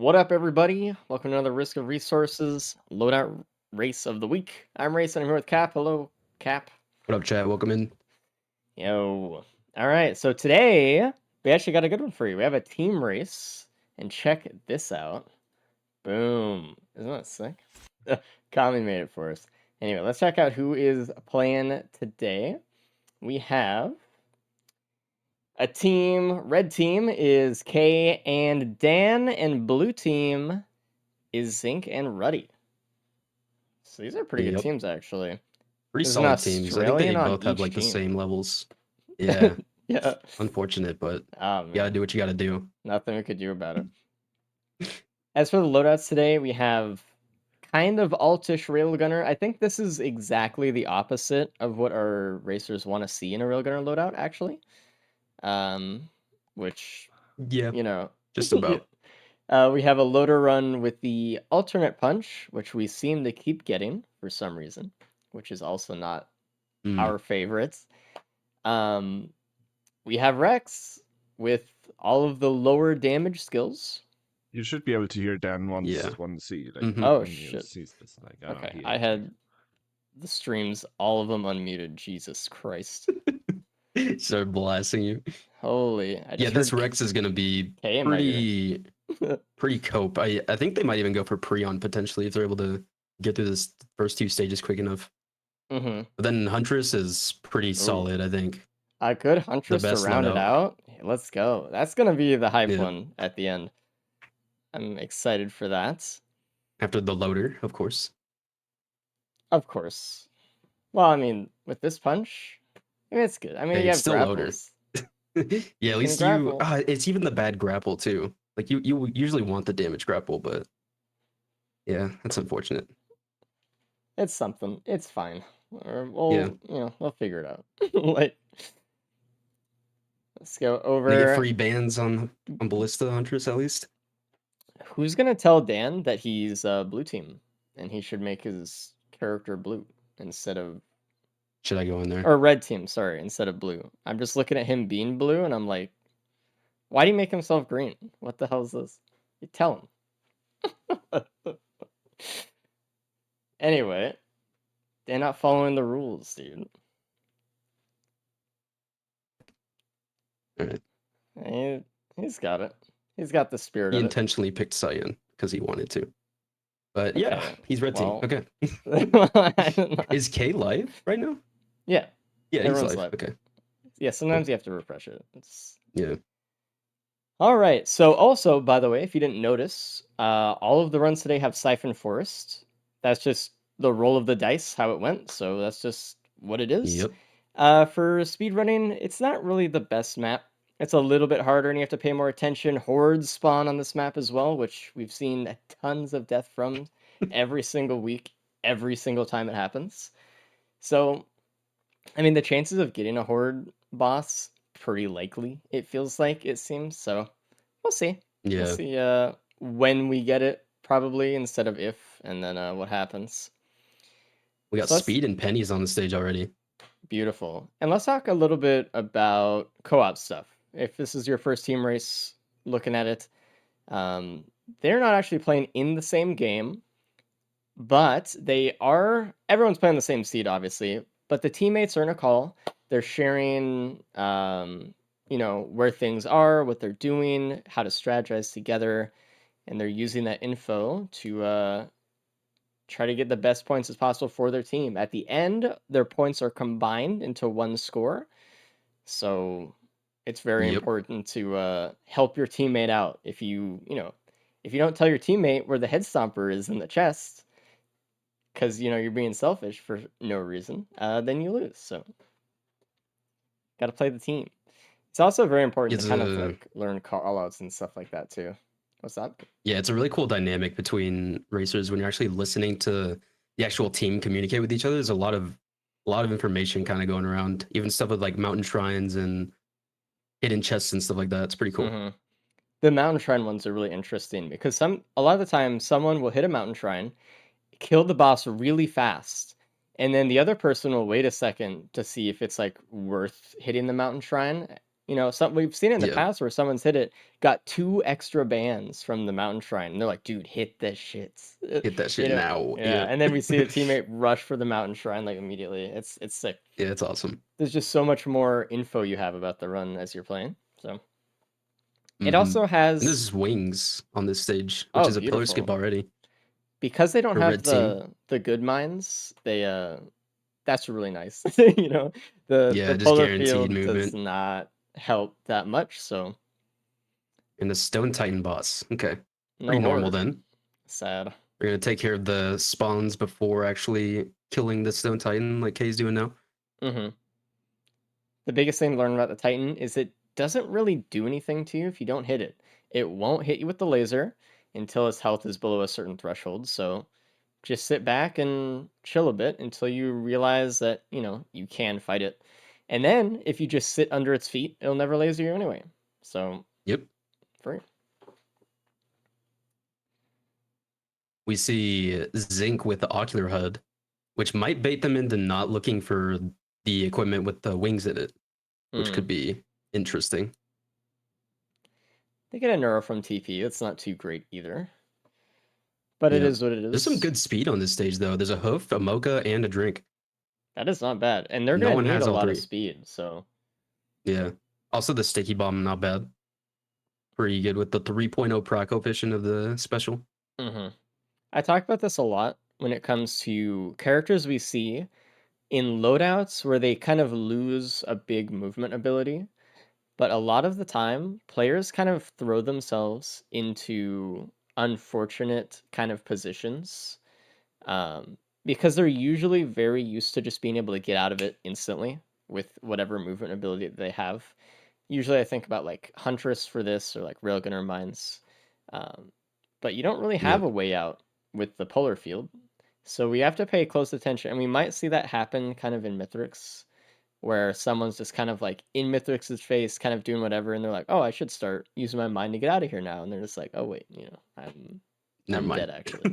What up, everybody? Welcome to another Risk of Resources Loadout Race of the Week. I'm Race, and I'm here with Cap. Hello, Cap. What up, chat? Welcome in. Yo. All right, so today we actually got a good one for you. We have a team race, and check this out. Boom. Isn't that sick? Kami made it for us. Anyway, let's check out who is playing today. We have a team. Red team is Kay and Dan, and blue team is Zinc and Ruddy. So these are pretty good Yep. teams, actually. Pretty There's an solid teams. I think they Australian on both have each like the team. same levels. Yeah. Yeah. Unfortunate, but Oh, you gotta man. do what you gotta do. Nothing we could do about it. As for the loadouts today, we have kind of altish railgunner. I think this is exactly the opposite of what our racers want to see in a railgunner loadout, actually. Which, Yeah, you know, just about. we have a loader run with the alternate punch, which we seem to keep getting for some reason, which is also not our favorites. We have Rex with all of the lower damage skills. You should be able to hear Dan Yeah. one C. Like, Oh, when he shit. sees this, like, Okay, he I hates me. had the streams, all of them unmuted. Jesus Christ. Start blasting you. Holy. I Yeah, just this heard Rex is gonna be K in my ear. pretty cope. I think they might even go for Prion potentially if they're able to get through this first two stages quick enough. Mm-hmm. But then Huntress is pretty solid, I think. A good Huntress to best round it loadout. out. Let's go. That's gonna be the hype Yeah. one at the end. I'm excited for that. After the loader, of course. Of course. Well, I mean, with this punch, I mean, it's good. I mean, Hey, you it's have still loader. grapples. Yeah, at least you. It's even the bad grapple too. Like you usually want the damage grapple, but yeah, that's unfortunate. It's something. It's fine. Or we'll figure it out. Like, let's go over. They get free bans on Ballista Huntress at least. Who's gonna tell Dan that he's blue team and he should make his character blue instead of? Should I go in there? Or red team, sorry, instead of blue. I'm just looking at him being blue, and I'm like, why do you make himself green? What the hell is this? You tell him. Anyway, they're not following the rules, dude. All right. He's got it. He's got the spirit He of it. intentionally picked Cyan because he wanted to. But yeah, Okay, he's red well- team. Okay. Is K live right now? Yeah. Yeah, he's Everyone's live. live. Okay. Yeah, sometimes you have to refresh it. Yeah. All right. So also, by the way, if you didn't notice, all of the runs today have Siphon Forest. That's just the roll of the dice, how it went. So that's just what it is. Yep. For speedrunning, it's not really the best map. It's a little bit harder and you have to pay more attention. Hordes spawn on this map as well, which we've seen tons of death from every single week, every single time it happens. So, I mean, the chances of getting a Horde boss, pretty likely, it feels like, it seems. So, we'll see. Yeah. We'll see when we get it, probably, instead of if, and then what happens. We got So Speed and Pennies on the stage already. Beautiful. And let's talk a little bit about co-op stuff. If this is your first team race looking at it, they're not actually playing in the same game, but everyone's playing the same seed, obviously, but the teammates are in a call. They're sharing, where things are, what they're doing, how to strategize together, and they're using that info to try to get the best points as possible for their team. At the end, their points are combined into one score. So it's very important to help your teammate out. If you don't tell your teammate where the head stomper is in the chest, because you're being selfish for no reason, then you lose. So got to play the team. It's also very important to kind of learn callouts and stuff like that too. What's that? Yeah, it's a really cool dynamic between racers when you're actually listening to the actual team communicate with each other. There's a lot of information kind of going around, even stuff with like mountain shrines and hidden chests and stuff like that. It's pretty cool. Mm-hmm. The mountain shrine ones are really interesting because a lot of the time someone will hit a mountain shrine, kill the boss really fast, and then the other person will wait a second to see if it's like worth hitting the mountain shrine, You know, some we've seen it in the Yeah, past where someone's hit it, got 2 extra bans from the mountain shrine, and they're like, "Dude, hit the shit." hit that You shit know? now. Yeah, Yeah, and then we see the teammate rush for the mountain shrine, like, immediately. It's sick. yeah, it's awesome. There's just so much more info you have about the run as you're playing, so it Hmm. also And this has is wings on this stage, which oh, is a pillar skip beautiful. already Because they don't for have red team. the good mines, they, that's really nice. You know? The Yeah, just polar guaranteed field does movement. not help that much, so And the Stone Titan boss. Okay, no pretty normal more. then. Sad. We're gonna take care of the spawns before actually killing the Stone Titan, like Kay's doing now. Mhm. The biggest thing to learn about the Titan is it doesn't really do anything to you if you don't hit it. It won't hit you with the laser until its health is below a certain threshold, so just sit back and chill a bit until you realize that, you know, you can fight it. And then if you just sit under its feet, it'll never laser you anyway. So, Yep. free. We see Zinc with the ocular HUD, which might bait them into not looking for the equipment with the wings in it, which Mm. could be interesting. They get a neuro from TP. It's not too great either. But it Yeah. is what it There's some is. good speed on this stage though. There's a hoof, a mocha, and a drink. That is not bad. And they're No going one to need has a all lot of three. speed, so. Yeah. Also the sticky bomb, not bad. Pretty good with the 3.0 proc coefficient of the special. Hmm. I talk about this a lot when it comes to characters we see in loadouts where they kind of lose a big movement ability. But a lot of the time, players kind of throw themselves into unfortunate kind of positions um, because they're usually very used to just being able to get out of it instantly with whatever movement ability that they have. Usually, I think about like Huntress for this or like Railgunner Mines. Um, but you don't really have Yep. a way out with the polar field. So we have to pay close attention. And we might see that happen kind of in Mithrix where someone's just kind of like in Mithrix's face, kind of doing whatever, and they're like, "Oh, I should start using my mind to get out of here now." And they're just like, "Oh wait, you know, Never I'm mind. dead actually."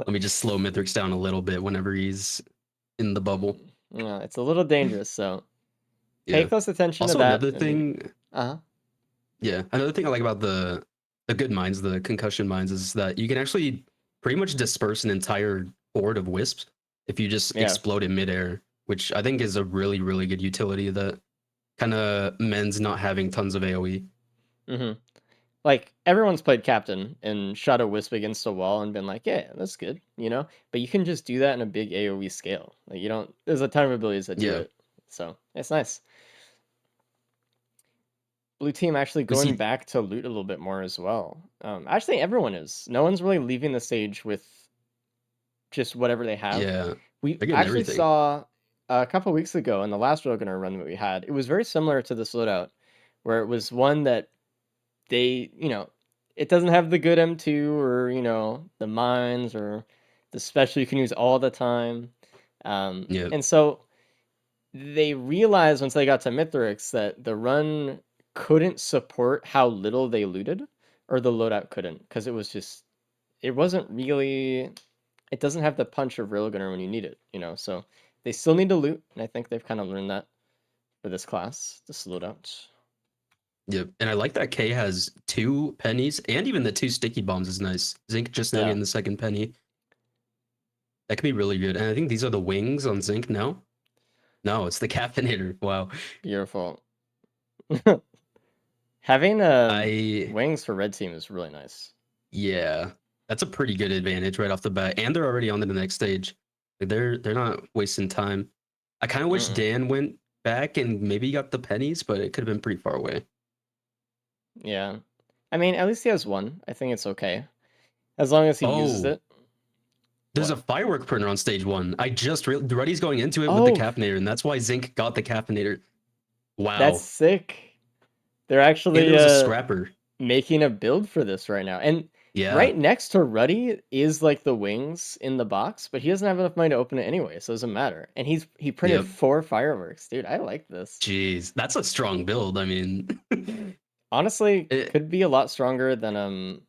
Let me just slow Mithrix down a little bit whenever he's in the bubble. Yeah, it's a little dangerous, so pay Yeah. close attention to Also that. another Maybe. thing, Uh huh. yeah, another thing I like about the good mines, the concussion mines, is that you can actually pretty much disperse an entire horde of wisps if you just Yeah. explode in midair, which I think is a really, really good utility that kind of mends not having tons of AoE. Mm-hmm. Like everyone's played Captain and shot a wisp against a wall and been like, "Yeah, that's good," you know. But you can just do that in a big AoE scale. Like you don't. There's a ton of abilities that do Yeah, it, so it's nice. Blue team actually we going see. back to loot a little bit more as well. Actually, everyone is. No one's really leaving the stage with just whatever they have. Yeah, We they're getting actually everything. saw a couple weeks ago in the last Roadrunner run that we had. It was very similar to this loadout, where it was one that they, you know, it doesn't have the good M2 or the mines or the special you can use all the time. Yeah, And so they realized once they got to Mithrix that the run couldn't support how little they looted, or the loadout couldn't, because it wasn't really, it doesn't have the punch of Railgunner when you need it, so they still need to loot, and I think they've kind of learned that for this class, this loadout. yeah, and I like that K has 2 pennies and even the 2 sticky bombs is nice. Zinc just now Yeah, getting the second penny. That could be really good. And I think these are the wings on Zinc now. No, it's the caffeinator. Wow. beautiful. Having I wings for red team is really nice. Yeah, that's a pretty good advantage right off the bat, and they're already on to the next stage. Like, they're not wasting time. I kind of wish Mm-mm. Dan went back and maybe got the pennies, but it could have been pretty far away. Yeah, I mean, at least he has one. I think it's okay as long as he uses Oh, it. there's What? a firework printer on stage one. I just Reddy's going into it with the Oh, caffeinator, and that's why Zinc got the caffeinator. that's Wow. sick. They're And actually there was a scrapper. making a build for this right now. And Yeah. right next to Ruddy is like the wings in the box, but he doesn't have enough money to open it anyway, so it doesn't matter. And he printed Yep. 4 fireworks. Dude, I like this. Jeez, that's a strong build. I mean, Honestly, it, could be a lot stronger than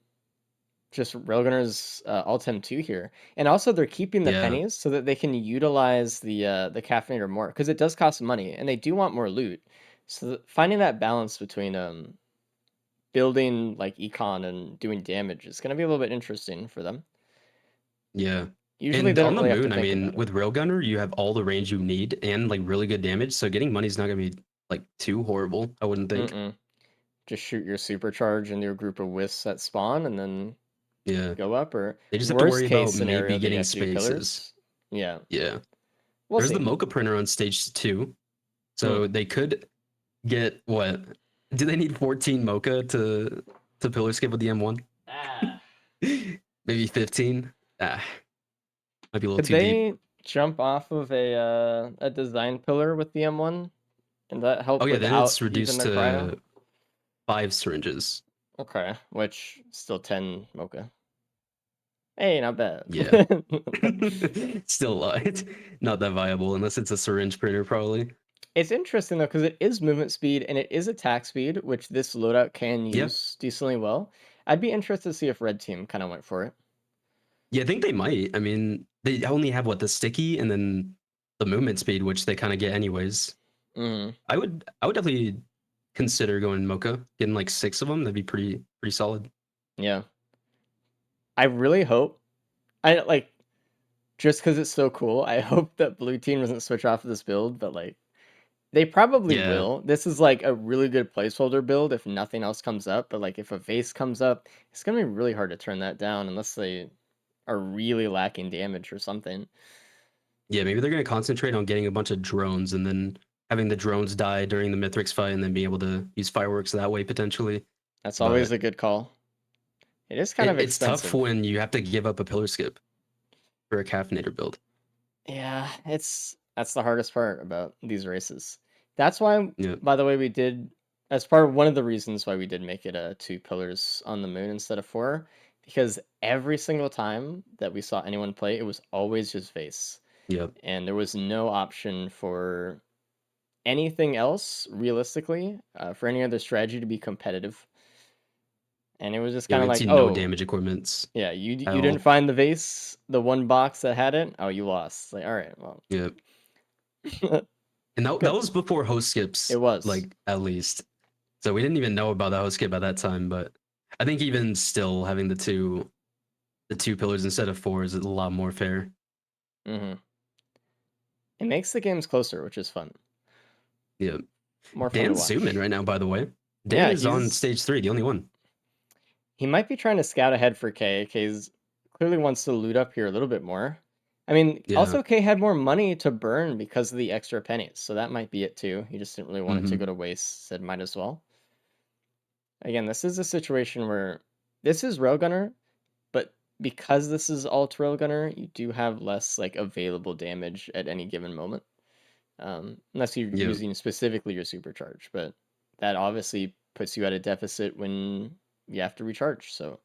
just Railgunner's Altem 2 here. And also they're keeping the yeah, pennies so that they can utilize the caffeinator more because it does cost money and they do want more loot. So finding that balance between building like econ and doing damage is gonna be a little bit interesting for them. Yeah. Usually And they on don't the really have to moon, I think mean, about it. with Railgunner, you have all the range you need and like really good damage. So getting money's not gonna be like too horrible, I wouldn't think. Mm-mm. Just shoot your supercharge into a group of wisps at spawn and then Yeah. go up. Or They just have to worst worry case about maybe scenario that you getting have to do spaces. pillars. Yeah, Yeah. we'll There's the see. Mocha printer on stage 2. Hmm. So they could get what? Do they need 14 Mocha to pillar skip with the M1? Ah. Maybe 15? Ah, might be a little Could too deep. they jump off of a design pillar with the M1 and that Oh help yeah, then without it's even reduced the cryo? to 5 syringes. Okay, which still 10 mocha. Hey, not bad. Yeah. Still not that viable unless it's a syringe printer, probably. It's interesting though because it is movement speed and it is attack speed, which this loadout can Yeah. use decently well. I'd be interested to see if red team kind of went for it. Yeah, I think they might. I mean, they only have what, the sticky and then the movement speed, which they kind of get anyways. Mm, I would definitely consider going Mocha, getting like 6 of them. That'd be pretty solid. yeah, I really hope I like just because it's so cool. I hope that blue team doesn't switch off of this build, but like they probably Yeah. will. This is like a really good placeholder build if nothing else comes up. But like if a vase comes up, it's gonna be really hard to turn that down unless they are really lacking damage or something. Yeah, maybe they're going to concentrate on getting a bunch of drones and then having the drones die during the Mithrix fight and then being able to use fireworks that way potentially. That's always But a good call. It is kind of it's tough expensive. when you have to give up a pillar skip for a caffeinator build. Yeah, that's the hardest part about these races. That's why, Yeah. by the way, we did as part of one of the reasons why we did make it 2 pillars on the moon instead of 4, because every single time that we saw anyone play, it was always just vase, Yep. and there was no option for anything else realistically, for any other strategy to be competitive. And it was just Yeah, kind we of had like, seen no oh, damage equipments yeah, you at you didn't all. find the vase, the one box that had it. Oh, you lost. Like, all right, well, Yep. And that was before host skips, it was. like at least. So we didn't even know about the host skip at that time, but I think even still having the two pillars instead of 4 is a lot more fair. Hmm. It makes the games closer, which is fun. Yep. More fun to Dan's zooming watch. right now, by the way. Dan Yeah, is on stage 3, the only one. he might be trying to scout ahead for K. K's clearly wants to loot up here a little bit more. I mean, Yeah. also K had more money to burn because of the extra pennies, so that might be it too. He just didn't really want it to Mm-hmm. go to waste, said might as well. Again, this is a situation where this is Railgunner, but because this is alt Railgunner, you do have less like available damage at any given moment. Unless you're Yep. using specifically your supercharge, but that obviously puts you at a deficit when you have to recharge. So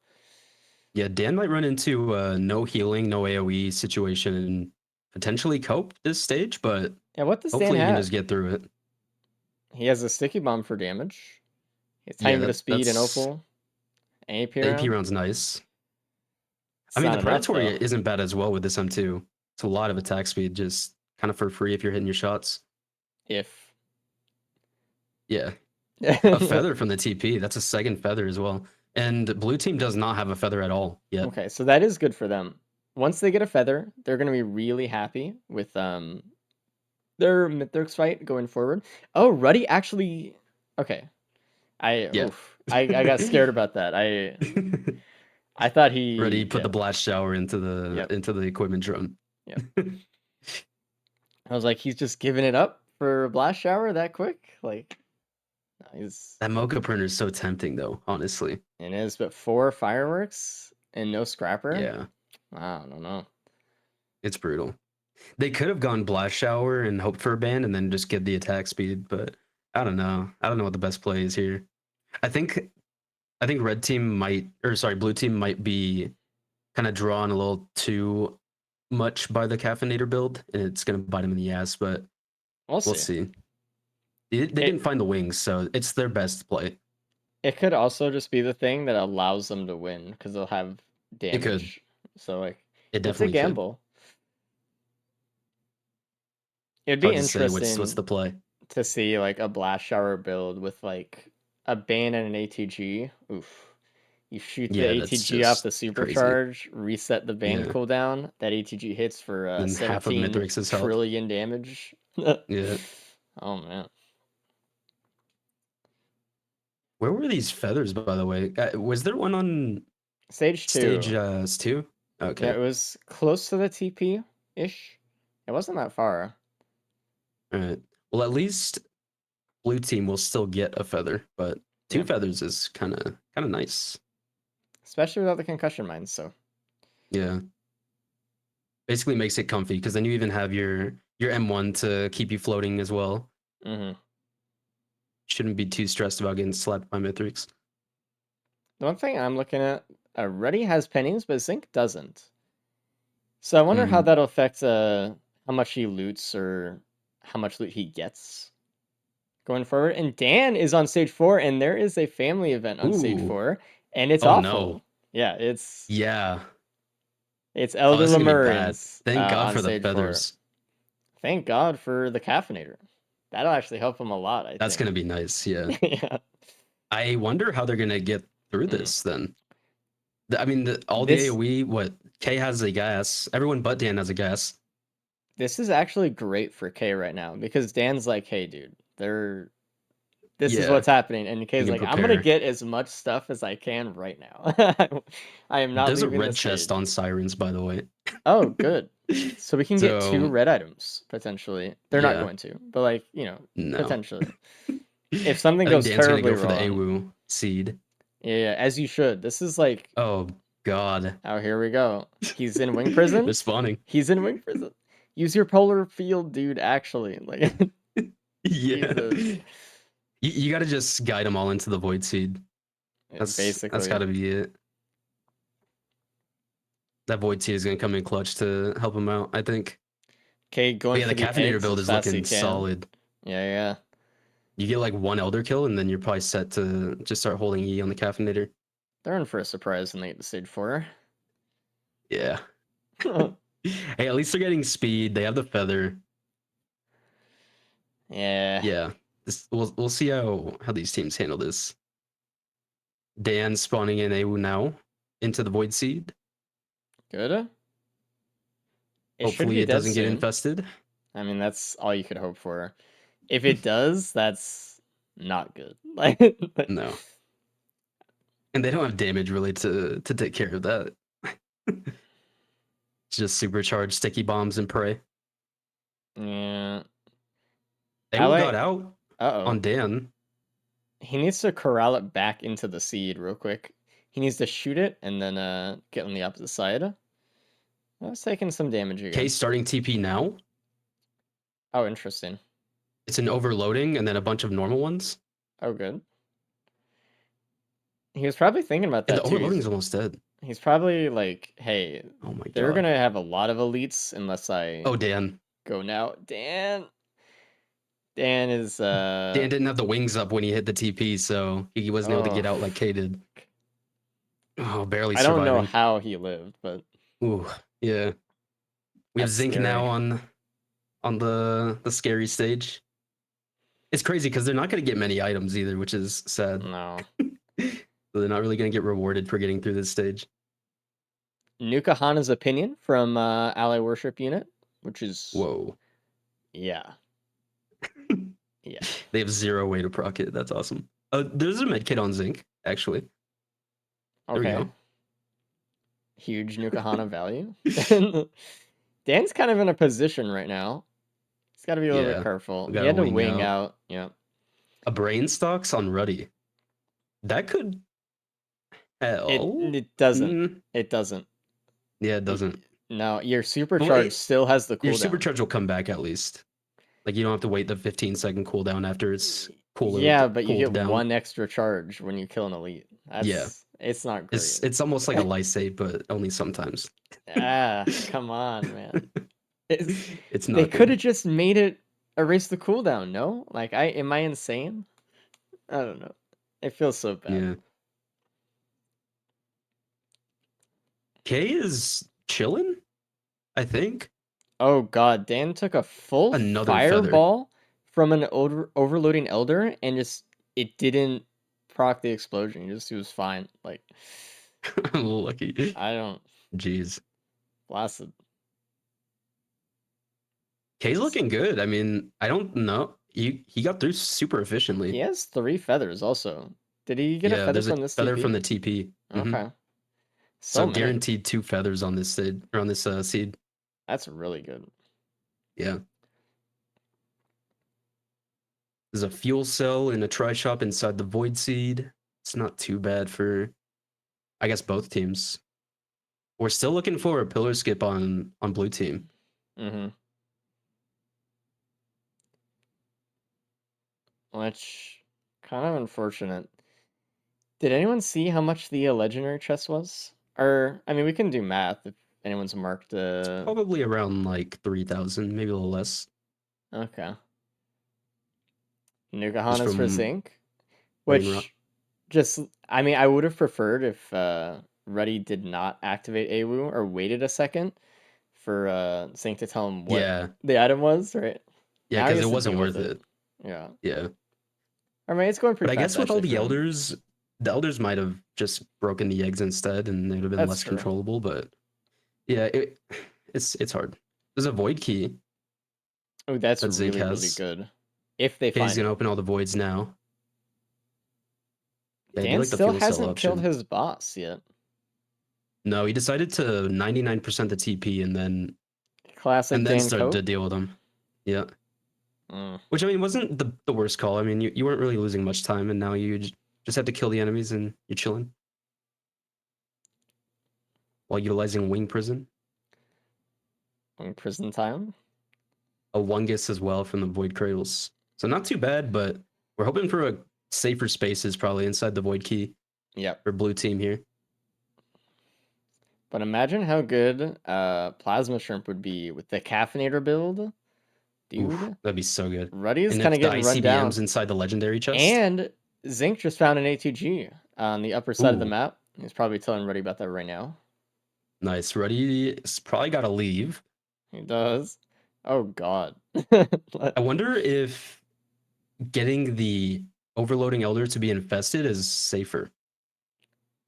Yeah, Dan might run into no healing, no AoE situation and potentially cope this stage, but yeah, what does Dan hopefully he can have? just get through it. He has a sticky bomb for damage. He has tiny Yeah, bit of speed and that's opal. AP the AP round. round's nice. I It's mean, not the enough Predatory though. isn't bad as well with this M2. It's a lot of attack speed, just kind of for free if you're hitting your shots. If Yeah, a feather from the TP. That's a second feather as well. And blue team does not have a feather at all yet. okay, so that is good for them. Once they get a feather, they're gonna be really happy with their Mythrix fight going forward. Oh, Ruddy actually okay. Yeah. I got scared about that. I thought Ready, he put yeah. the blast shower into the Yep. into the equipment drone. Yep. I was like, he's just giving it up for a blast shower that quick? Like, no, he's That Mocha printer is so tempting, though. Honestly, it is, but 4 fireworks and no scrapper? yeah, I don't know. it's brutal. They could have gone blast shower and hoped for a ban, and then just get the attack speed. But I don't know. I don't know what the best play is here. I think I think red team might, or sorry, blue team might be kind of drawn a little too much by the caffeinator build, and it's gonna bite them in the ass. But We'll we'll see. see. They didn't It find the wings, so it's their best play. it could also just be the thing that allows them to win because they'll have It could. damage. So like, It it's a definitely could. gamble. It'd be Hard to say what's interesting the play. to see like a blast shower build with like a Bane and an ATG. Oof. You shoot the Yeah, that's ATG off just the crazy. supercharge, reset the Bane Yeah. cooldown. That ATG hits for Then half of 17 Mithrix's health. trillion damage. Yeah. Oh man. Where were these feathers, by the way? Was there one on Stage 2. stage 2? Yeah, Okay. it was close to the TP-ish. It wasn't that far. All right. Well, at least blue team will still get a feather, but two Yeah. feathers is kind of nice. Especially without the concussion mines, so. Yeah. Basically makes it comfy because then you even have your M1 to keep you floating as well. Mm-hmm. Shouldn't be too stressed about getting slapped by Mithrix. The one thing I'm looking at, Ruddy has pennies, but Zinc doesn't. So I wonder how that'll affect how much he loots or how much loot he gets going forward. And Dan is on stage 4, and there is a family event on stage Ooh. 4, and it's Oh, awful. no. Yeah, it's Yeah. Elder this is gonna be bad. Lemur's Thank God on for the stage 4. feathers. Thank God for the caffeinator. That'll actually help him a lot, I That's think. gonna be nice. Yeah. Yeah. I wonder how they're gonna get through this then. I mean, all the This AoE. What K has a gas. Everyone but Dan has a gas. this is actually great for K right now because Dan's like, "Hey, dude, this is Yeah. what's happening," and K's You like, can "I'm gonna prepare. get as much stuff as I can right now. I am not There's a leaving the red chest stage." on sirens, by the way. Oh, good. So we can get 2 So red items potentially. They're not yeah, going to, but like, no. potentially. If something I think goes Dan's gonna terribly go for the wrong, AWU seed. yeah, as you should. This is like, Oh God, oh, here we go. He's in wing prison. they're spawning. He's in wing prison. Use your polar field, dude. Actually, like, Yeah, Jesus. you got to just guide them all into the void seed. That's Basically. got to be it. That void seed is gonna come in clutch to help him out, I think. Okay, But going yeah, for the the caffeinator eggs build as is fast as you looking can. solid. Yeah. You get like 1 elder kill, and then you're probably set to just start holding E on the caffeinator. They're in for a surprise when they get to stage 4. Yeah. Hey, at least they're getting speed. They have the feather. Yeah. Yeah. We'll see how these teams handle this. Dan spawning in AWU now into the void seed. Good. It should Hopefully be it dead doesn't get soon. infested. I mean, that's all you could hope for. If it does, that's not good. Like, No. And they don't have damage really to take care of that. Just supercharged sticky bombs and pray. yeah. AWU got out Uh-oh. on Dan. He needs to corral it back into the seed real quick. He needs to shoot it and then get on the opposite side. That's taking some damage again. K starting TP now. Oh, interesting. It's an overloading and then a bunch of normal ones. Oh, good. He was probably thinking about And that the too. overloading is almost dead. He's probably like, hey, Oh my they're God. gonna have a lot of elites unless I Oh, Dan. go now. Dan is Dan didn't have the wings up when he hit the TP, so he wasn't able to get out like K did. Oh, barely I don't know surviving. how he lived, but Ooh, yeah. We have that's Zinc scary. now on the scary stage. It's crazy because they're not going to get many items either, which is sad. No. So they're not really going to get rewarded for getting through this stage. Nuka Hana's opinion from Ally Worship Unit, which is Whoa. Yeah. Yeah. They have 0 way to proc it. That's awesome. There's a medkit on Zinc, actually. There we Okay. go. Huge Nuka Hana value. Dan's kind of in a position right now. He's got to be a little bit careful. He Gotta had to wing wing out. out. Yeah. A brain stocks on Ruddy. That could hell. It doesn't. It doesn't. Yeah, it doesn't. No, your supercharge still has the cooldown. Your supercharge will come back at least. Like you don't have to wait the 15-second cooldown after it's cooled. Yeah, but you get down. 1 extra charge when you kill an elite. It's not great. It's almost like a lysate, but only sometimes. Come on, man. It's not. They could have just made it erase the cooldown. No, like am I insane? I don't know. It feels so bad. Yeah. K is chilling, I think. Oh God, Dan took a full Another fireball from an overloading elder, and just it didn't proc the explosion. He was fine. Like Lucky. I don't Jeez. blasted. K's looking good. I mean, I don't know. He got through super efficiently. He has 3 feathers also. Did he get a Yeah, feather there's a from this feather TP? from the TP. Okay. So So many. guaranteed 2 feathers on this seed or on this seed. That's really good. Yeah. There's a fuel cell and a tri shop inside the void seed. It's not too bad for, I guess, both teams. We're still looking for a pillar skip on blue team. Mm-hmm. Which kind of unfortunate. Did anyone see how much the legendary chest was? Or I mean, we can do math if anyone's marked. Probably around like 3,000, maybe a little less. Okay. Just Nugahan is for from Zinc, Rainrock. which just I mean, I would have preferred if Ruddy did not activate AWU or waited a second for Zinc to tell him what Yeah. the item was, right? Yeah, Now he because has it to wasn't deal with worth it. Yeah. Yeah. I mean, it's going But pretty I fast guess with all actually the for him. elders, the elders might have just broken the eggs instead and it would have been That's less true. controllable. But yeah, it's hard. There's a void key Oh, that's that Zinc really, really has. good. If they Okay, he's find gonna it. open all the voids now. Yeah, I do Dan like the still fuel cell hasn't killed option. his boss yet. No, he decided to 99% the TP and then Classic Dan started to Cope. deal with him. Yeah. Mm. Which I mean wasn't the worst call. I mean you weren't really losing much time and now you just have to kill the enemies and you're chilling. While utilizing Wing Prison. Prison time. A Wungus as well from the Void Cradles. So not too bad, but we're hoping for a safer spaces probably inside the Void Key Yep. for blue team here. But imagine how good Plasma Shrimp would be with the Caffeinator build. Dude. Oof, that'd be so good. Ruddy's And kind if of the getting run down. ICBM's inside the legendary chest. And Zinc just found an ATG on the upper side of the Ooh. map. He's probably telling Ruddy about that right now. Nice. Ruddy's probably got to leave. He does. Oh, God. I wonder if getting the overloading elder to be infested is safer.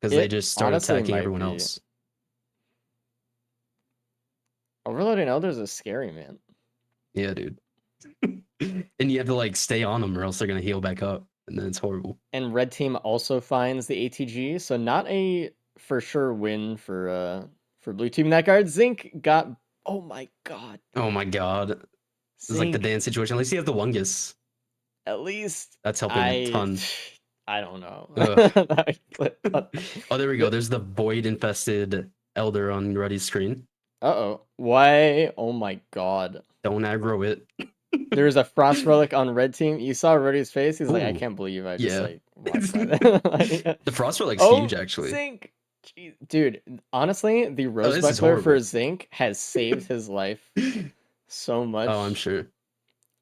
Because they just start honestly attacking might everyone be. else. Overloading elders is scary, man. Yeah, dude. And you have to like stay on them or else they're going to heal back up. And then it's horrible. And red team also finds the ATG, so not a for sure win for blue team. That guard Zinc got. Oh my god. Oh my god. It's like the Dan situation. At least you have the Wungus. At least that's helping a ton. I don't know. Oh, there we go. There's the void infested elder on Ruddy's screen. Uh-oh. Why? Oh my god. Don't aggro it. There's a frost relic on red team. You saw Ruddy's face. He's like, I can't believe I just like walked by that. The frost relic's huge, actually. Zinc. Jeez. Dude, honestly, the rose buckler for Zinc has saved his life so much. Oh, I'm sure.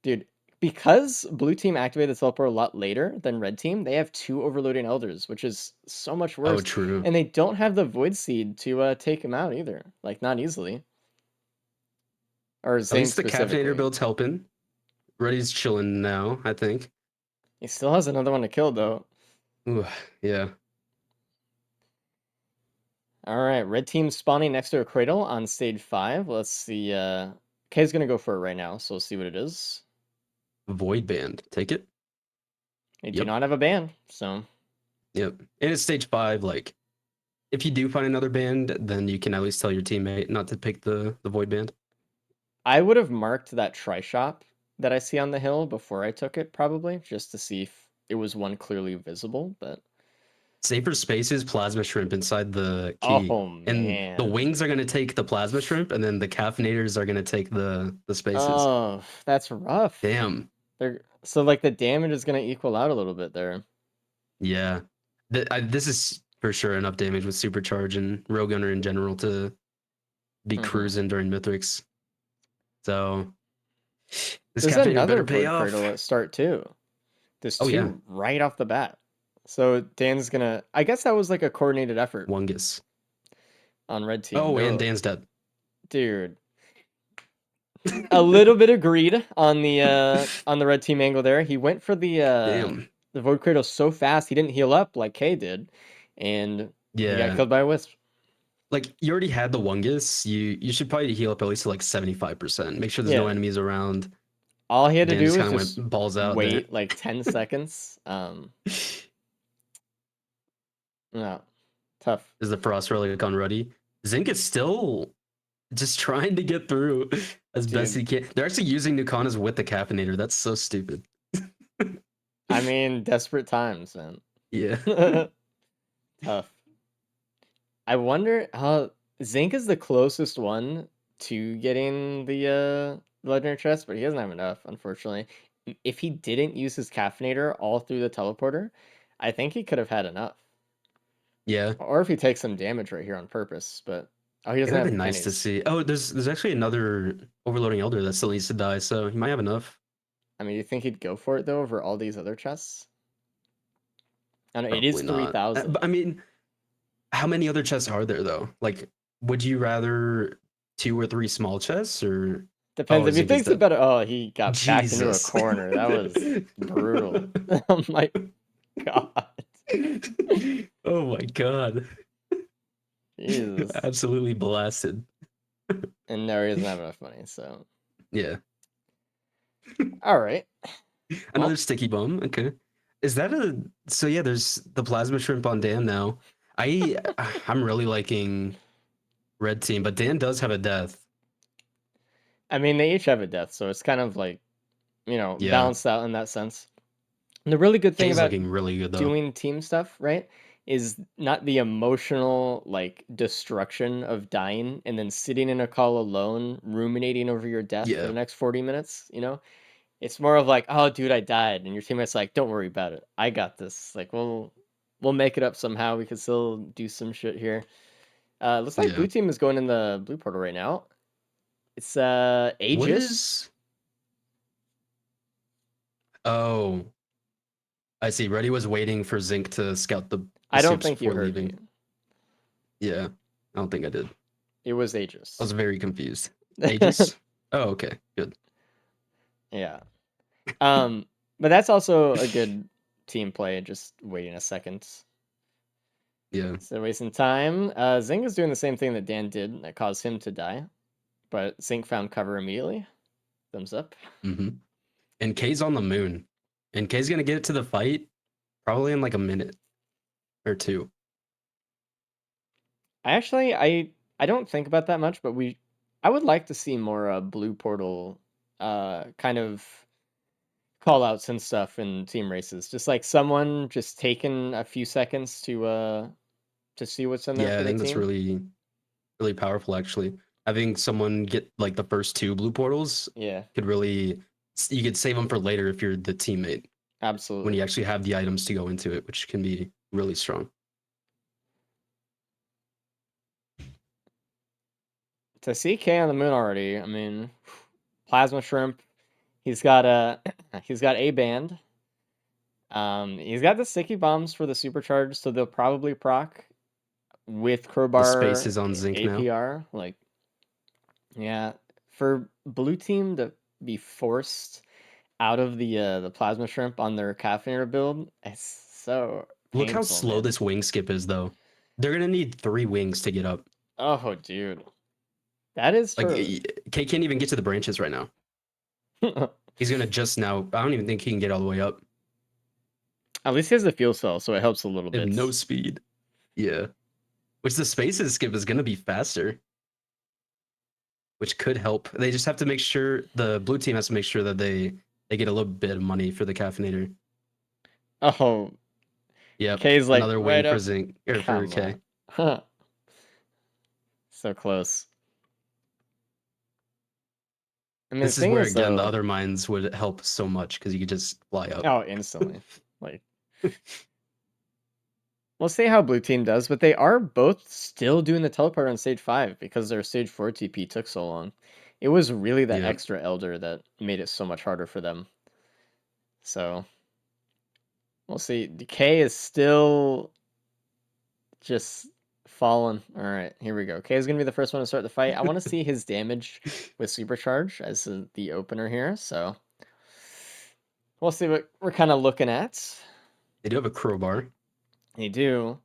Dude, because blue team activated the teleport a lot later than red team, they have 2 overloading elders, which is so much worse. Oh, true. And they don't have the void seed to take him out either. Like, not easily. Or Zinc. At least the Caffeinator build's helping. Ruddy's chilling now, I think. He still has another one to kill, though. Ooh, yeah. All right, red team spawning next to a cradle on stage 5. Let's see. K's gonna go for it right now, so we'll see what it is. Void band. Take it. They do not have a band, so. Yep. And it's stage 5. Like, if you do find another band, then you can at least tell your teammate not to pick the void band. I would have marked that tri-shop that I see on the hill before I took it, probably, just to see if it was one clearly visible, but... Safer spaces, plasma shrimp inside the key. Oh, man. And the wings are going to take the plasma shrimp, and then the caffeinators are going to take the spaces. Oh, that's rough. Damn. So, like, the damage is going to equal out a little bit there. Yeah. This is for sure enough damage with Supercharge and Rogunner in general to be cruising during Mythics. So, this there's caffeinator another better pay off. cradle at start, too. There's 2 right off the bat. So Dan's gonna. I guess that was like a coordinated effort. Wungus On red team. Oh, and Dan's dead. Dude. A little bit of greed on the red team angle there. He went for Damn. the Void Kratos so fast he didn't heal up like K did, and he got Yeah. killed by a Wisp. Like you already had the Wungus. You should probably heal up at least to like 75%. Make sure there's no Yeah. enemies around. All he had to Dan do just was kind of just went balls out there. wait like 10 seconds. No, tough. Is the Frost Relic on ready? Zink is still just trying to get through as best he can. They're actually using Nukanas with the caffeinator. That's so stupid. I mean, desperate times, man. Yeah. Tough. I wonder how Zink is the closest one to getting the legendary chest, but he doesn't have enough, unfortunately. If he didn't use his caffeinator all through the teleporter, I think he could have had enough. Yeah. Or if he takes some damage right here on purpose, but oh, he It doesn't would have have the been nice to pennies. see. Oh, there's actually another overloading elder that still needs to die, so he might have enough. I mean, you think he'd go for it though over all these other chests? I don't know, it is Probably not. 3,000. But I mean, how many other chests are there though? Like, would you rather 2 or 3 small chests or Depends if he Zink is thinks dead. about it. Oh, he got backed into a Jesus. corner. That was brutal. Oh my god. Oh my god. Jesus. Absolutely blasted. And now he doesn't have enough money, so. Yeah. Alright. Another Well, sticky bomb. Okay. Is that a so yeah, there's the plasma shrimp on Dan now. I'm really liking red team, but Dan does have a death. I mean, they each have a death, so it's kind of like, Yeah. balanced out in that sense. And the really good thing K's about looking really good though. doing team stuff, right, is not the emotional, like, destruction of dying and then sitting in a call alone, ruminating over your death for Yeah. the next 40 minutes, It's more of like, "Oh, dude, I died," and your teammate's like, "Don't worry about it. I got this. Like, we'll make it up somehow. We can still do some shit here." Looks like Yeah. blue team is going in the blue portal right now. It's What Aegis. is Oh, I see. Reddy was waiting for Zink to scout the I don't soups think you before heard leaving. me. Yeah. I don't think I did. It was Aegis. I was very confused. Aegis? Oh, okay. Good. Yeah. But that's also a good team play. Just waiting a second. Yeah. So wasting time. Zink is doing the same thing that Dan did that caused him to die, but Zink found cover immediately. Thumbs up. Mm-hmm. And K's on the moon. And K's gonna get it to the fight probably in like a minute or two. I don't think about that much, but I would like to see more blue portal kind of call outs and stuff in team races. Just like someone just taking a few seconds to see what's in there Yeah, for I the think that's team. really, really powerful actually. Having someone get like the first 2 blue portals Yeah, could really you could save them for later if you're the teammate when absolutely. you actually have the items to go into it, which can be really strong. To see K on the moon already, I mean, plasma shrimp. He's got he's got a band. He's got the sticky bombs for the supercharge, so they'll probably proc with The crowbar space is on Zink now. APR. Like, yeah, for blue team to be forced out of the plasma shrimp on their caffeinator build, it's so Look how painful, slow man. this wing skip is though. They're gonna need 3 wings to get up. Oh, dude, that is Like true. K can't even get to the branches right now. He's gonna just now. I don't even think he can get all the way up. At least he has the fuel cell, so it helps a little They have bit. no speed. Yeah. Which the spaces skip is gonna be faster. Which could help. They just have to make sure the blue team has to make sure that they get a little bit of money for the caffeinator. Oh, Yep. K's like Another right wing for up. Zink or for Come K. on. So close. I mean, This the is thing where is, again the though, other mines would help so much because you could just fly up. oh, instantly. Like, we'll see how blue team does, but they are both still doing the teleport on stage 5 because their stage 4 TP took so long. It was really that Yeah. extra elder that made it so much harder for them. So, we'll see. Decay is still just fallen. All right, here we go. K is gonna be the first one to start the fight. I want to see his damage with supercharge as the opener here. So we'll see what we're kind of looking at. They do have a crowbar. They do.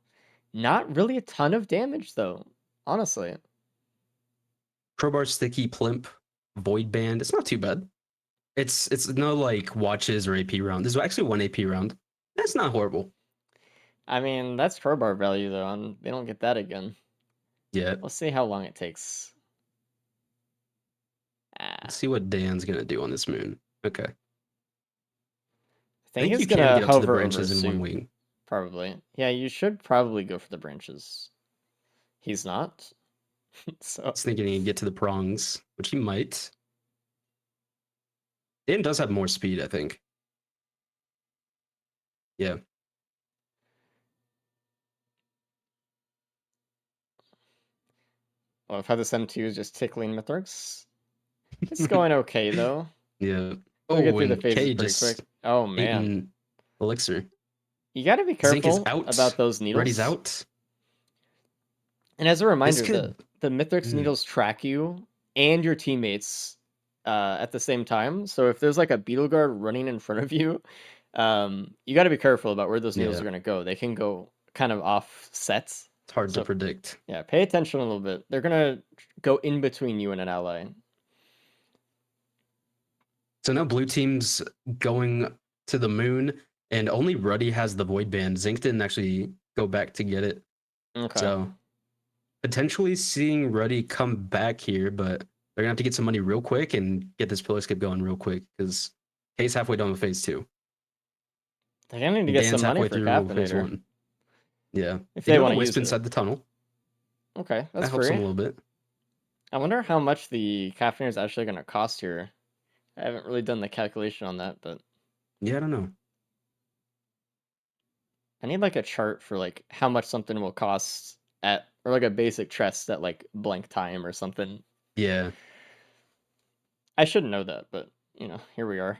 Not really a ton of damage though, honestly. Crowbar, sticky, plimp, void band. It's not too bad. It's no like watches or AP round. There's actually one AP round. That's not horrible. I mean, that's crowbar value though, and they don't get that again. Yeah. Let's see how long it takes. Let's see what Dan's gonna do on this moon. Okay. I I think think he's you can gonna get up to the hover over branches in one soup, wing. probably. Yeah, you should probably go for the branches. He's not. So I was thinking he'd get to the prongs, which he might. Dan does have more speed, I think. Yeah. well, I've had this M2 is just tickling Mithrix. It's going okay though. Yeah. We'll get through the and phases K pretty just quick. Oh man. eating elixir. You gotta be Zinc is careful out. about those needles. Reddy's out. And as a reminder, could- the Mithrix needles track you and your teammates at the same time. So if there's like a beetle guard running in front of you, you got to be careful about where those needles Yeah. are going to go. They can go kind of offset. It's hard So- to predict. Yeah, pay attention a little bit. They're going to go in between you and an ally. So now blue team's going to the moon, and only Ruddy has the void band. Zinc didn't actually go back to get it. Okay. So potentially seeing Ruddy come back here, but they're gonna have to get some money real quick and get this pillar skip going real quick because K's halfway done with phase 2. They're going to need to get Dan's some money halfway for through phase Caffeinator. 1. Yeah. If They they do have want a to wisp use it. inside the tunnel. Okay, that's That helps them a free. little bit. I wonder how much the Caffeinator is actually going to cost here. I haven't really done the calculation on that, but Yeah, I don't know. I need like a chart for like how much something will cost at, or like a basic chest at like blank time or something. Yeah. I shouldn't know that, but you know, here we are.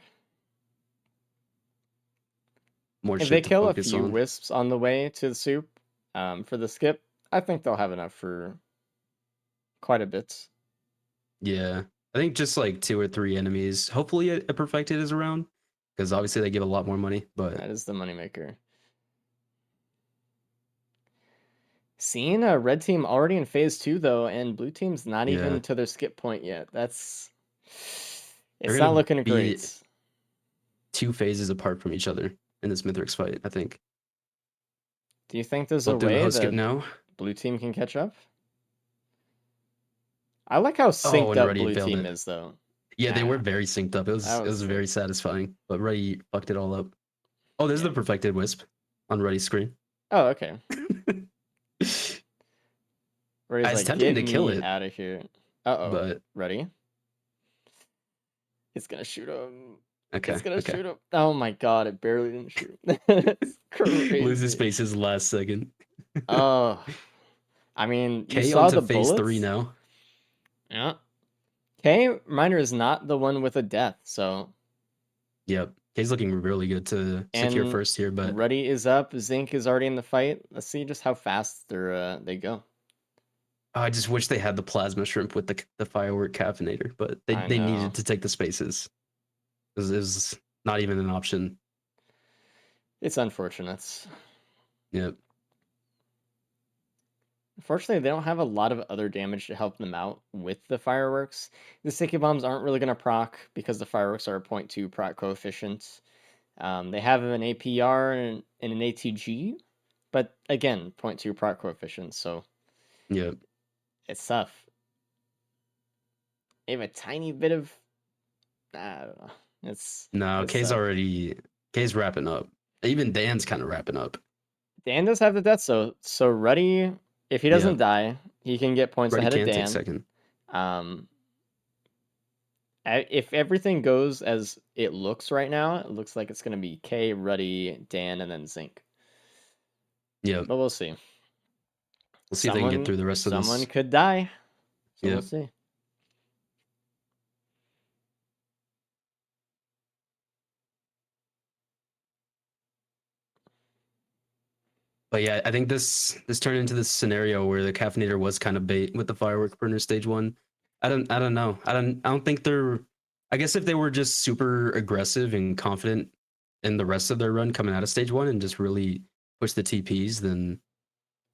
More If shit they to kill a focus few on. wisps on the way to the soup, for the skip, I think they'll have enough for quite a bit. Yeah. I think just like 2 or 3 enemies. Hopefully a perfected is around because obviously they give a lot more money, but That is the moneymaker. Seeing a red team already in phase 2 though, and blue team's not Yeah. even to their skip point yet. It's They're not gonna looking be great. 2 phases apart from each other in this Mithrix fight, I think. Do you think there's We'll a do the way host skip that now. blue team can catch up? I like how synced and up Ruddy blue failed team it. is though. Yeah, they were Ah, very synced up. It that was was very sick. satisfying. But Ruddy fucked it all up. Oh, there's Yeah. the perfected wisp on Ruddy's screen. Oh, okay. Ruddy's It's like, tempting get to kill me it, out of here. Uh-oh. but Ready? It's gonna shoot him. okay. It's gonna Okay. shoot him. Oh my god, it barely didn't shoot. It's crazy. Loses spaces last second. Oh. I mean, you K saw onto the phase 3 bullets? now. Yeah. K Miner is not the one with a death, so Yep. K's looking really good to secure and first here, but Ruddy is up. Zinc is already in the fight. Let's see just how fast they go. I just wish they had the plasma shrimp with the firework caffeinator, but I they know. needed to take the spaces. It was not even an option. It's unfortunate. Yep. Unfortunately, they don't have a lot of other damage to help them out with the fireworks. The sticky bombs aren't really going to proc because the fireworks are a 0.2 proc coefficient. They have an APR and an ATG, but again, 0.2 proc coefficient, so Yep. it's tough. They have a tiny bit of, I don't know. It's K's tough. K's wrapping up. Even Dan's kind of wrapping up. Dan does have the death, so Ruddy, if he doesn't die, he can get points Ruddy ahead of can take Dan. second. If everything goes as it looks right now, it looks like it's going to be K, Ruddy, Dan, and then Zinc. Yep. But we'll see. We'll see if they can get through the rest of this. Someone could die. So Yep. we'll see. But yeah, I think this turned into this scenario where the caffeinator was kind of bait with the firework burner stage 1. I don't know. I don't think they're. I guess if they were just super aggressive and confident in the rest of their run coming out of stage 1 and just really push the TPs, then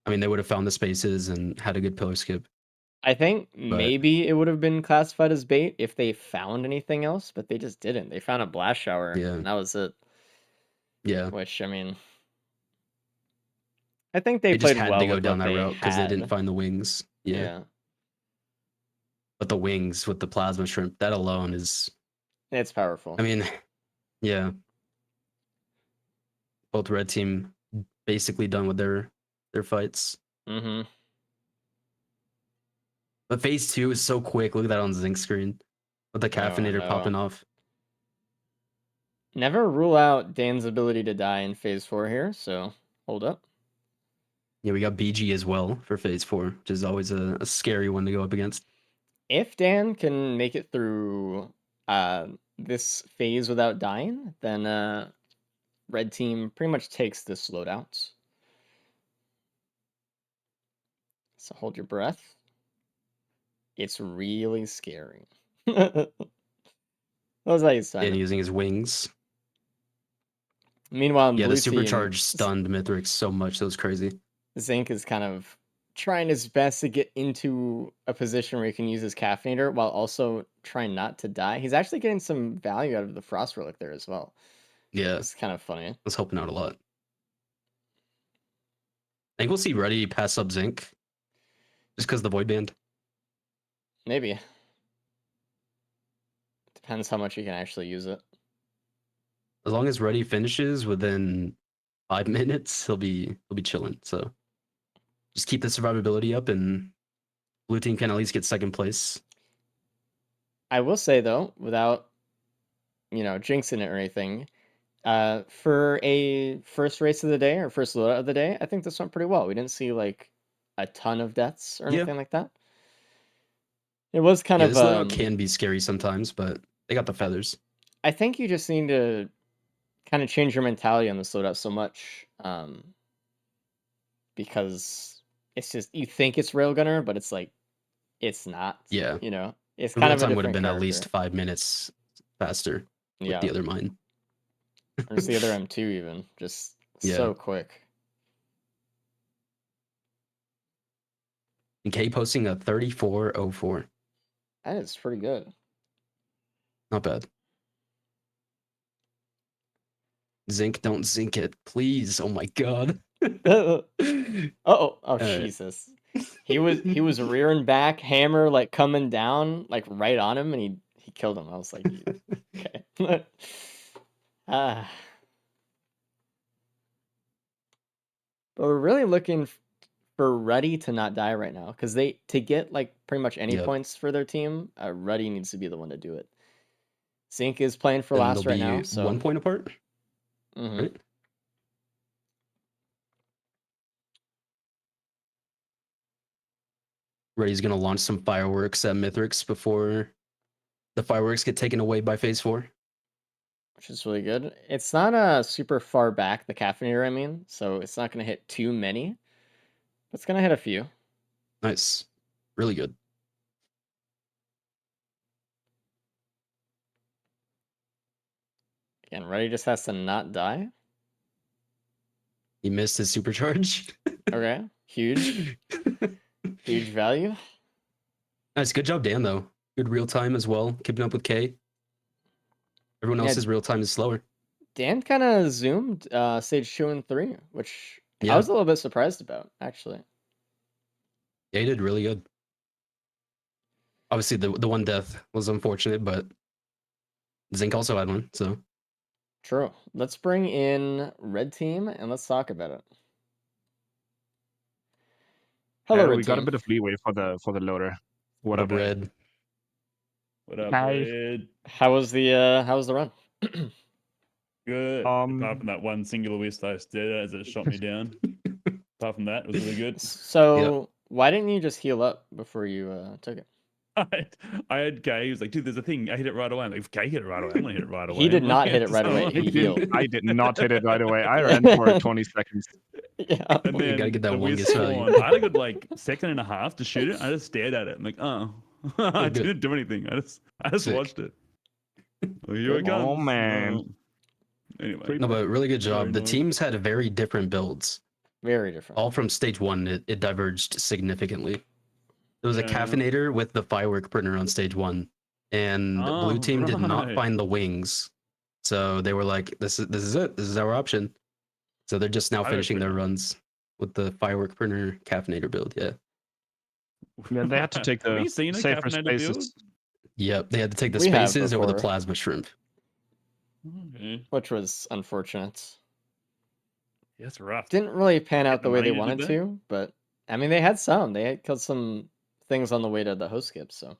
I mean they would have found the spaces and had a good pillar skip. I think But maybe it would have been classified as bait if they found anything else, but they just didn't. They found a blast shower, yeah, and that was it. yeah, Which, I mean, I think they they just played had to well go with down what that they route because they didn't had. find the wings. Yeah. Yeah, But the wings with the plasma shrimp, that alone is. it's powerful. I mean, yeah. Both red team basically done with their fights. Mm-hmm. But phase 2 is so quick. Look at that on Zinc screen with the Oh, I caffeinator popping know. off. Never rule out Dan's ability to die in phase 4 here, so hold up. Yeah, we got BG as well for phase 4, which is always a scary one to go up against. If Dan can make it through this phase without dying, then red team pretty much takes this loadout. So hold your breath. It's really scary. What was that you And said? using his wings. Meanwhile, in Yeah, blue the team, supercharge stunned Mithrix so much. That was crazy. Zinc is kind of trying his best to get into a position where he can use his caffeinator while also trying not to die. He's actually getting some value out of the frost relic there as well. Yeah, It's kind of funny. I was helping out a lot. I think we'll see Ready pass up Zinc just because the Void Band. Maybe. Depends how much you can actually use it. As long as Ready finishes within 5 minutes, he'll be chilling. So just keep the survivability up, and blue team can at least get second place. I will say though, without jinxing it or anything, for a first race of the day or first loadout of the day, I think this went pretty well. We didn't see like a ton of deaths or Yeah. anything like that. It was kind Yeah, of this loadout can be scary sometimes, but they got the feathers. I think you just need to kind of change your mentality on this loadout so much, because it's just you think it's railgunner, but it's like it's not. Yeah. It's The kind real of a time would have different been character. at least 5 minutes faster with the other mine. There's the other M2 even, just Yeah. so quick. And K posting a 34.04. That is pretty good. Not bad. Zinc, don't zinc it, please. Oh my god. Oh Alright. Jesus. He was rearing back, hammer like coming down like right on him, and he killed him. I was like, okay. But we're really looking for Ruddy to not die right now, because to get like pretty much any Yep. points for their team, Ruddy needs to be the one to do it. Zinc is playing for And last they'll right be now, so 1 point apart. Right? Reddy's gonna launch some fireworks at Mithrix before the fireworks get taken away by phase 4. which is really good. It's not super far back, the caffeinator, I mean, so it's not going to hit too many, but it's going to hit a few. Nice. Really good. Again, Reddy just has to not die. He missed his supercharge. Okay, huge. Huge value. Nice. Good job, Dan, though. Good real time as well. Keeping up with K. Everyone else's real time is slower. Dan kind of zoomed stage 2 and 3, which Yeah. I was a little bit surprised about, actually. Yeah, he did really good. Obviously, the one death was unfortunate, but Zinc also had one, so. True. Let's bring in red team and let's talk about it. Hello, red we team. got a bit of leeway for the loader. What up, Red? What up, Hi. Red? How was the run? Good. Apart from that one singular waste I did as it shot me down. Apart from that, it was really good. So why didn't you just heal up before you took it? I had K. He was like, dude, there's a thing. I hit it right away. I'm like, if K hit it right away, I'm gonna hit it right away. He did I'm not like, hit it right away. He healed. I did not hit it right away. I ran for 20 seconds. Yeah. And You then gotta get that the one whiz guess value. spawned. I had a good like second and a half to shoot it. I just stared at it. I'm like, oh, I good. didn't do anything. I just Sick. watched it. Well, here it Good. comes. Oh, man. Anyway, No, but really good Very job. The nice. teams had very different builds. Very different. All from stage 1, it diverged significantly. There was a Yeah. caffeinator with the firework printer on stage 1, and blue Oh, team did not right. find the wings. So they were like, this is it. This is our option. So they're just now Firework finishing their printer. runs with the firework printer caffeinator build. Yeah. Yeah, they had to take Have the you seen a safer caffeinated build? spaces. Yep. They had to take the We have spaces over the before. plasma shrimp. Okay. Which was unfortunate. Yeah, that's rough. Didn't really pan out the the way they money to do wanted that? to, but I mean, they had some. They had killed some things on the way to the host skip. So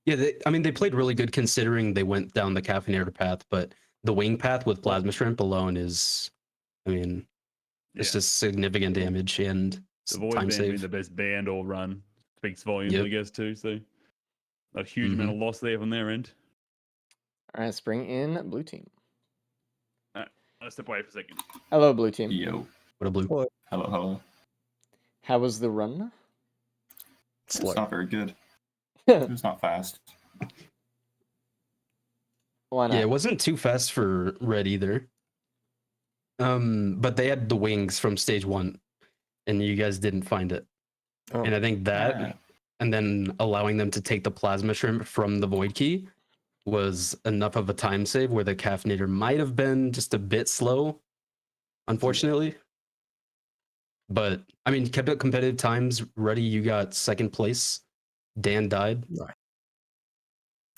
Yeah, they played really good considering they went down the caffeinator path, but the wing path with plasma shrimp alone is, I mean, it's Yeah. just significant damage and The void time band being save. the best band all run speaks volumes, Yep. I guess, too. So a huge amount of loss there from their end. all right, let's bring in blue team. I'll step away for a second. Hello, blue team. Yo. What a blue. Hello, hello. How was the run? It's Slow. not very good. It was not fast. Why not? Yeah, it wasn't too fast for red either. But they had the wings from stage 1, and you guys didn't find it. Oh. And I think that, Yeah. and then allowing them to take the plasma shrimp from the void key was enough of a time save where the caffeinator might have been just a bit slow, unfortunately. But I mean, kept it competitive times. Ruddy, you got second place. Dan died.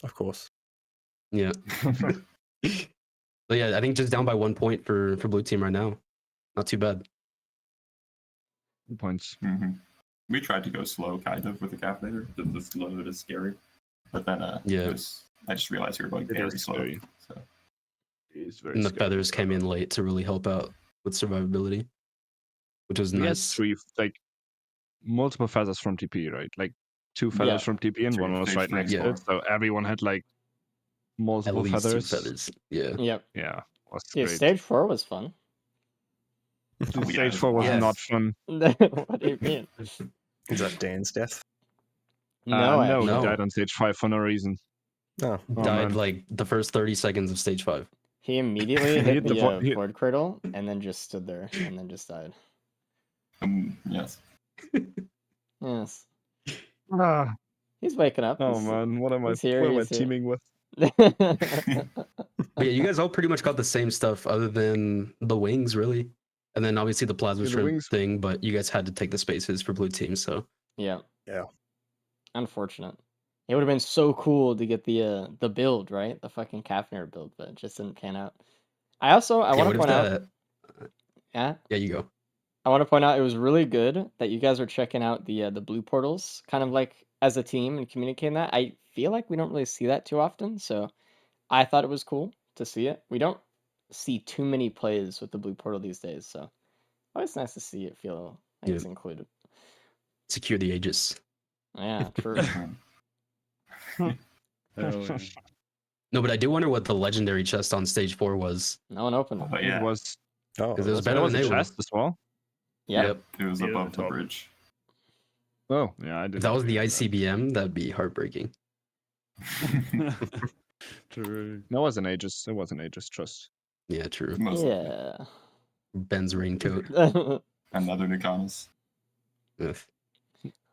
Of course. Yeah. But yeah, I think just down by 1 point for blue team right now. Not too bad. Points. hmm We tried to go slow, kind of, with the caffeinator. The slow is scary. But then Yeah. I just realized we were going It very is slow. scary. So. It's very And the scary. feathers came in late to really help out with survivability, which was We had nice. multiple feathers from TP, right? Like 2 feathers Yeah. from TP and Three, one was stage right three, next to yeah. it. So everyone had like At multiple least feathers. 2 feathers. Yeah. Yep. Yeah, was Yeah, great. stage 4 was fun. Oh, yeah, Stage it 4 was Yes. not fun. What do you mean? Is that Dan's death? No, no, actually. he No. died on stage 5 for no reason. No. Oh, Died man. like the first 30 seconds of stage 5. He immediately He hit hit the the void cradle and then just stood there and then just died. Yes. Yes. Ah, He's waking up. oh He's- man, what am I he's here, he's here. teaming with? But yeah, you guys all pretty much got the same stuff other than the wings, really. And then obviously the plasma Yeah, the shrimp wings- thing, but you guys had to take the spaces for blue team, so Yeah. Yeah. Unfortunate. It would have been so cool to get the build, right? The fucking caffeinator build, but it just didn't pan out. I yeah, want what to if point out. that Yeah. yeah, you go. I want to point out it was really good that you guys are checking out the blue portals, kind of like as a team and communicating that. I feel like we don't really see that too often, so I thought it was cool to see it. We don't see too many plays with the blue portal these days, so always nice to see it feel like Yeah. it's included. Secure the Aegis. Yeah, true. Oh, yeah. No, but I do wonder what the legendary chest on stage 4 was. No one opened it. But yeah, It was Oh, Because it was that's better there was than a they were. chest as well. Yep. it was Yeah, above the the top. bridge. Oh yeah, I didn't. If that was the realize that. ICBM, that'd be heartbreaking. True. That was an Aegis. It was an Aegis. Trust. Yeah, true. Most likely. Yeah. Ben's raincoat. Another Nikanas. Ugh.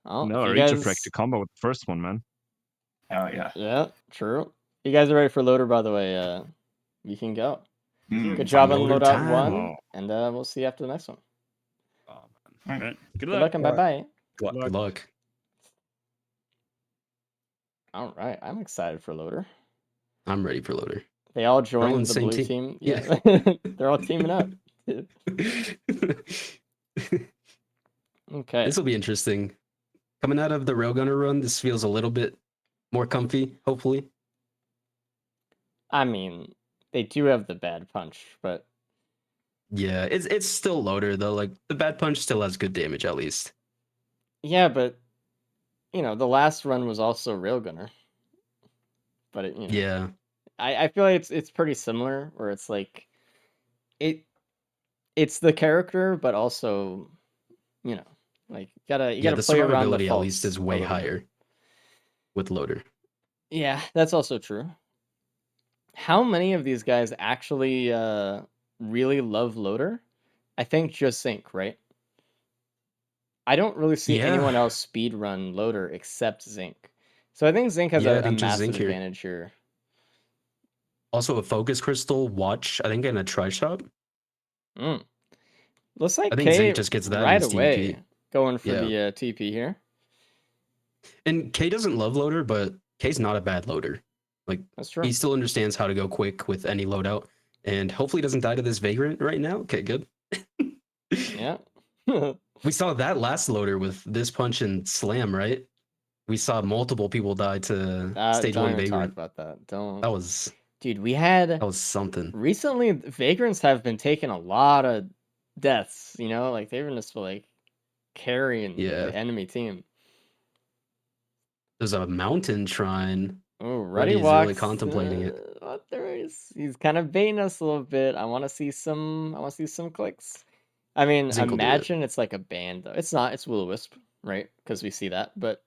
Oh, No, if you Rage guys... Effect to combo with the first one, man. Oh yeah. Yeah, true. You guys are ready for loader, by the way. We can go. Mm. Good job on Loader loadout time. 1, Oh. and we'll see you after the next one. Oh, All right. Good Good luck. luck and bye-bye. Good luck. All right, I'm excited for loader. I'm ready for loader. They all on joined the the same blue team. team. Yeah, they're all teaming up. Okay. This will be interesting. Coming out of the Railgunner run, this feels a little bit more comfy, hopefully. I mean, they do have the bad punch, but Yeah, it's still loader though. Like the bad punch still has good damage at least. yeah, but the last run was also railgunner. But it, Yeah. I feel like it's pretty similar, where it's like it it's the character, but also, you know, like you Yeah, gotta the play around the survivability at least faults is a way little bit. higher with Loader. Yeah, that's also true. How many of these guys actually really love Loader? I think just Zinc, right? I don't really see Yeah, anyone else speed run Loader except Zinc. So I think Zinc has yeah, I a think just massive Zinc here. advantage here. Also a focus crystal, watch, I think, and a try shot. Mm. Looks like I think K Zinc just gets that in right his away TP. going for Yeah. the TP here. And K doesn't love Loader, but K's not a bad loader. Like, That's true. he still understands how to go quick with any loadout, and hopefully doesn't die to this Vagrant right now. Okay, good. Yeah. We saw that last loader with this punch and slam, right? We saw multiple people die to stage Don't 1 even talk Vagrant. about that. Don't. That was Dude, we had something. recently Vagrants have been taking a lot of deaths, you know, like they've been just like carrying Yeah. the enemy team. There's a mountain shrine. Oh, Ruddy Ruddy is really walks. contemplating it. He's kind of baiting us a little bit. I want to see some. I want to see some clicks. I mean, Zinc will do it. imagine it's like a band though. It's not. It's Will-O-Wisp, right? Because we see that. But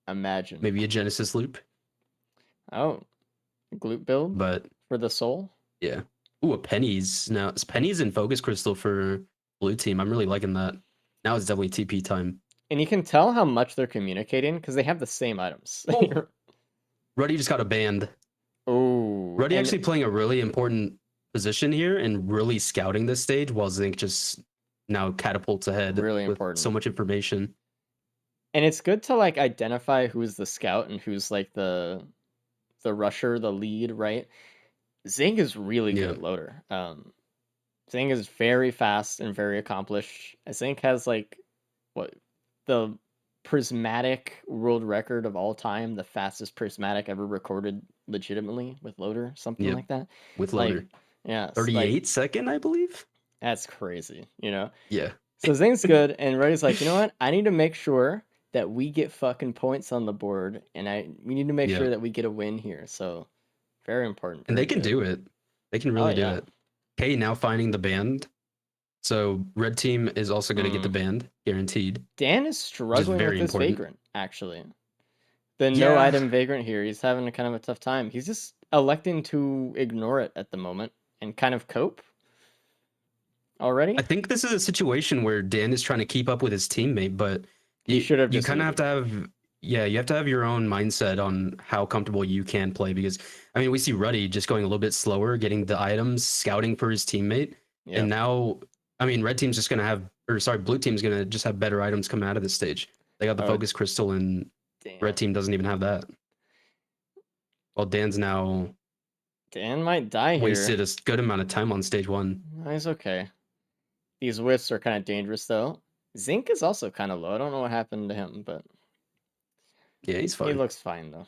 imagine. Maybe a Genesis loop, Oh, glute build but for the soul. yeah. Ooh, a Penny's now. It's Penny's in Focus Crystal for blue team. I'm really liking that. Now it's definitely TP time. And you can tell how much they're communicating because they have the same items. Oh. Ruddy just got a band. Oh, Ruddy and actually playing a really important position here and really scouting this stage, while Zinc just now catapults ahead Really with important. so much information. And it's good to like identify who's the scout and who's like the rusher, the lead, right? Zing is really good Yeah. at loader. Zing is very fast and very accomplished. Zing has like what the prismatic world record of all time, the fastest prismatic ever recorded legitimately with loader, something Yep. like that. With Like, loader. yeah, it's 38 second, I believe. that's crazy, you know? Yeah. So Zing's good, and Ruddy's like, you know what? I need to make sure that we get fucking points on the board, and we need to make Yeah. sure that we get a win here. So very important. And they very can good. do it. They can really do yeah. it. K now finding the band. So red team is also going to get the band, guaranteed. Dan is struggling with very this important. Vagrant, actually. The no Yeah. item Vagrant here, he's having a kind of a tough time. He's just electing to ignore it at the moment and kind of cope already. I think this is a situation where Dan is trying to keep up with his teammate, but He should have you just kind of have muted. to have you have to have your own mindset on how comfortable you can play, because I mean we see Ruddy just going a little bit slower, getting the items, scouting for his teammate, Yeah. and now I mean red team's just gonna have, or sorry, blue team's gonna just have better items coming out of this stage. They got the focus crystal, and red team doesn't even have that. Well, Dan might die here. wasted a good amount of time on stage 1. No, he's okay. These wisps are kind of dangerous though. Zinc is also kind of low. I don't know what happened to him, but Yeah, he's fine. he looks fine though.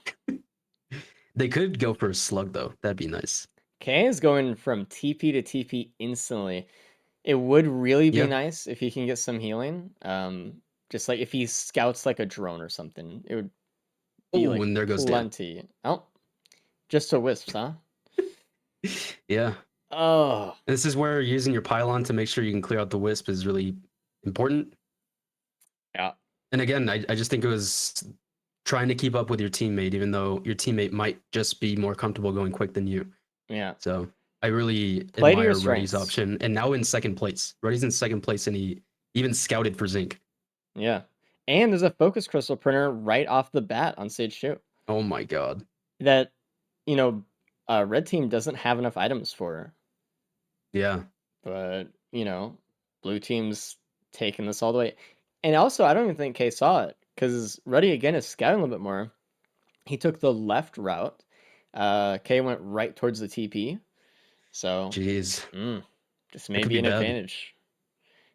They could go for a slug though. That'd be nice. K is going from TP to TP instantly. It would really be Yeah. nice if he can get some healing. Just like if he scouts like a drone or something, it would be Oh, like and there goes Dan. plenty. Oh, just a wisps, huh? Yeah. Oh, This is where using your pylon to make sure you can clear out the wisp is really important. yeah. And again, I just think it was trying to keep up with your teammate, even though your teammate might just be more comfortable going quick than you. Yeah. So I really Play to your admire Ruddy's strengths. option. And now in second place. Ruddy's in second place, and he even scouted for Zinc. Yeah. And there's a focus crystal printer right off the bat on stage 2. Oh my god. That, you know, red team doesn't have enough items for. Yeah. But, you know, blue team's taking this all the way. And also, I don't even think K saw it, because Ruddy, again, is scouting a little bit more. He took the left route. K went right towards the TP. So, Jeez. just could maybe be an bad. advantage.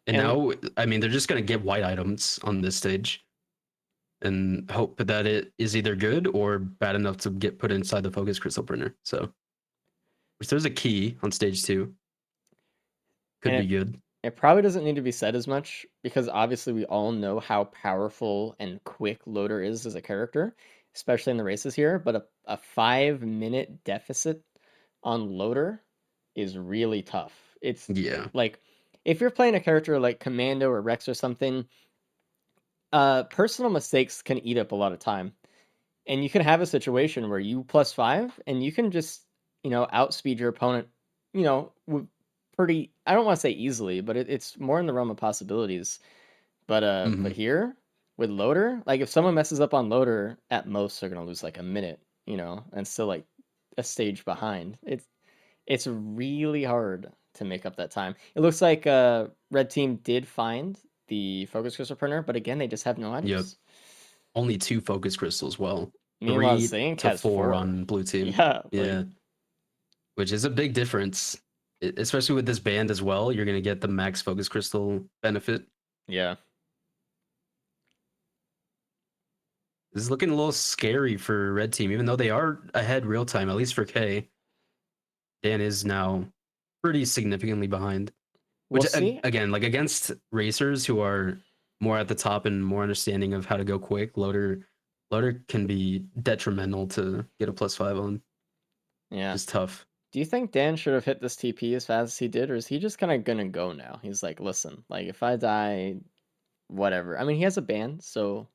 And now, I mean, they're just going to get white items on this stage and hope that it is either good or bad enough to get put inside the focus crystal printer. So, if there's a key on stage 2, could be good. It probably doesn't need to be said as much, because obviously we all know how powerful and quick Loader is as a character, especially in the races here. But a 5-minute deficit on Loader is really tough. It's Yeah. like if you're playing a character like Commando or Rex or something, personal mistakes can eat up a lot of time. And you can have a situation where you +5 and you can just, outspeed your opponent, pretty, I don't want to say easily, but it's more in the realm of possibilities. But Mhm. here with Loader, like if someone messes up on Loader, at most they're gonna lose like a minute, and still like a stage behind. It's really hard to make up that time. It looks like Red Team did find the focus crystal printer, but again, they just have no Yep. items. Only 2 focus crystals. Well, Meanwhile, 3 Zinc to has 4 4. on blue team. Yeah, Yeah, which is a big difference, especially with this band as well. You're gonna get the max focus crystal benefit. yeah. This is looking a little scary for red team, even though they are ahead real time. At least for K, Dan is now pretty significantly behind. We'll Which see. again, like against racers who are more at the top and more understanding of how to go quick, Loader can be detrimental to get a +5 on. Yeah. It's tough. Do you think Dan should have hit this TP as fast as he did, or is he just kind of gonna go now? He's like, listen, like if I die, whatever. I mean, he has a ban, so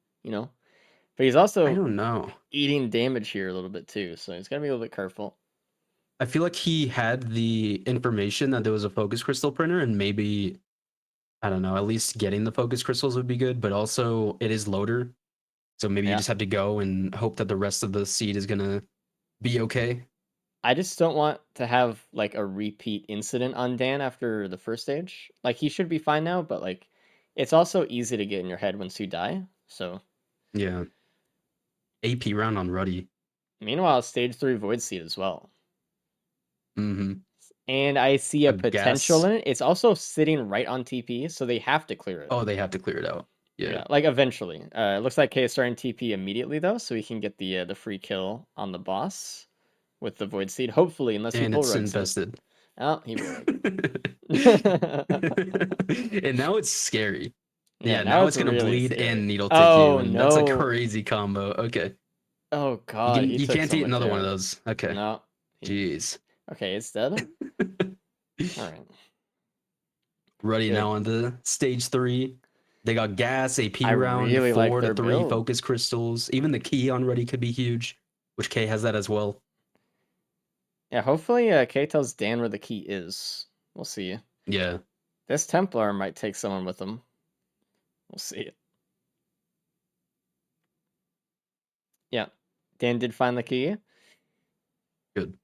but he's I also don't know. eating damage here a little bit too, so he's gotta be a little bit careful. I feel like he had the information that there was a focus crystal printer, and maybe I don't know, at least getting the focus crystals would be good, but also it is Loader. So maybe you Yeah. just have to go and hope that the rest of the seed is gonna be okay. I just don't want to have like a repeat incident on Dan after the first stage. Like he should be fine now, but like it's also easy to get in your head once you die. So Yeah. AP round on Ruddy. meanwhile, stage 3 Void Seed as well. Mm-hmm. And I see a potential guess. in it. It's also sitting right on TP, so they have to clear it. Oh, they have to clear it out. Yeah. Like eventually. It looks like K is starting TP immediately though, so he can get the free kill on the boss with the Void Seed. Hopefully, unless he And bull it's rugs it. infested. Oh, he bull rugged. And now it's scary. Yeah, Yeah, now now it's it's gonna really bleed scary. and needle take Oh, you, and that's a no. crazy combo. Okay. Oh god, he You took can't so eat much another one of damage. those. Okay. No. Jeez. Okay, it's dead. All right. Ruddy Good. now on the stage 3. They got gas, AP I round, really 4 like to their 3 build. focus crystals. Even the key on Ruddy could be huge, which K has that as well. Yeah, hopefully K tells Dan where the key is. We'll see. Yeah. This Templar might take someone with him. We'll see. Yeah. Dan did find the key. Good.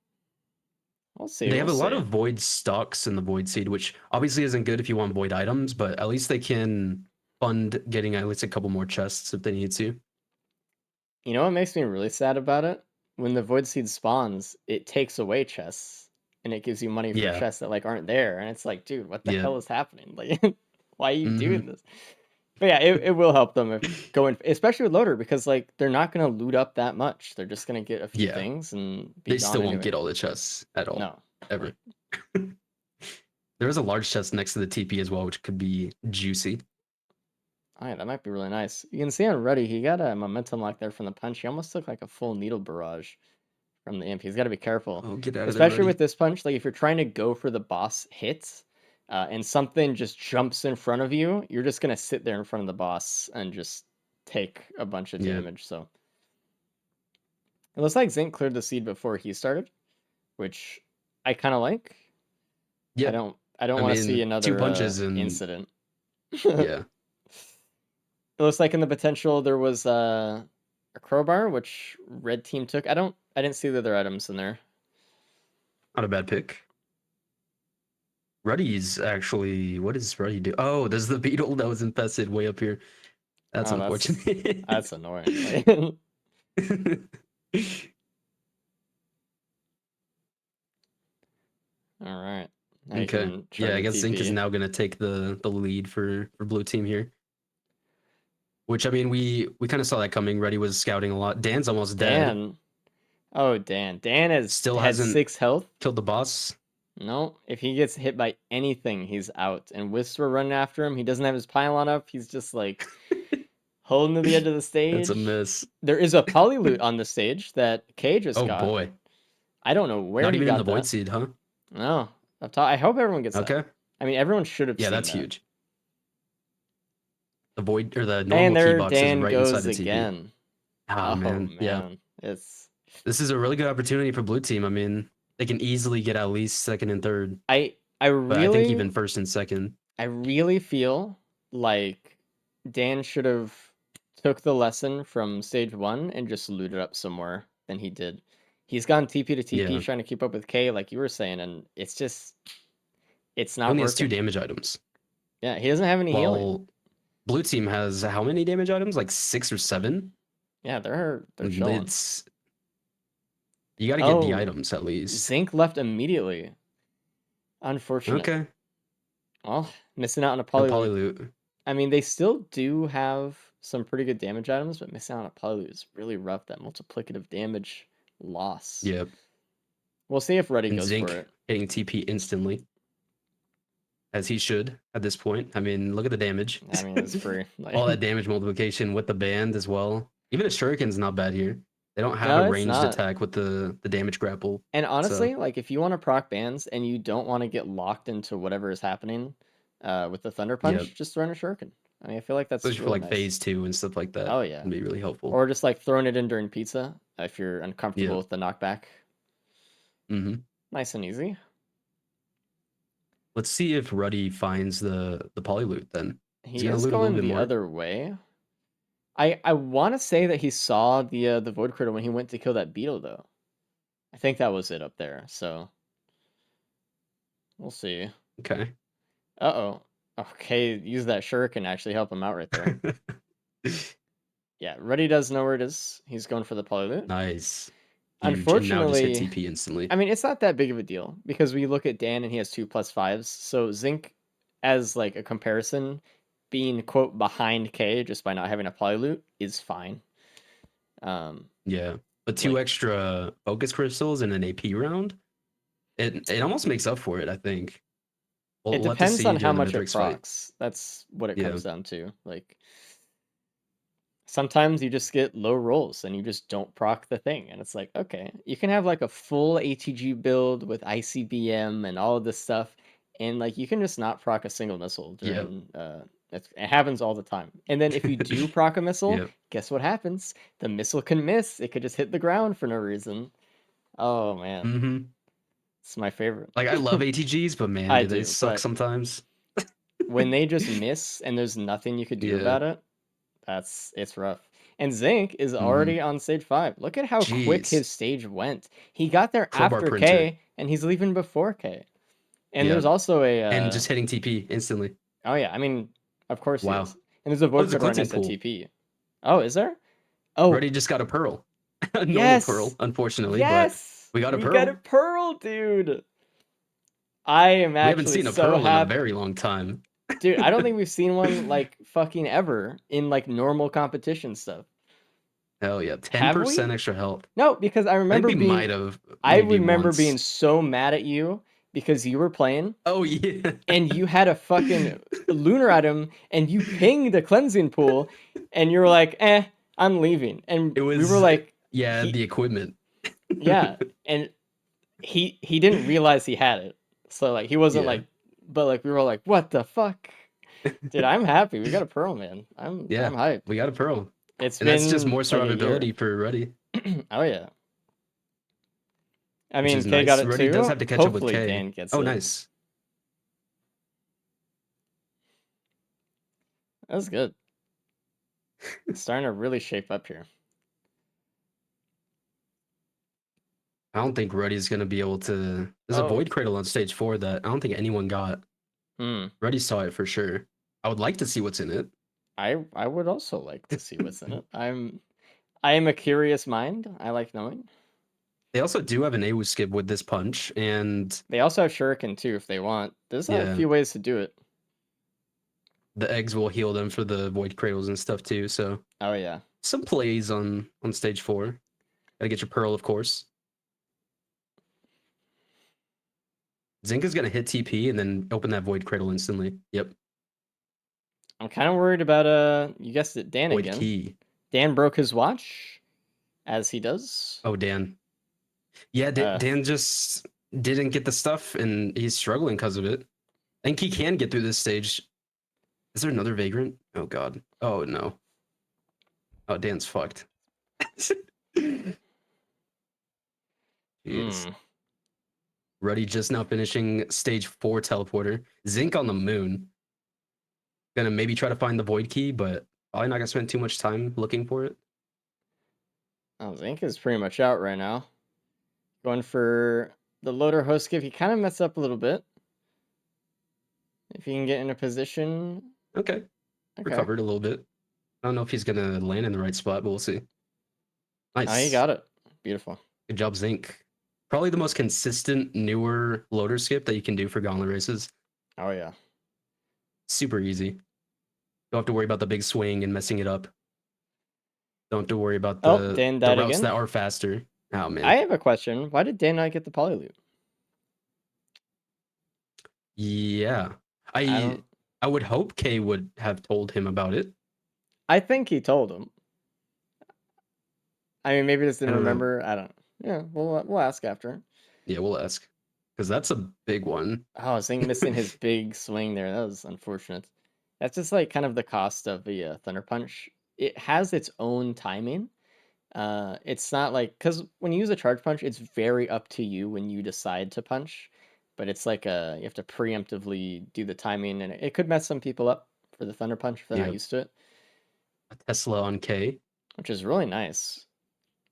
We'll see. They have a we'll lot see. of void stocks in the void seed, which obviously isn't good if you want void items, but at least they can fund getting at least a couple more chests if they need to. You know what makes me really sad about it? When the Void Seed spawns, it takes away chests. And it gives you money for Yeah. chests that like aren't there. And it's like, dude, what the Yeah. hell is happening? Like why are you Mhm. doing this? But yeah, it will help them if going, especially with Loader, because like they're not gonna loot up that much. They're just gonna get a few Yeah. things and be They gone still won't anyway. get all the chests at all. No. Ever. There is a large chest next to the TP as well, which could be juicy. Oh, yeah, that might be really nice. You can see on Ruddy, he got a momentum lock there from the punch. He almost took like a full needle barrage from the imp. He's got to be careful. Oh, get out of there, Especially Ruddy. with this punch, like if you're trying to go for the boss hit and something just jumps in front of you, you're just going to sit there in front of the boss and just take a bunch of Yeah. damage. So it looks like Zinc cleared the seed before he started, which I kind of like. Yeah. I don't want to see another 2 punches and incident. yeah. It looks like in the potential there was a crowbar, which red team took. I didn't see the other items in there. Not a bad pick. Ruddy's actually, what does Ruddy do? Oh, there's the beetle that was infested way up here. That's Oh, unfortunate. That's annoying. All right. Now you Okay. can try Yeah, I the guess Zinc is TP. now gonna take the lead for blue team here. Which I mean, we kind of saw that coming. Ruddy was scouting a lot. Dan's almost dead. Dan. Oh, Dan. Dan has Still has hasn't 6 health. Killed the boss. No, if he gets hit by anything, he's out. And Wisps were running after him. He doesn't have his pylon up. He's just like holding to the edge of the stage. That's a miss. There is a poly loot on the stage that K just Oh got. boy. I don't know where Not he even in got the that. void seed, huh? No. Up top. I hope everyone gets that. Okay. I mean, everyone should have Yeah, seen that's that. huge. The void or the normal And key there box is Dan right inside goes the TP. again. Ah, Oh man. Yeah. man, it's This is a really good opportunity for blue team. I mean, they can easily get at least second and third, I but I think really even first and second. I really feel like Dan should have took the lesson from stage 1 and just looted up some more than he did. He's gone TP to TP Yeah. trying to keep up with K, like you were saying, and it's He not only has 2 working. damage items. Yeah, he doesn't have any healing. While blue team has how many damage items? Like 6 or 7? Yeah, they're chilling. It's you got to get the Oh, items at least. Zinc left immediately. Unfortunate. Okay. Well, missing out on a No poly poly loot. loot. I mean, they still do have some pretty good damage items, but missing out on a poly loot is really rough. That multiplicative damage loss. Yep. We'll see if Ruddy And goes Zinc for it. hitting TP instantly, as he should at this point. I mean, look at the damage. I mean, it's free. All that damage multiplication with the band as well. Even a shuriken's not bad here. They don't have No, a it's ranged not. attack with the damage grapple. And honestly, like if you want to proc bands and you don't want to get locked into whatever is happening with the Thunder Punch, Yep. just throw in a shuriken. I mean, I feel like that's Especially really for like nice. phase 2 and stuff like that. Oh yeah, Can be really helpful. or just like throwing it in during pizza if you're uncomfortable Yeah. with the knockback. Mm-hmm. Nice and easy. Let's see if Ruddy finds the poly loot then. He gonna is loot a little going bit the more. other way. I want to say that he saw the Void Critter when he went to kill that beetle though. I think that was it up there. So we'll see. Okay. Uh-oh. Okay, use that shuriken to actually help him out right there. Yeah, Ruddy does know where it is. He's going for the poly loot. Nice. Huge. And now Unfortunately, just hit TP instantly. I mean, it's not that big of a deal because we look at Dan and he has 2+5s. So Zinc, as like a comparison, being quote behind K just by not having a poly loot is fine. Yeah. But 2 like- extra focus crystals in an AP round, it almost makes up for it, I think. We'll It have to depends see on how during the much it Mythrix fight. procs. That's what it Yeah. comes down to. Like sometimes you just get low rolls and you just don't proc the thing, and it's like, okay, you can have like a full ATG build with ICBM and all of this stuff, and like you can just not proc a single missile Yeah. during it happens all the time. And then if you do proc a missile, Yep. guess what happens? The missile can miss. It could just hit the ground for no reason. Oh man, Mm-hmm. it's my favorite. Like I love ATGs, but man, I do they do, suck but- sometimes. When they just miss and there's nothing you could do Yeah. about it, it's rough. And Zinc is already on stage 5. Look at how quick Jeez. his stage went. He got there Crowbar after printer. K, and he's leaving before K. And Yeah. there's also a And just hitting TP instantly. oh yeah, I mean, of course Wow. he is. And there's a vote there's a right next cleansing to pool. TP. Oh, is there? Oh, Ruddy just got a pearl. A normal yes. pearl, unfortunately. Yes, we got a we pearl. got a pearl, dude. I am But we actually haven't seen a so pearl in a happy. very long time. Dude, I don't think we've seen one like fucking ever in like normal competition stuff. Hell yeah. Have we? 10% extra health. No, because I I remember think we being might have. I maybe remember once. being so mad at you because you were playing Oh yeah. and you had a fucking lunar item and you pinged a cleansing pool and you were like, I'm leaving. And It we was- were like, Yeah, he- the equipment. yeah. And he didn't realize he had it. So like he wasn't Yeah. like, but like we were like, what the fuck? Dude, I'm happy. We got a pearl, man. I'm hyped. We got a pearl. It's And been that's just more like a year. survivability for Ruddy. Oh yeah. I Which mean, is K nice. got it Ruddy too. does have to catch up with Hopefully K. Dan gets Oh, it. nice. That was good. It's starting to really shape up here. I don't think Ruddy's gonna be able to. There's a Oh. void cradle on stage 4 that I don't think anyone got. Ruddy saw it for sure. I would like to see what's in it. I would also like to see what's in it. I am a curious mind. I like knowing. They also do have an AWU skip with this punch, and They also have shuriken too if they want. There's a Yeah. few ways to do it. the eggs will heal them for the void cradles and stuff too. So Oh yeah. some plays on stage 4. Gotta get your pearl, of course. Zinka's gonna hit TP and then open that void cradle instantly. Yep. I'm kind of worried about you guessed it, Dan Void again. key. Dan broke his watch, as he does. Oh, Dan. Yeah, Dan just didn't get the stuff, and he's struggling because of it. I think he can get through this stage. Is there another Vagrant? Oh god. Oh no. Oh, Dan's fucked. Jeez. Hmm. Ruddy just now finishing stage 4 teleporter. Zinc on the moon. Gonna maybe try to find the void key, but probably not gonna spend too much time looking for it. Oh, Zink is pretty much out right now. Going for the loader host skip. He kind of messed up a little bit. If he can get in a position. Okay. Okay. Recovered a little bit. I don't know if he's gonna land in the right spot, but we'll see. Nice. Oh, he got it. Beautiful. Good job, Zinc. Probably the most consistent, newer loader skip that you can do for gauntlet races. Oh, yeah. Super easy. Don't have to worry about the big swing and messing it up. Don't have to worry about Oh, Dan the died routes again. that are faster. Oh man. I have a question. Why did Dan not get the poly loot? Yeah. I I don't. would hope Kay would have told him about it. I think he told him. I mean, maybe he just didn't I don't know. remember. I don't. Yeah, we'll ask after. Yeah, we'll ask. Because that's a big one. Oh, Zing missing his big swing there. That was unfortunate. That's just like kind of the cost of the Thunder Punch. It has its own timing. It's not like because when you use a charge punch, it's very up to you when you decide to punch. But it's like you have to preemptively do the timing, and it could mess some people up for the Thunder Punch if they're not Yep. used to it, A Tesla on Kay. which is really nice.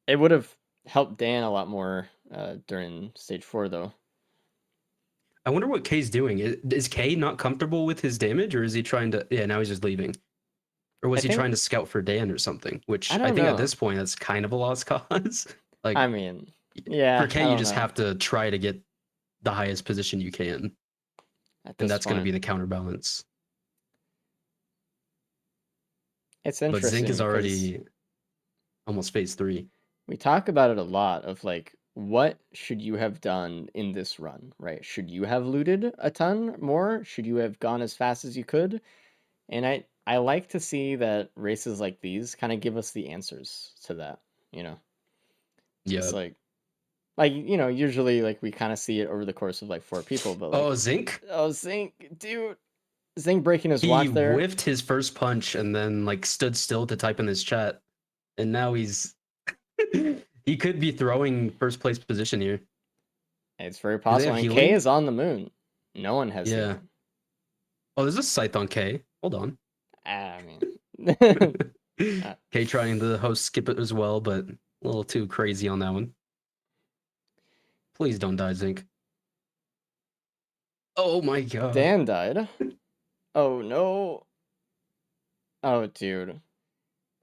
It would have helped Dan a lot more during stage 4, though. I wonder what Kay's doing. Is Kay not comfortable with his damage, or is he trying to? Yeah, now he's just leaving. Or was I he think- trying to scout for Dan or something? Which I I don't think know. at this point that's kind of a lost cause. Like I mean, yeah. for Kay, I you don't just know. have to try to get the highest position you can, At and this that's going to point. be the counterbalance. It's But interesting. Zinc is 'cause already almost phase 3. we talk about it a lot of like, what should you have done in this run, right? Should you have looted a ton more? Should you have gone as fast as you could? And I like to see that races like these kind of give us the answers to that, you know? Yeah. It's like usually like we kind of see it over the course of like 4 people, but like, Oh, Zinc. oh, Zink, dude. Zink breaking his He watch there. whiffed his first punch and then like stood still to type in his chat, and now he's he could be throwing first place position here. It's very possible. have And K healing? is on the moon. No one has Yeah. healing. Oh, there's a scythe on K. Hold on. I mean, K trying to host skip it as well, but a little too crazy on that one. Please don't die, Zinc. Oh my god. Dan died. Oh no. Oh dude.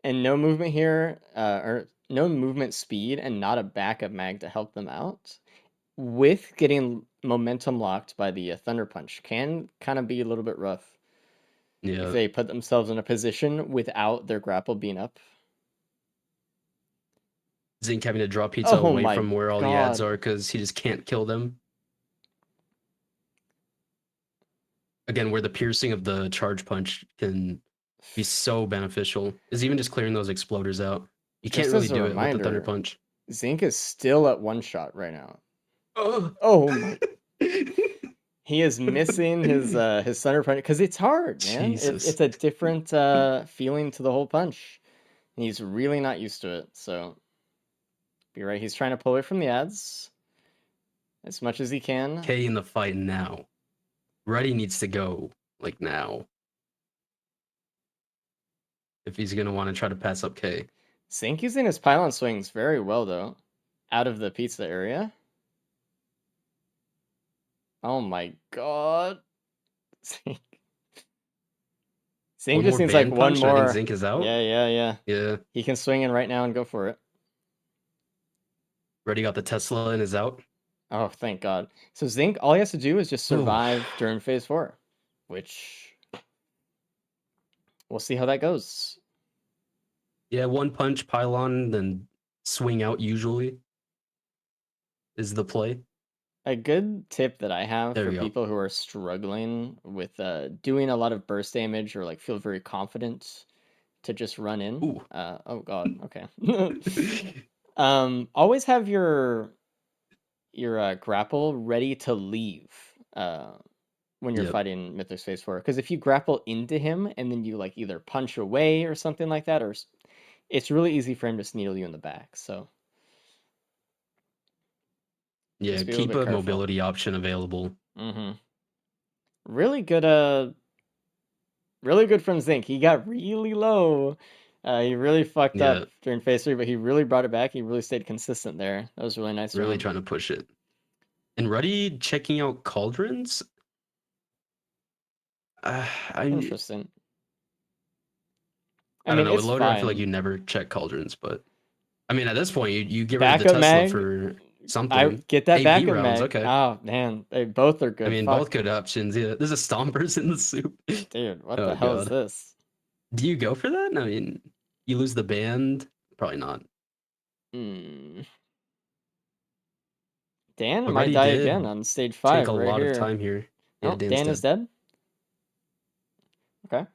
And no movement here, or no movement speed, and not a backup mag to help them out. With getting momentum locked by the Thunder Punch can kind of be a little bit rough Yeah. if they put themselves in a position without their grapple being up. Zinc having to draw pizza Oh away my from where all the ads God. are because he just can't kill them. Again, where the piercing of the charge punch can be so beneficial is even just clearing those exploders out. You can't Just really as a do it with the Thunder reminder, Punch. Zinc is still at 1 shot right now. Oh, Oh my. He is missing his Thunder Punch because it's hard, man. Jesus. It's a different feeling to the whole punch. And he's really not used to it. So you're right. He's trying to pull away from the ads as much as he can. K in the fight now. Ruddy needs to go like now. If he's gonna want to try to pass up K. Zink using his pylon swings very well though, out of the pizza area. Oh my god. Zink. Zink One just more seems like band one punch, and I more. think Zinc is out. Yeah. Yeah. He can swing in right now and go for it. Ruddy got the Tesla and is out. Oh, thank God. So Zink, all he has to do is just Ooh. survive during phase 4, which we'll see how that goes. Yeah, one punch, pylon, then swing out usually is the play. A good tip that I have There for we go. people who are struggling with doing a lot of burst damage or like feel very confident to just run in. Ooh. Oh God. Okay. Always have your grapple ready to leave when you're Yep. fighting Mythos Phase 4. Because if you grapple into him and then you like either punch away or something like that, it's really easy for him to sneedle you in the back. So Yeah, just be a little keep bit a careful. mobility option available. Mm-hmm. Really good from Zinc. He got really low. He really fucked Yeah. up during Phase 3, but he really brought it back. He really stayed consistent there. That was really nice for Really him. trying to push it. And Ruddy checking out cauldrons. I Interesting. don't know. With It's Loader, I feel like fine. you never check cauldrons, but I mean, at this point, you get rid of the Backup Tesla mag. for I something. get that AP backup rounds, mag. okay. Oh man, they both are good. I mean, Fuck. both good options. Yeah, there's a Stompers in the soup. Dude, what Oh, the hell is God. this? Do you go for that? I mean, you lose the band. Probably not. Dan might Already die did again on stage Take 5 a right lot here. of time here. No, Yeah, Dan is dead. Okay.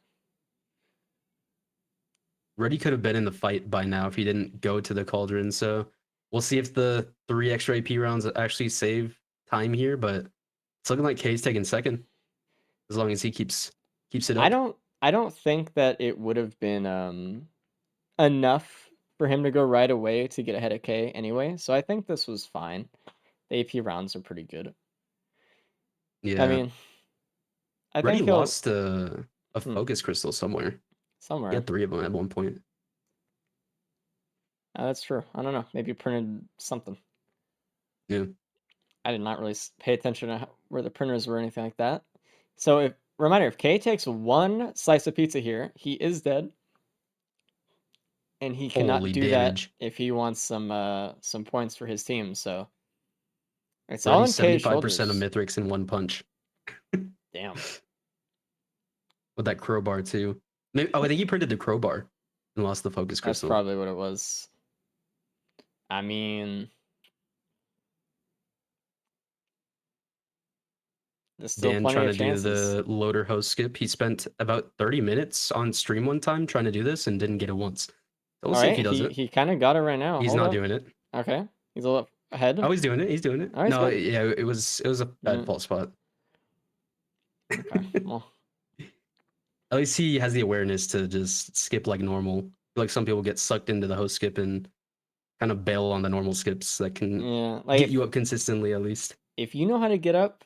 Ruddy could have been in the fight by now if he didn't go to the cauldron. So we'll see if the 3 extra AP rounds actually save time here. But it's looking like K's taking second, as long as he keeps it up. I don't think that it would have been enough for him to go right away to get ahead of K anyway. So I think this was fine. The AP rounds are pretty good. Yeah. I mean, I Ruddy think he'll lost a focus crystal somewhere. He somewhere. had 3 of them at one point. That's true. I don't know. Maybe printed something. Yeah. I did not really pay attention to where the printers were or anything like that. So if K takes one slice of pizza here, he is dead. And he cannot Holy do damage. that if he wants some points for his team. So it's Ruddy all in K's 75% of shoulders. Mithrix in one punch. Damn. With that crowbar too. Maybe, I think he printed the crowbar and lost the focus That's crystal. probably what it was. I mean, there's still Dan plenty trying of to do chances. the loader host skip. He spent about 30 minutes on stream one time trying to do this and didn't get it once. So we'll All see right, if he does it. he kind of got it right now. He's Hold not up. doing it. Okay, he's a little ahead. Oh, he's doing it. He's doing it. Oh, he's No, good. yeah, it was a bad false spot. Okay, well, At least he has the awareness to just skip like normal. Like some people get sucked into the host skip and kind of bail on the normal skips that can yeah, like get you up consistently at least. if you know how to get up,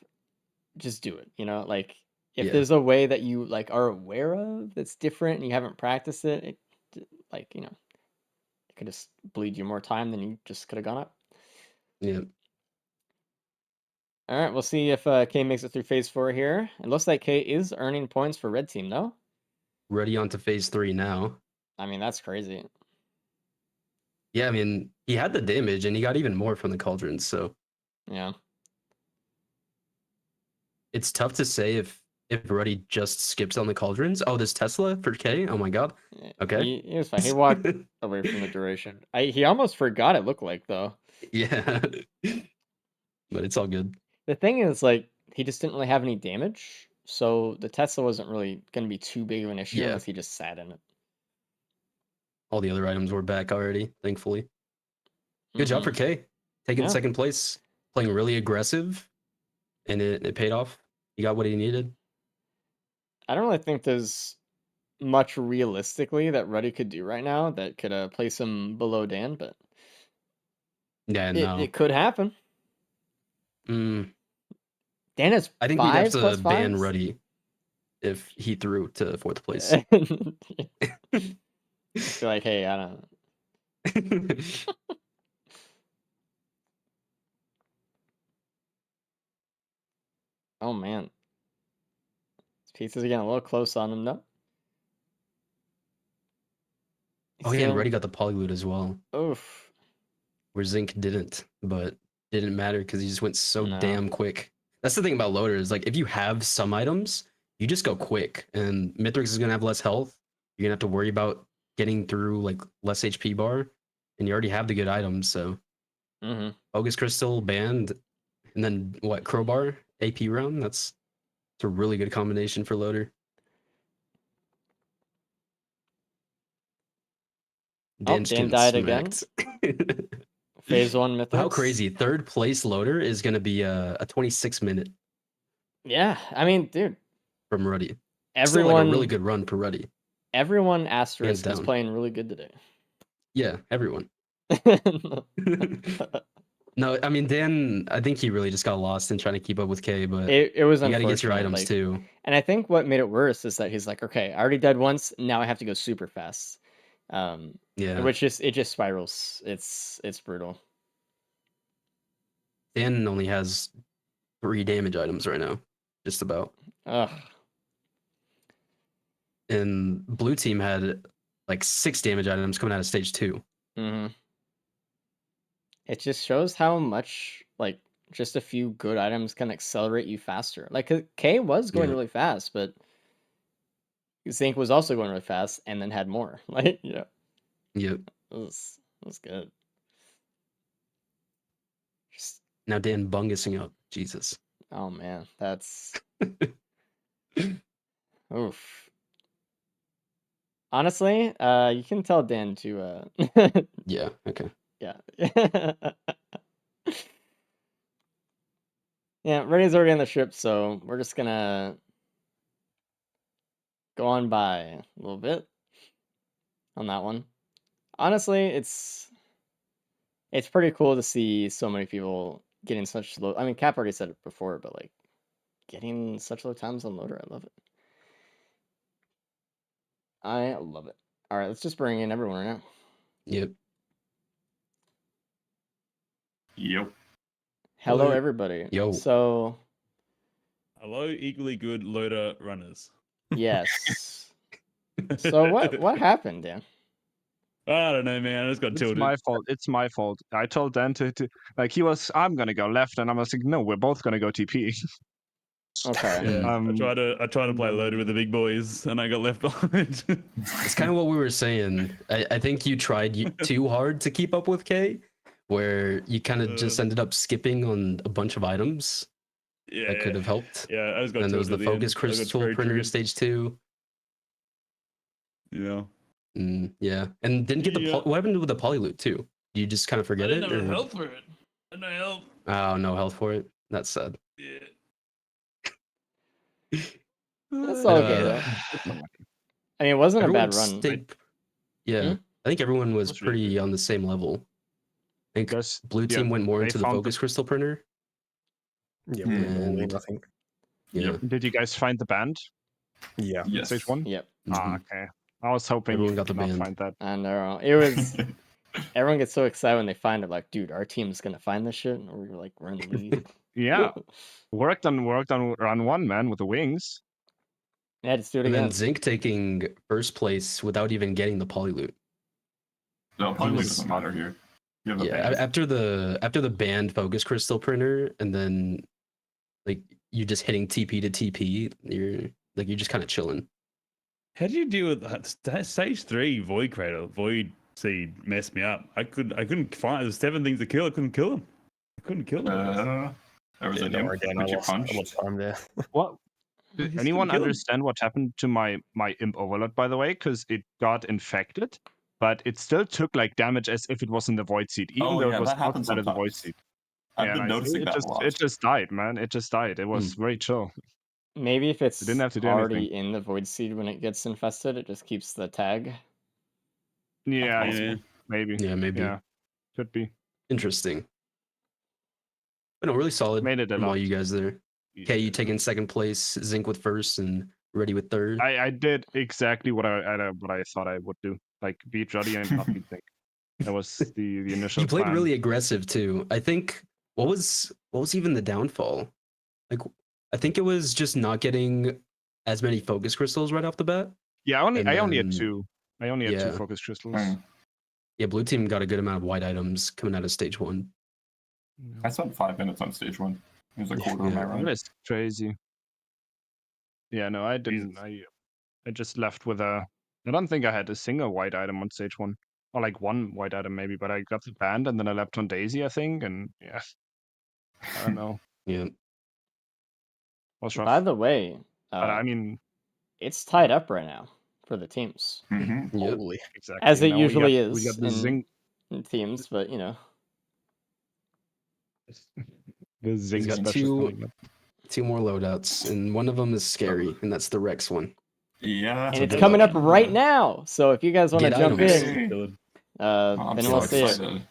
just do it. You know, like if Yeah. there's a way that you like are aware of that's different and you haven't practiced it, like it could just bleed you more time than you just could have gone up. Yeah. All right, we'll see if K makes it through phase 4 here. It looks like K is earning points for red team, though. Ready on to phase 3 now. I mean, that's crazy. Yeah, I mean, he had the damage and he got even more from the cauldrons, so Yeah. it's tough to say if Ruddy just skips on the cauldrons. Oh, this Tesla for K? Oh my god. Okay. He was fine. He walked away from the duration. He almost forgot it looked like, though. Yeah. But it's all good. The thing is, like, he just didn't really have any damage, so the Tesla wasn't really going to be too big of an issue Yeah. unless he just sat in it. All the other items were back already, thankfully. Good job for K. Taking Yeah. second place, playing really aggressive, and it paid off. He got what he needed. I don't really think there's much realistically that Ruddy could do right now that could place him below Dan, but Yeah, no. it could happen. Dan has I think we'd have 5 to plus ban 5s? Ruddy if he threw to 4th place. I feel like, hey, I don't know. Oh man. This pizza's getting a little close on him, though. Oh yeah, and Ruddy got the polyloot as well. Oof. Where Zinc didn't, but didn't matter because he just went so No. damn quick. That's the thing about Loader is like if you have some items, you just go quick, and Mithrix is gonna have less health. You're gonna have to worry about getting through like less HP bar, and you already have the good items. So, Focus Crystal, Band, and then what? Crowbar, AP round. It's a really good combination for Loader. Dan died again. Phase 1 Mythics. How crazy. 3rd place Loader is going to be a 26-minute Yeah, I mean, dude, from Ruddy. Still like a really everyone, good run per Ruddy. everyone Hands asterisk is down. playing really good today. Yeah, everyone. No, I mean Dan. I think he really just got lost in trying to keep up with K. But It was you got to get your unfortunate. items Like, too. and I think what made it worse is that he's like, okay, I already died once. Now I have to go super fast. Yeah, Which just it just spirals. It's brutal. Dan only has 3 damage items right now, just about. Ugh. And blue team had like 6 damage items coming out of stage 2. Mm-hmm. It just shows how much like just a few good items can accelerate you faster. Like K was going Yeah. really fast, but Zinc was also going really fast and then had more. Like, you know, Yep. it was good. Just, Now Dan bungusing up. Jesus. oh man, that's oof. Honestly, you can tell Dan to Yeah. Okay. yeah. Yeah, Rennie's already on the ship, so we're just gonna go on by a little bit on that one. Honestly, it's pretty cool to see so many people getting such low. I mean, Cap already said it before, but like getting such low times on loader, I love it. I love it. All right, let's just bring in everyone right now. Yep. Yep. Hello, Hello. everybody. Yo. So Hello, equally good loader runners. yes. So what happened, Dan? I don't know, man. I just got It's tilted. my fault. It's my fault. I told Dan to like I'm gonna go left, and I was like, no, we're both gonna go TP. Okay. Yeah, I tried to play no. loader with the big boys, and I got left behind. It's kind of what we were saying. I think you tried too hard to keep up with K, where you kind of just ended up skipping on a bunch of items yeah, that could have helped. Yeah, I just got And then there was tilted the at the focus end. I got crystal very printer triggered. stage 2. Yeah. Yeah, and didn't get the Yeah. what happened with the poly loot too? You just kind of forget it, or health for it. I didn't have health. oh, no health for it. That's sad. Yeah. It's all good though. I mean, it wasn't a Everyone bad run. stayed. Yeah, Hmm? I think everyone was was really pretty on the same level. I think Because blue team went more they into the found focus crystal printer. Yeah, we went all in, And I think. yeah, Yep. Did you guys find the band? Yeah. Yes. Stage 1? Yep. Ah, mhm. okay. I was hoping Everyone you got the did not band. find that. I know. It was everyone gets so excited when they find it, like, dude, our team's gonna find this shit, and we're like, we're in the lead. Yeah, worked on run 1, man, with the wings. Yeah, just do it And again. then Zinc taking first place without even getting the poly loot. No, probably was- doesn't matter here. You have a Yeah, band. after the banned focus crystal printer, and then like you just hitting TP to TP, you're just kind of chilling. How do you deal with that? Stage 3 void crater, void seed messed me up. I couldn't find. There's 7 things to kill. I couldn't kill them. I couldn't kill them. There was Yeah, an don't imp worry, Dan. I which you lost a lot punched. of time there. What? You Did still anyone kill 'em. understand what happened to my imp overload, by the way? Because it got infected, but it still took like damage as if it was in the void seed, even Oh though yeah, it was that happens outside of the void sometimes. seed. I've Yeah, been and noticing that a lot. it just died, man. It just died. It was very chill. Maybe if it's didn't have to do already anything. in the void seed when it gets infested, it just keeps the tag. Yeah, possible. maybe. Yeah, maybe. Yeah, could be. Interesting. But no, really solid Made it a from all lot. you guys there. Okay, you taking second place, Zinc with first, and Ready with third. I did exactly what I thought I would do. Like beat Jody and not beat Zinc. That was the initial You played plan. really aggressive too. I think what was even the downfall? Like I think it was just not getting as many focus crystals right off the bat. Yeah, I only had then- 2. I only had 2 yeah. focus crystals. Mm. Yeah, blue team got a good amount of white items coming out of stage 1. I spent 5 minutes on stage 1. It was a quarter of my Yeah. run. That is crazy. Yeah, no, I didn't. I just left with a. I don't think I had a single white item on stage 1, or like one white item maybe. But I got the band, and then I left on Daisy, I think, and yeah, I don't know. Yeah. Was rough. By the way, But I mean, it's tied up right now for the teams, Mhm. Yep. Holy. exactly. as it Now we usually got is the Zinc. in teams. But you know, The Zinc got special two- coming up. 2 more loadouts, and one of them is scary, and that's the Rex one. Yeah. And it's good coming luck. up right now. So if you guys want to Get jump items. in, Chilling. I'm then so we'll see it. excited.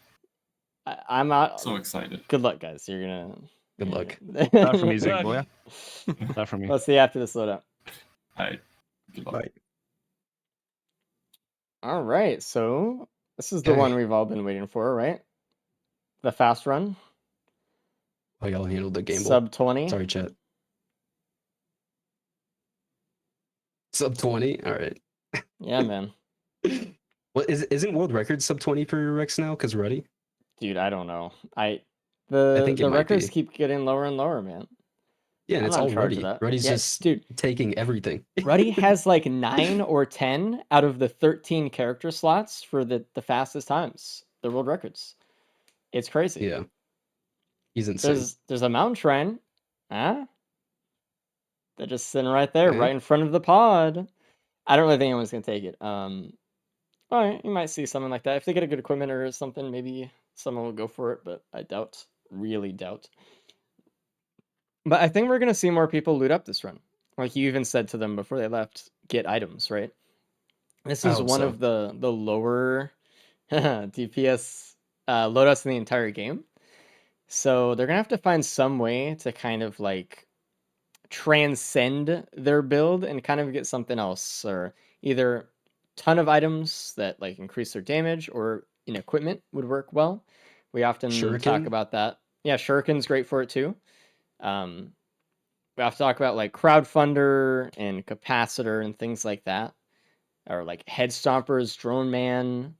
I'm out. So excited. Good luck, guys. You're gonna. Good luck. That from me, Good luck. Zigboy. That from me. Let's see after this loadout. Alright. Good luck. Bye. All right, so this is the Okay. one we've all been waiting for, right? The fast run, Oh, y'all handled the game. sub 20. Sorry, chat. Sub 20. All right. Yeah, man. What isn't world record sub 20 for Rex now? Because Ruddy. Dude, I don't know. I The think it the might records be. keep getting lower and lower, man. Yeah, and I'm it's not all in charge of Ruddy. that. Ruddy's Yeah, just dude. taking everything. Ruddy has like 9 or 10 out of the 13 character slots for the fastest times, the world records. It's crazy. Yeah. He's insane. There's a mountain shrine. Huh? They're just sitting right there, Okay. right in front of the pod. I don't really think anyone's gonna take it. All right, you might see something like that. If they get a good equipment or something, maybe someone will go for it, but I doubt. Really doubt. But I think we're gonna see more people loot up this run. Like you even said to them before they left, get items, right? This I is hope one so. of the lower DPS loadouts in the entire game. So they're gonna have to find some way to kind of like transcend their build and kind of get something else, or either ton of items that like increase their damage, or equipment would work well. We often talk Shuriken? about that. Yeah, Shuriken's great for it too. We have to talk about like crowdfunder and capacitor and things like that, or like head stompers, drone man,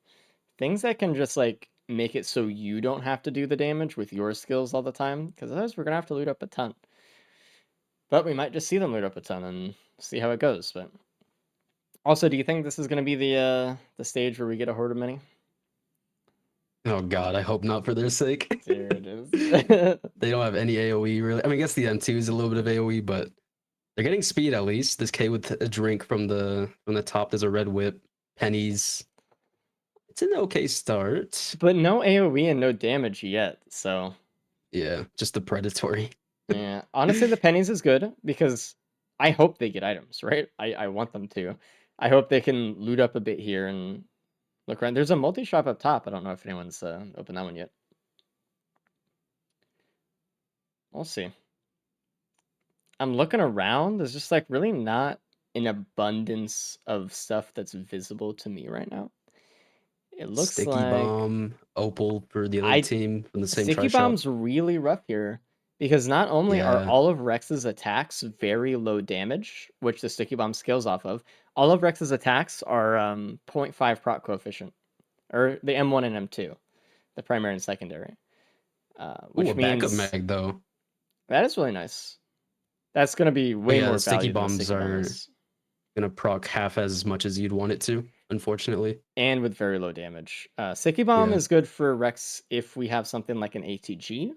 things that can just like make it so you don't have to do the damage with your skills all the time, because otherwise we're gonna have to loot up a ton. But we might just see them loot up a ton and see how it goes. But also, do you think this is going to be the stage where we get a horde of many? Oh god, I hope not for their sake. There it is. They don't have any AoE really. I mean, I guess the M2 is a little bit of AoE, but they're getting speed at least. This K with a drink from the top. There's a red whip, pennies. It's an okay start. But no AoE and no damage yet. So Yeah, just the predatory. yeah, honestly, the pennies is good because I hope they get items, right? I want them to. I hope they can loot up a bit here and look around. There's a multi-shop up top. I don't know if anyone's opened that one yet. We'll see. I'm looking around. There's just like really not an abundance of stuff that's visible to me right now. It looks Sticky like bomb, opal for the other I- team from the same Sticky try shop. bomb's really rough here because not only are Yeah. all of Rex's attacks very low damage, which the sticky bomb scales off of, all of Rex's attacks are 0.5 proc coefficient, or the M1 and M2, the primary and secondary, which Ooh, a backup means mag though. that is really nice. That's going to be way yeah, more the sticky value than the bombs sticky bomb are is. Gonna proc half as much as you'd want it to, unfortunately. And with very low damage. Sticky Bomb Yeah. is good for Rex if we have something like an ATG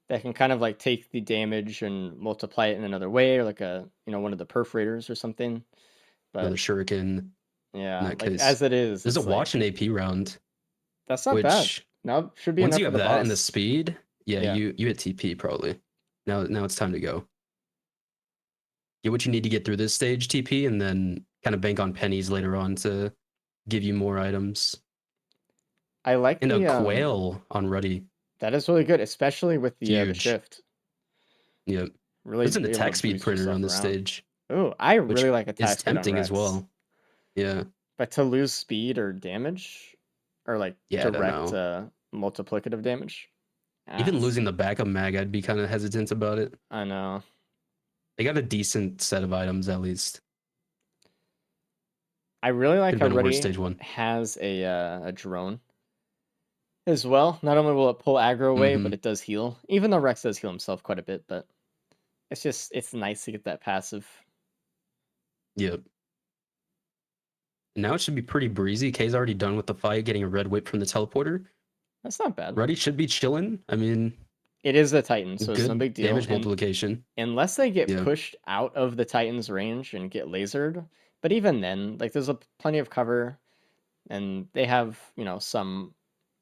that can kind of like take the damage and multiply it in another way, or like a one of the perforators or something. Another But shuriken. yeah, in that like case. as it is, There's a it's watch like, and AP round. that's not bad. Which Now should be once enough you for have the that boss. and the speed, yeah, Yeah. you hit TP probably. Now it's time to go. Get what you need to get through this stage, TP, and then kind of bank on pennies later on to give you more items. I like And the a quail on Ruddy. that is really good, especially with the Huge. shift. Yep. Really, There's an be able to attack speed boost printer yourself on this around. stage. Oh, I which really like is attack speed on tempting as Rex. well. Yeah. But to lose speed or damage, or like Yeah, I don't direct know. multiplicative damage, Even ass. losing the backup mag, I'd be kind of hesitant about it. I know. They got a decent set of items at least. I really like Could've how been a worse Ruddy stage one. has a drone as well. Not only will it pull aggro away, but Mhm. it does heal. Even though Rex does heal himself quite a bit, but it's nice to get that passive. Yep. Now it should be pretty breezy. K's already done with the fight, getting a red whip from the teleporter. That's not bad. Ruddy should be chilling. I mean, It is a Titan, so it's no good big deal. damage And multiplication. unless they get Yeah. pushed out of the Titan's range and get lasered, but even then, like there's plenty of cover, and they have some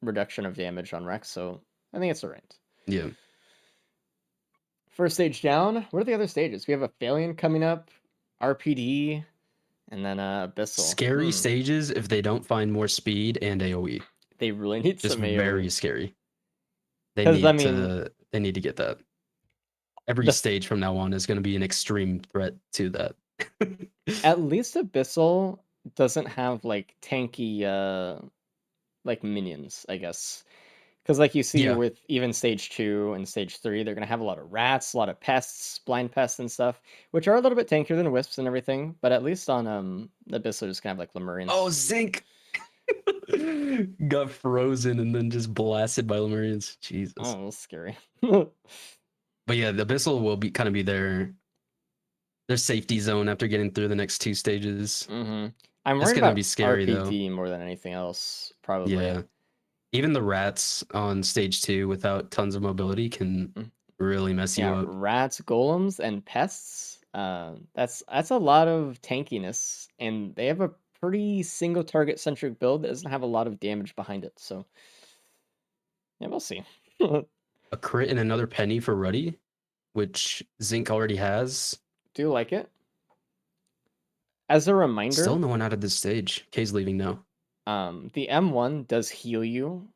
reduction of damage on Rex, so I think it's alright. Yeah. First stage down. What are the other stages? We have Aphelion coming up, RPD, and then Abyssal. Scary stages if they don't find more speed and AoE. They really need Just some AoE. very scary. They 'Cause, need I mean, they need to get that. Every the- stage from now on is going to be an extreme threat to that. At least Abyssal doesn't have like tanky like minions, I guess. Because like you see Yeah. with even stage 2 and stage 3, they're gonna have a lot of rats, a lot of pests, blind pests and stuff, which are a little bit tankier than wisps and everything. But at least on Abyssal, they're just gonna have like Lemurians. Oh, Zinc got frozen and then just blasted by Lemurians. Jesus. Oh, that's scary. But yeah, the Abyssal will be kind of be their safety zone after getting through the next 2 stages. Mm-hmm. I'm It's worried gonna about be scary, though. RPD more than anything else, probably. Yeah. Even the rats on stage 2 without tons of mobility can really mess you Yeah, up. rats, golems, and pests. That's a lot of tankiness, and they have a pretty single target centric build that doesn't have a lot of damage behind it. So, yeah, we'll see. A crit and another penny for Ruddy, which Zinc already has. Do you like it? As a reminder, Still no one out of this stage. K's leaving now. the M1 does heal you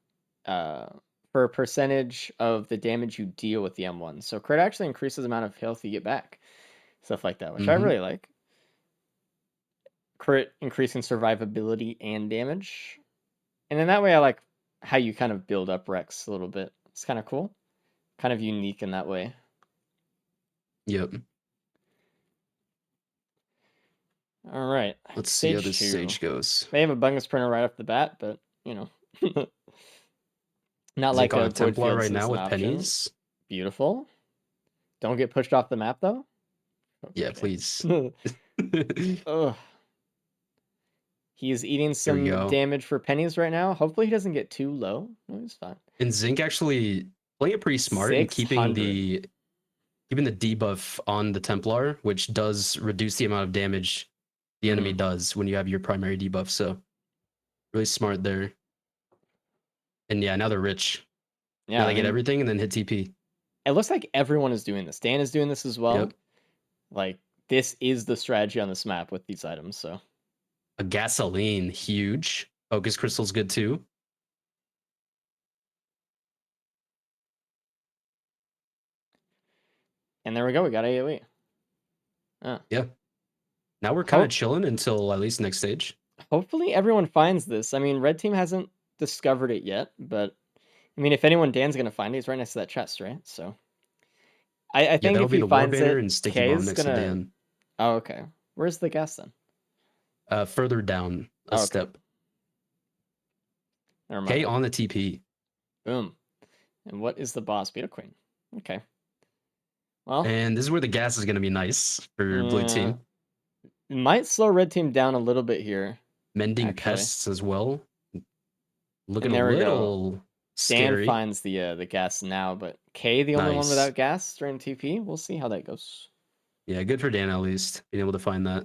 for a percentage of the damage you deal with the M1. So crit actually increases the amount of health you get back. Stuff like that, which I really like. Crit increasing survivability and damage. And in that way, I like how you kind of build up Rex a little bit. It's kind of cool. Kind of unique in that way. Yep. All right. Let's see how Stage this 2. stage goes. They have a Bungus printer right off the bat, but, you know. Not Zinc like on a a Templar Void right Fields now is an with option. pennies. Beautiful. Don't get pushed off the map, though. Yeah, Okay. please. Ugh. He's eating some go. damage for pennies right now. Hopefully he doesn't get too low. No, he's fine. And Zinc actually playing it pretty smart and keeping 600. the debuff on the Templar, which does reduce the amount of damage the enemy does when you have your primary debuff. So really smart there. And yeah, now they're rich. Yeah, Now I they get mean, everything and then hit TP. it looks like everyone is doing this. Dan is doing this as well. Yep. Like, this is the strategy on this map with these items, so. A gasoline, huge. Focus crystal's good too. And there we go. We got AoE. Yeah. Now we're kind of chilling until at least next stage. Hopefully everyone finds this. I mean, red team hasn't discovered it yet, but I mean, if anyone, Dan's gonna find it. He's right next to that chest, right? So I think that'll if be he the war finds banner it, and sticky bomb K's next to gonna. Dan. Oh, okay. Where's the gas then? Further down a step. Never mind. K on the TP. Boom. And what is the boss? Beta Queen. Okay. Well, And this is where the gas is going to be nice for blue team. Might slow red team down a little bit here. Mending actually. pests as well. Looking And a there we go. little scary. Dan finds the gas now, but K the only one without gas during TP. We'll see how that goes. Yeah, good for Dan at least being able to find that.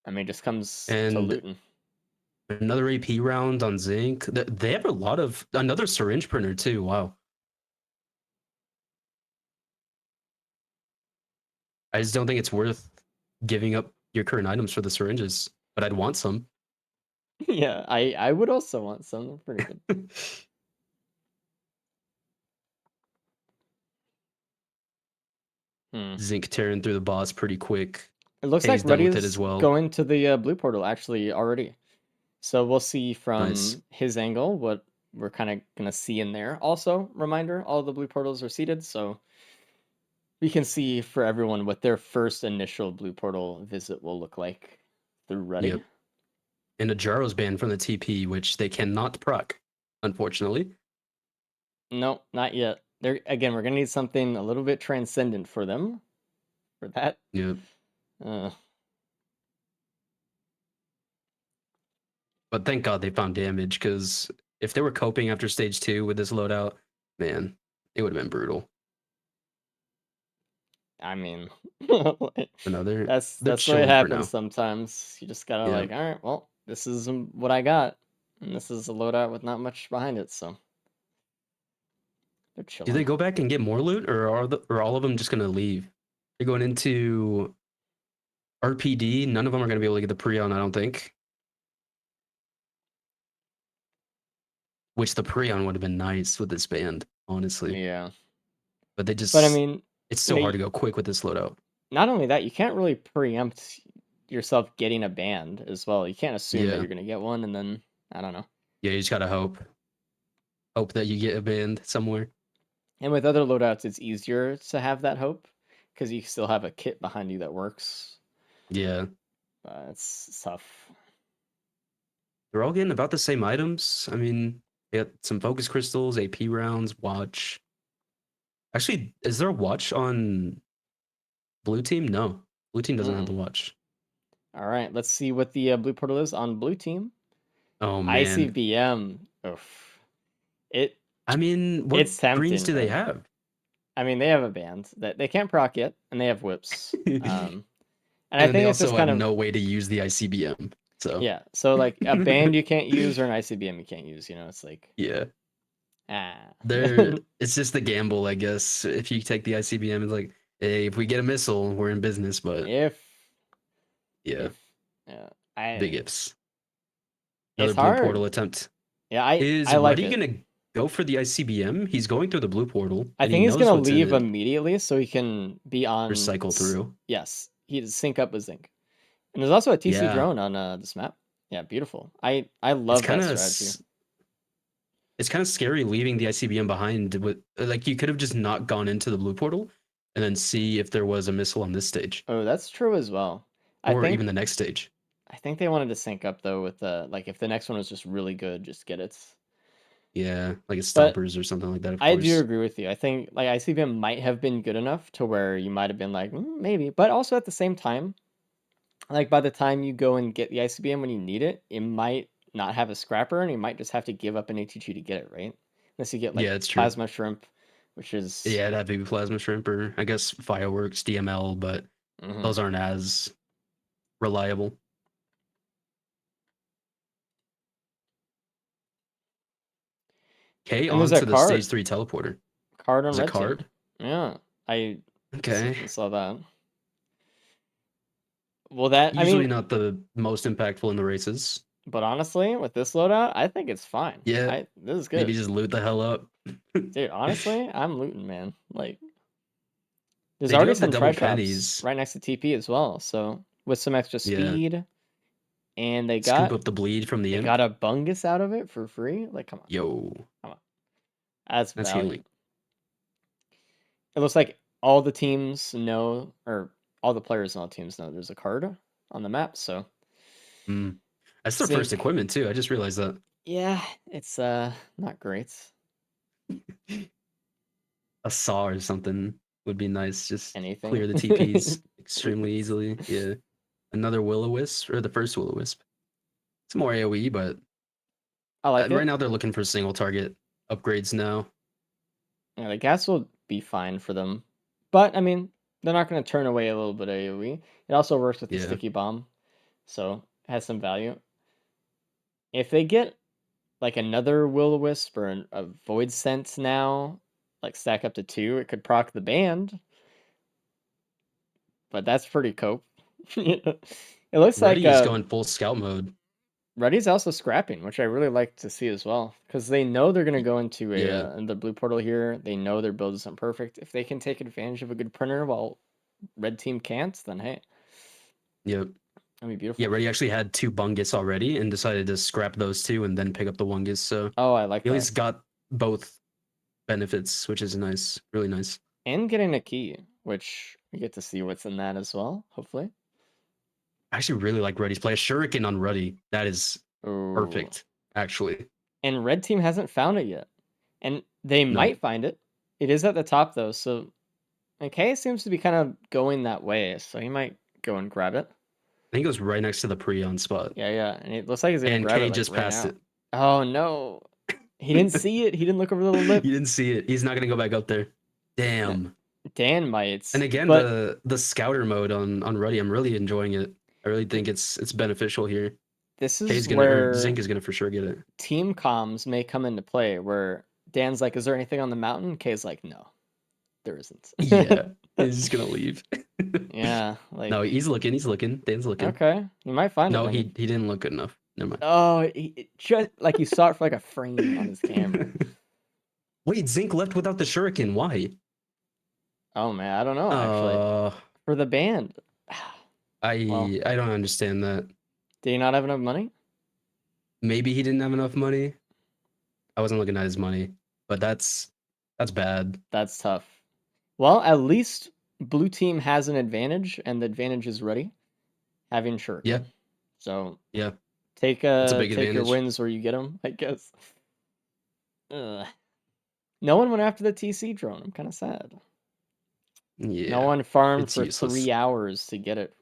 I mean, it just comes to And looting. another AP round on Zinc. They have another syringe printer too. Wow. I just don't think it's worth giving up your current items for the syringes, but I'd want some. Yeah, I would also want some. They're pretty good. Zinc tearing through the boss pretty quick. It looks K's like done with Reddy's it as well. going to the blue portal actually already. So we'll see from Nice. his angle what we're kind of going to see in there. Also, reminder, all the blue portals are seated, so we can see for everyone what their first initial blue portal visit will look like through Reddy. Yep. And a Jaro's banned from the TP, which they cannot proc, unfortunately. No, not yet. We're going to need something a little bit transcendent for them. For that. Yep. But thank God they found damage, because if they were coping after stage 2 with this loadout, man, it would have been brutal. I mean, Another. that's the way chilling it for happens now. sometimes. You just gotta Yeah. like, all right, well, this is what I got, and this is a loadout with not much behind it. So They're Do chilling. they go back and get more loot, or are all of them just gonna leave? They're going into RPD. None of them are gonna be able to get the Prion, I don't think. Which the Prion would have been nice with this band, honestly. Yeah. But they just But I mean, it's you so know, hard to go quick with this loadout. not only that, you can't really preempt yourself getting a band as well. You can't assume that Yeah. you're gonna get one, and then I don't know. Yeah, you just gotta hope that you get a band somewhere. And with other loadouts, it's easier to have that hope because you still have a kit behind you that works. Yeah, It's tough. they're all getting about the same items. I mean, they got some focus crystals, AP rounds, watch. Actually, is there a watch on blue team? No, blue team doesn't have the watch. All right, let's see what the blue portal is on blue team. Oh man, ICBM. Oof. I mean, what It's tempting, greens do they man. have? I mean, they have a band that they can't proc yet, and they have whips. And I And think they it's just also kind have of no way to use the ICBM. So yeah. So like a band you can't use or an ICBM you can't use. You know, it's like yeah, ah. it's just the gamble, I guess. If you take the ICBM, it's like, hey, if we get a missile, we're in business. But if yeah, big I ifs. Another it's blue hard. portal attempt. Yeah, Is I like Ruddy it. gonna go for the ICBM? He's going through the blue portal. I and think he he's knows gonna what's in leave it. immediately so he can be on Recycle through. Yes, he'd sync up with Zinc. And there's also a TC Yeah. drone on this map. Yeah, beautiful. I love It's that kind of strategy. it's kind of scary leaving the ICBM behind. With like, you could have just not gone into the blue portal and then see if there was a missile on this stage Oh, that's true as well. or even the next stage. I think they wanted to sync up though with like if the next one was just really good, just get it. Yeah, like it's But stompers or something like that. Of I course. do agree with you. I think like ICBM might have been good enough to where you might have been like maybe, but also at the same time, like by the time you go and get the ICBM when you need it, it might not have a scrapper and you might just have to give up an ATG to get it, right? Unless you get like Yeah, it's true. plasma shrimp, which is Yeah, that'd be plasma shrimp or I guess fireworks, DML, but those aren't as reliable. Okay, And on there's a to the card. stage 3 teleporter. Card on There's a red team. card? Yeah, I Okay. saw that. Well, that I Usually mean, not the most impactful in the races. but honestly, with this loadout, I think it's fine. Yeah. This is good. Maybe just loot the hell up. Dude, honestly, I'm looting, man. Like, there's They do already have the some double treasure pennies. shops right next to TP as well. So with some extra speed, and they Scoop got up the bleed from the they imp. got a bungus out of it for free. Like, come on, Yo, that's that's value. healing. It looks like all the teams know, or all the players in all teams know there's a card on the map. So That's their first equipment too. I just realized that. yeah, it's not great. A saw or something would be nice. Just Anything. clear the TPs extremely easily. Yeah. Another Will-O-Wisp, or the first Will-O-Wisp. It's more AoE, but I like it. right now they're looking for single target upgrades now. Yeah, the gas will be fine for them. But, I mean, they're not going to turn away a little bit of AoE. It also works with the sticky bomb, so it has some value. If they get, like, another Will-O-Wisp or a Void Scent now, like, stack up to 2, it could proc the band. But that's pretty cope. It looks Reddy like is going full scout mode. Reddy's also scrapping, which I really like to see as well, because they know they're going to go into the blue portal here. They know their build isn't perfect. If they can take advantage of a good printer while red team can't, then hey. Yep. That'd be beautiful. Yeah, Reddy actually had 2 bungus already and decided to scrap those 2 and then pick up the wungus. So I like he that. at least got both benefits, which is nice. Really nice. And getting a key, which we get to see what's in that as well, hopefully. I actually really like Ruddy's play. A shuriken on Ruddy. That is perfect, actually. And red team hasn't found it yet. And they might find it. It is at the top, though, so K seems to be kind of going that way, so he might go and grab it. I think it goes right next to the Prion spot. Yeah, and it looks like he's going to grab K it, like, just right passed now. it. Oh, no. He didn't see it. He didn't look over the little lip. He didn't see it. He's not going to go back up there. Damn. Dan might. And again, the scouter mode on Ruddy, I'm really enjoying it. I really think it's beneficial here. This is where Zinc is gonna for sure get it. Team comms may come into play, where Dan's like, "Is there anything on the mountain?" Kay's like, "No, there isn't." Yeah, he's just gonna leave. Yeah, like No, he's looking. He's looking. Dan's looking. okay, you might find No, it. I he mean. didn't look good enough. Never mind. Oh, it just like you saw it for like a frame on his camera. Wait, Zinc left without the shuriken. Why? Oh man, I don't know actually. For the band. Well. I don't understand that. Did he not have enough money? Maybe he didn't have enough money. I wasn't looking at his money, but that's bad. That's tough. Well, at least blue team has an advantage, and the advantage is ready. Having shuriken. Yeah. So Yeah. take a big your advantage. wins where you get them, I guess. No one went after the TC drone. I'm kind of sad. Yeah. No one farmed it's for useless. 3 hours to get it,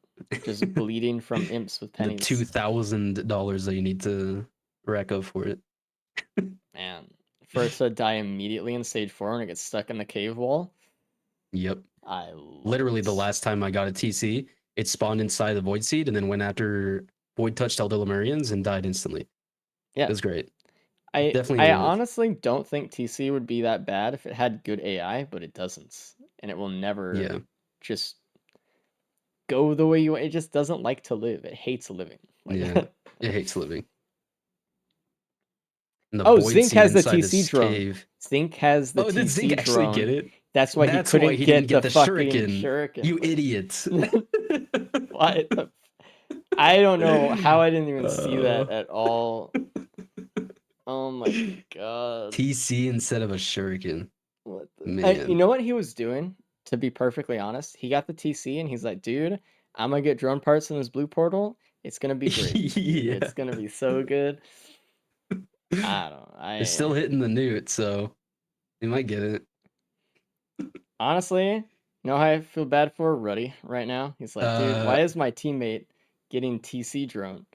just bleeding from imps with The pennies. $2,000 that you need to rack up for it. Man, for it to die immediately in stage 4 and it gets stuck in the cave wall. Yep. I love Literally it. the last time I got a TC, it spawned inside the Void Seed and then went after Void touched Eldilumarians and died instantly. Yeah. It was great. I Definitely worth it. honestly don't think TC would be that bad if it had good AI, but it doesn't. And it will never just go the way you want. It just doesn't like to live. It hates living. Like, Yeah. It hates living. And the oh, Void Zinc Seed has the inside TC this drone. Cave. Zinc has the Oh, did TC Zinc actually drone. get it? That's why That's he couldn't why he get didn't get the the fucking shuriken. shuriken. You idiot. What? I don't know how I didn't even see that at all. Oh my god. TC instead of a shuriken. What the... Man. you know what he was doing? To be perfectly honest, he got the TC and he's like, dude, I'm gonna get drone parts in this blue portal. It's gonna be great. Yeah. It's gonna be so good. I don't know. They're still hitting the newt, so they might get it. Honestly, you know how I feel bad for Ruddy right now? He's like, dude, why is my teammate getting TC drone?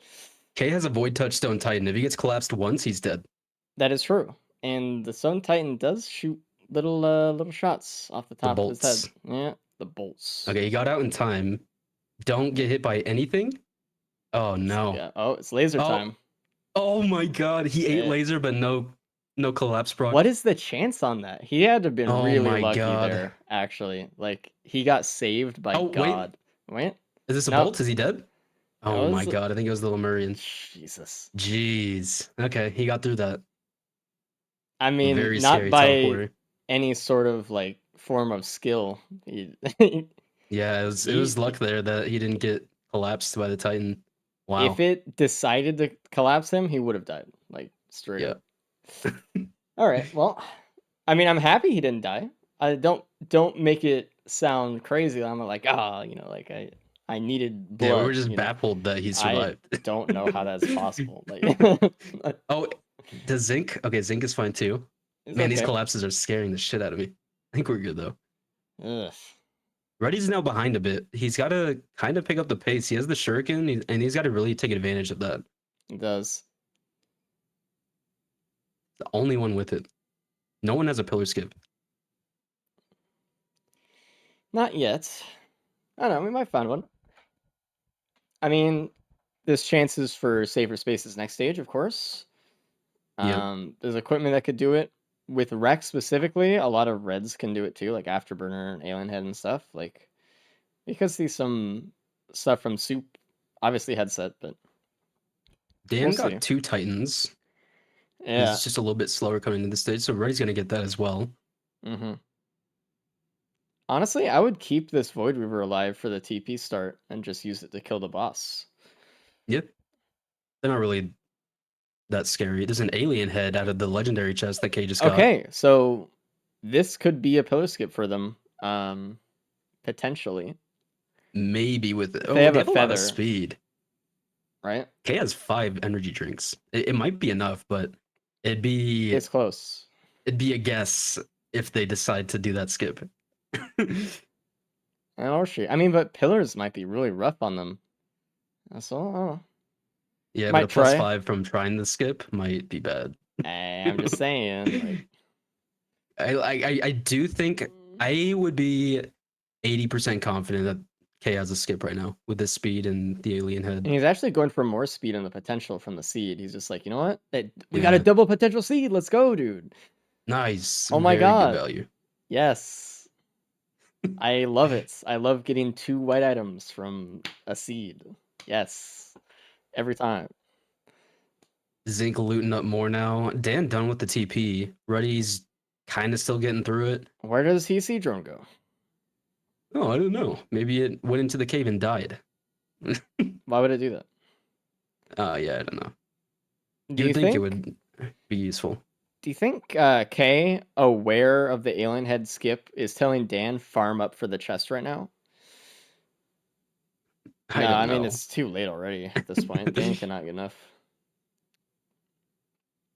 K has a Void Touchstone Titan. If he gets collapsed once, he's dead. That is true. And the Stone Titan does shoot little shots off the top of his head. Yeah, the bolts. Okay, he got out in time. Don't get hit by anything. Oh no. Yeah. Oh, it's laser time. Oh my god, he ate laser but no collapse proc. What is the chance on that? He had to have been really lucky god. there, actually. Like, he got saved by God. Wait. Is this a bolt? Is he dead? Oh my god, I think it was the Lemurian. Jesus. Jeez. Okay, he got through that. I mean, Very not scary by teleporter. any sort of, like, form of skill. Yeah, it was luck there that he didn't get collapsed by the Titan. Wow. If it decided to collapse him, he would have died. Like, straight up. All right, well, I mean, I'm happy he didn't die. I don't make it sound crazy. I'm like, like I needed blood. Yeah, we were just baffled that he survived. I don't know how that's possible. Like, oh, does Zinc? Okay, Zinc is fine too. Man, these collapses are scaring the shit out of me. I think we're good though. Ugh. Reddy's now behind a bit. He's got to kind of pick up the pace. He has the shuriken, and he's got to really take advantage of that. He does. The only one with it. No one has a pillar skip. Not yet. I don't know. We might find one. I mean, there's chances for safer spaces next stage, of course. There's equipment that could do it. With Rex specifically, a lot of reds can do it too, like Afterburner and Alien Head and stuff. Like, you could see some stuff from Soup, obviously headset, but Dan got 2 Titans. Yeah, he's just a little bit slower coming into the stage, so Reddy's gonna get that as well. Mm-hmm. Honestly, I would keep this Void Reaver alive for the TP start and just use it to kill the boss. Yep, they're not really that scary. There's an Alien Head out of the legendary chest that K just got. Okay, so this could be a pillar skip for them, potentially. Maybe with it. They have a lot feather. of speed. Right? K has 5 energy drinks. It might be enough, but it's close. It'd be a guess if they decide to do that skip. I mean, but pillars might be really rough on them. So, I don't know. Yeah, might but a try. +5 from trying the skip might be bad. I'm just saying. Like... I do think I would be 80% confident that K has a skip right now with the speed and the Alien Head. And he's actually going for more speed and the potential from the seed. He's just like, you know what? We got a double potential seed. Let's go, dude. Nice. Oh my Very good god. value. Yes. I love it. I love getting 2 white items from a seed. Yes. Every time. Zinc looting up more now. Dan done with the TP. Ruddy's kind of still getting through it. Where does he see drone go? Oh, I don't know. Maybe it went into the cave and died. Why would it do that? Yeah, I don't know. Do You'd you think it think would be useful. do you think Kay, aware of the alien head skip, is telling Dan farm up for the chest right now? I No, don't I mean know. it's too late already at this point. Dan cannot get enough.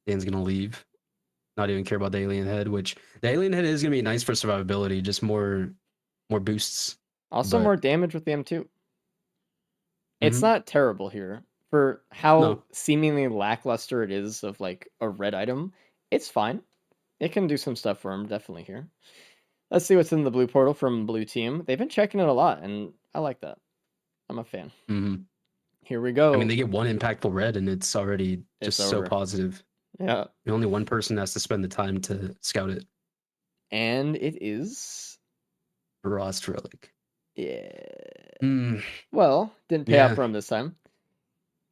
Dan's gonna leave. Not even care about the alien head, which the alien head is gonna be nice for survivability, just more boosts. Also But more damage with the M2. It's Mhm. not terrible here. For how No. seemingly lackluster it is of like a red item, it's fine. It can do some stuff for him, definitely here. Let's see what's in the blue portal from blue team. They've been checking it a lot, and I like that. I'm a fan. Mhm. Here we I go. mean, they get one impactful red, and it's already It's just so over. positive. Yeah. Only one person has to spend the time to scout it. And it is Frost relic. yeah. Mm, Well, didn't pay out yeah. for him this time.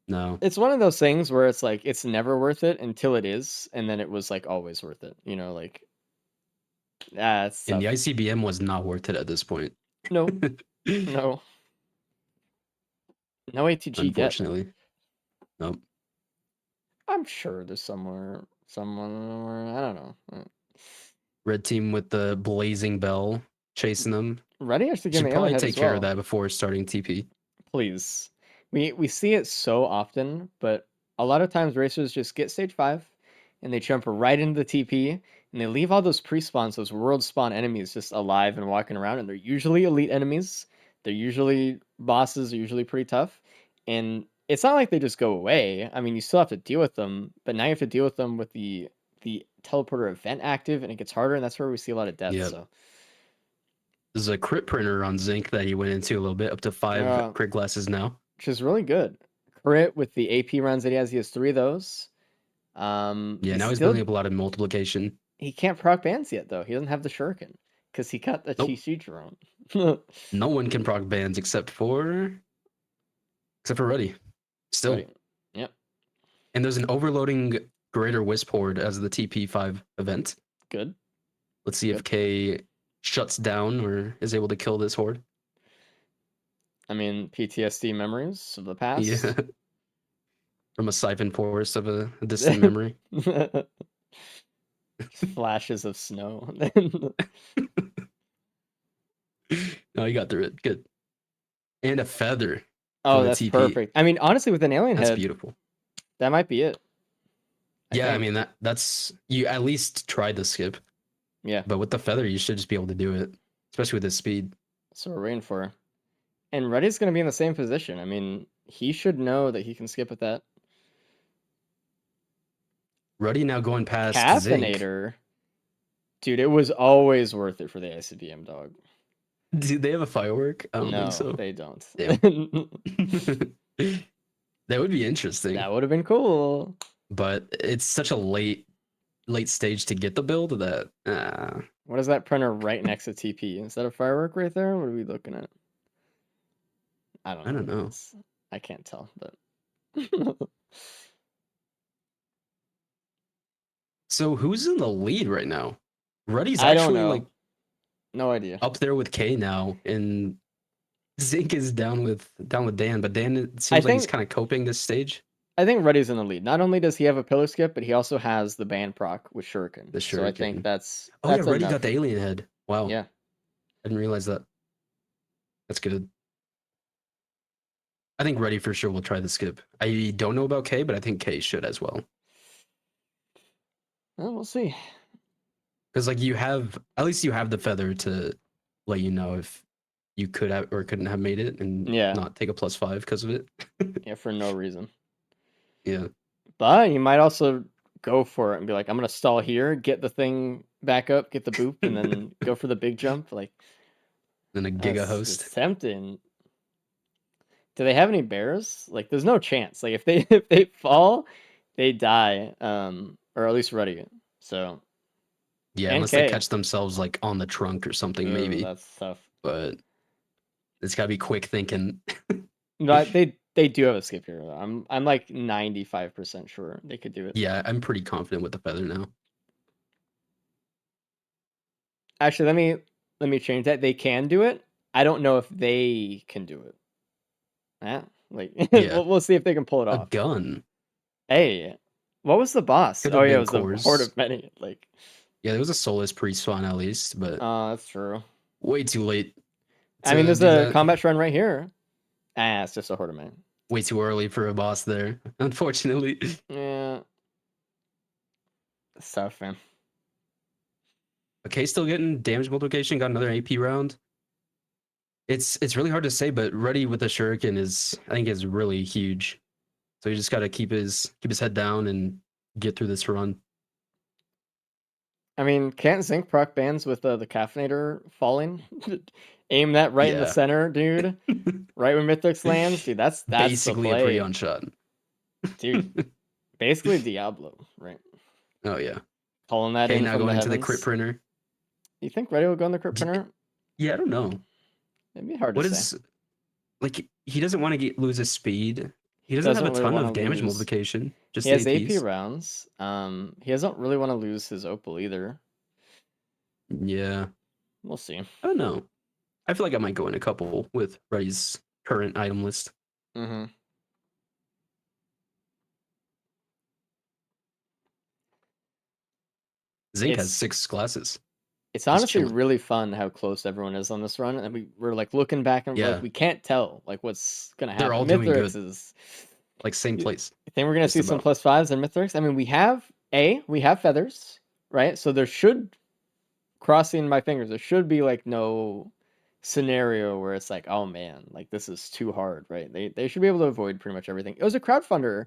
No. It's one of those things where it's like it's never worth it until it is, and then it was like always worth it. You know, like it's And the tough. ICBM was not worth it at this point. No, no, no ATG yet. Unfortunately. Nope. I'm sure there's someone. I don't know. Red team with the blazing bell chasing them. Ready actually Should getting the alien probably head take as care well. of that before starting TP. Please. We see it so often, but a lot of times racers just get stage 5 and they jump right into the TP and they leave all those pre-spawns, those world spawn enemies just alive and walking around, and they're usually elite enemies. They're usually bosses, they're usually pretty tough. And it's not like they just go away. I mean, you still have to deal with them, but now you have to deal with them with the teleporter event active, and it gets harder, and that's where we see a lot of deaths. Yep. So There's a crit printer on Zinc that he went into a little bit, up to 5 crit glasses now. which is really good. Crit with the AP runs that he has 3 of those. Yeah, now he's still building up a lot of multiplication. he can't proc bans yet though. He doesn't have the shuriken because he got the Nope. Chi drone. No one can proc bans except for Ruddy. Still. Right. Yep. And there's an overloading greater wisp horde as the TP5 event. Good. Let's see if K shuts down or is able to kill this horde. I mean, PTSD memories of the past. Yeah. From a siphon forest of a distant memory. Flashes of snow. No, you got through it. Good. And a feather. Oh, from the that's TP. perfect. I mean, honestly, with an alien That's head, beautiful. that might be it. Yeah, I think. mean that's you at least tried the skip. Yeah. But with the feather, you should just be able to do it, especially with his speed. That's what we're waiting for. And Reddy's going to be in the same position. I mean, he should know that he can skip with that. Ruddy now going past Zinc. Caffeinator. Dude, it was always worth it for the ICBM, dog. Do they have a firework? I don't No, think so. they don't. That would be interesting. That would have been cool. But it's such a late stage to get the build that What is that printer right next to TP? Is that a firework right there? What are we looking at? I don't know. I don't what it know. is. I can't tell, but So who's in the lead right now? Ruddy's I don't actually know. like No idea. up there with K now, and Zinc is down with Dan, but Dan it seems like he's think- kind of coping this stage. I think Reddy's in the lead. Not only does he have a pillar skip, but he also has the ban proc with Shuriken. The So I think Shuriken. that's Oh yeah, that's Ruddy got enough. the alien head. Wow. Yeah. I didn't realize that. That's good. I think Ruddy for sure will try the skip. I don't know about K, but I think K should as well. Well, we'll see. Because like at least you have the feather to let you know if you could have or couldn't have made it and Yeah. not take a +5 because of it. Yeah, for no reason. Yeah. But you might also go for it and be like, I'm gonna stall here, get the thing back up, get the boop, and then go for the big jump. Like Then a Giga that's- host. It's tempting. Do they have any bears? Like, there's no chance. Like, if they fall, they die. Or at least Ruddy. So Yeah, And unless they K. catch themselves like on the trunk or something, Ooh, maybe. that's tough. But it's gotta be quick thinking. No, they do have a skip here. I'm like 95% sure they could do it. Yeah, I'm pretty confident with the feather now. Actually, let me change that. They can do it. I don't know if they can do it. Yeah, like Yeah. we'll see if they can pull it A off. gun. Hey, what was the boss? Could Oh have yeah, it been was the cores. Horde of Many. Like, Yeah, there was a soulless pre-spawn at least, but that's true. way too late. I mean, to there's do a that. combat shrine right here. It's just a Horde of Many. Way too early for a boss there, unfortunately. Yeah, it's tough, man. Okay, still getting damage multiplication. Got another AP round. It's really hard to say, but Ready with the Shuriken I think is really huge. So you just got to keep his head down and get through this run. I mean, can't Zinc proc bans with the caffeinator falling? Aim that right in the Yeah. center, dude. Right when Mythrix lands, dude. That's Basically the a play, pre-on shot. dude. Basically Diablo, right? Oh yeah. Calling that Okay, in now from going the into the heavens. crit printer. You think Ready will go in the crit printer? Yeah, I don't know. It'd be hard What to is say. like he doesn't want to lose his speed. He doesn't have a really ton wanna of damage lose. multiplication. Just He has the AP APs. rounds. He doesn't really want to lose his Opal either. Yeah. We'll see. I don't know. I feel like I might go in a couple with Ready's current item list. Mm-hmm. Zinc has 6 classes. It's honestly chilling. really fun how close everyone is on this run, and we're like looking back and Yeah. like we can't tell like what's gonna happen. They're all doing Mythrix good. is Like same place. I think we're gonna Just see some about. plus fives in Mythrix. I mean, we have feathers, right? So there should, crossing my fingers, there should be like no scenario where it's like, oh man, like this is too hard, right? They should be able to avoid pretty much everything. It was a crowdfunder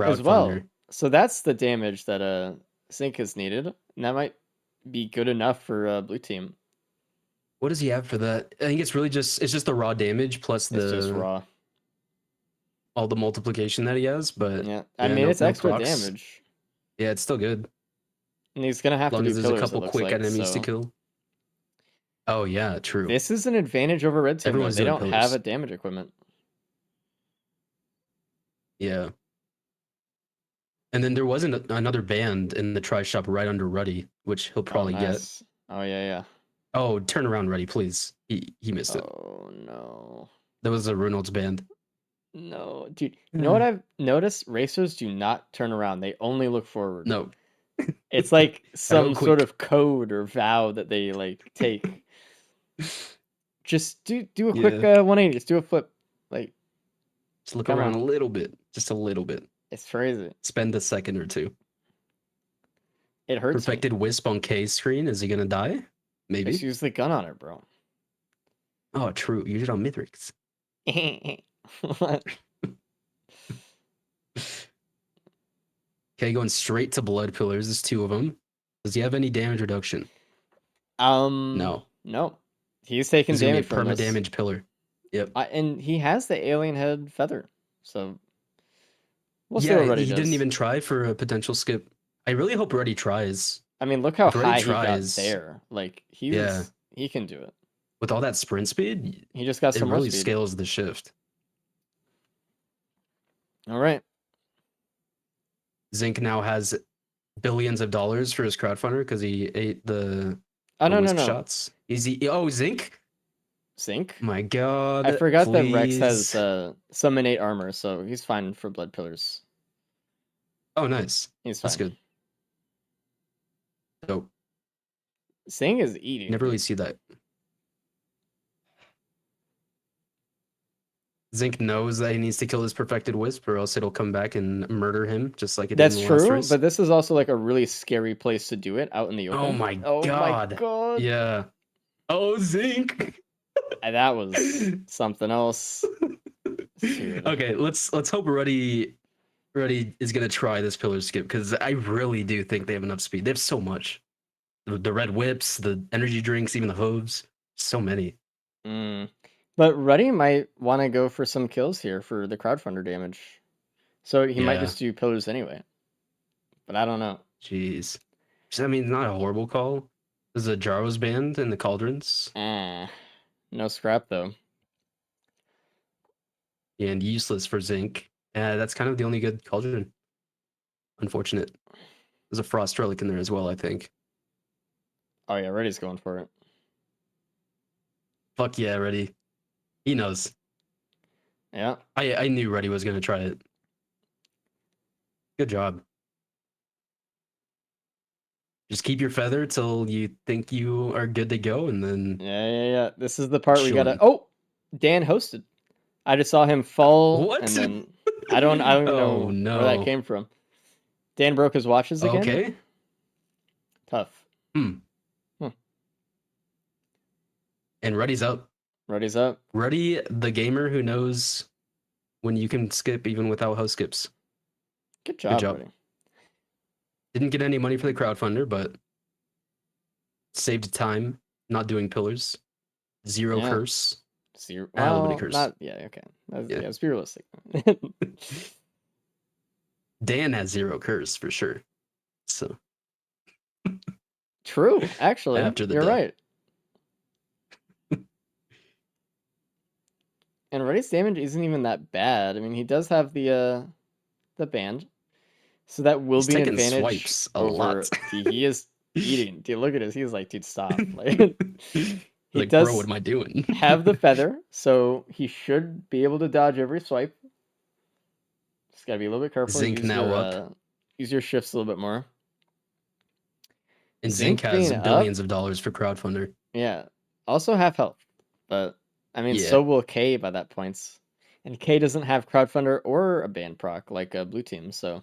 as well, Crowdfunder. so that's the damage that Sync is needed, and that might be good enough for blue team. What does he have for that? I think it's really just the raw damage plus It's just the raw. all the multiplication that he has, but Yeah, I mean it's no extra procs. damage, Yeah, it's still good. and he's gonna have As long to as do there's a pillars. couple It looks quick like, enemies so to kill. Oh yeah, true. this is an advantage over red team. Everyone's They doing don't have pillars. a damage equipment. Yeah. And then there wasn't another band in the try shop right under Ruddy, which he'll probably get. Nice. Oh yeah. Oh, turn around, Ruddy, please. He missed it. Oh no. That was a Runald's band. No, dude. You know what I've noticed? Racers do not turn around. They only look forward. No. It's like some quick. sort of code or vow that they like take. Just do a quick 180. Just do a flip. Like, Just look come around on. a little bit. Just a little bit. It's crazy. Spend a second or two. It hurts me. Perfected Wisp on K's screen. Is he gonna die? Maybe. Just use the gun on it, bro. Oh, true. Use it on Mithrix. What? Okay, going straight to Blood Pillars. There's 2 of them. Does he have any damage reduction? No. He's taking He's gonna be damage a from perma this. damage pillar. Yep. And he has the alien head feather, so we'll see Yeah, what Ruddy he does. didn't even try for a potential skip. I really hope Ruddy tries. I mean, look how If Ruddy high tries- he got there. Like he can do it. With all that sprint speed, He just got it some more really speed. scales the shift. All right. Zinc now has billions of dollars for his crowdfunder because he ate the Oh no. wisp shots. Zinc? Zinc. My God! I forgot that Rex please. has some innate armor, so he's fine for blood pillars. Oh, nice. He's fine. That's good. Dope. Sing is eating. Never really see that. Zinc knows that he needs to kill his perfected wisp, or else it'll come back and murder him, just like it did That's in the last true, race. but this is also like a really scary place to do it, out in the open. Oh my Oh God! my god! Yeah. Oh, Zinc. That was something else. Dude. Okay, let's hope Ruddy is gonna try this pillar skip, because I really do think they have enough speed. They have so much. The red whips, the energy drinks, even the hooves. So many. But Ruddy might want to go for some kills here for the crowdfunder damage. So he might Yeah. just do pillars anyway. But I don't know. Jeez. I mean, not a horrible call. There's a Jaro's banned in the Cauldrons, No scrap though. and useless for Zinc. That's kind of the only good Cauldron. Unfortunate. There's a Frost Relic in there as well, I think. Oh yeah, Reddy's going for it. Fuck yeah, Reddy. He knows. Yeah. I knew Reddy was going to try it. Good job. Just keep your feather till you think you are good to go, and then Yeah. This is the part we gotta. Chilling. Oh, Dan hosted. I just saw him fall, What? and then I don't even Oh, know where that no. came from. Dan broke his watches again. Okay. Tough. And Reddy's up. Reddy's up. Reddy, the gamer who knows when you can skip even without host skips. Good job, job. Reddy. Didn't get any money for the crowdfunder, but saved time not doing pillars. Zero Yeah. curse. Zero. A little bit Well, of curse. not yeah. Okay. Yeah. Let's be realistic. Dan has zero curse for sure. So True. Actually, After the you're death. right. And Reddy's damage isn't even that bad. I mean, he does have the band, so that will He's be an taking advantage swipes a over. lot. He is eating. Dude, look at this. He's like, dude, stop. Like, he like, does bro, what am I doing? have the feather, so he should be able to dodge every swipe. Just gotta be a little bit careful. Zinc use now your, up. Use your shifts a little bit more. And Zinc Zinc has being billions of dollars for crowdfunder. Yeah. Also half health, but I mean, Yeah. so will K by that points. And K doesn't have crowdfunder or a band proc like a blue team, so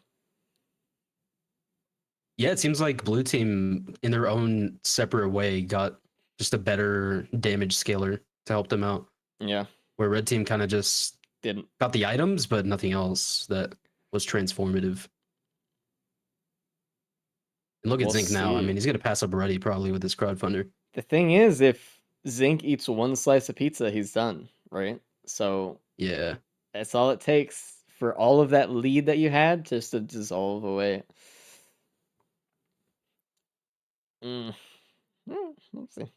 Yeah, it seems like blue team in their own separate way got just a better damage scaler to help them out. yeah, Where red team kind of just didn't. got the items, but nothing else that was transformative. And look at We'll Zinc now. I see. mean, he's gonna pass up Reddy probably with this crowdfunder. The thing is, if Zinc eats one slice of pizza, he's done, right? So Yeah. that's all it takes for all of that lead that you had just to dissolve away. Let's see. At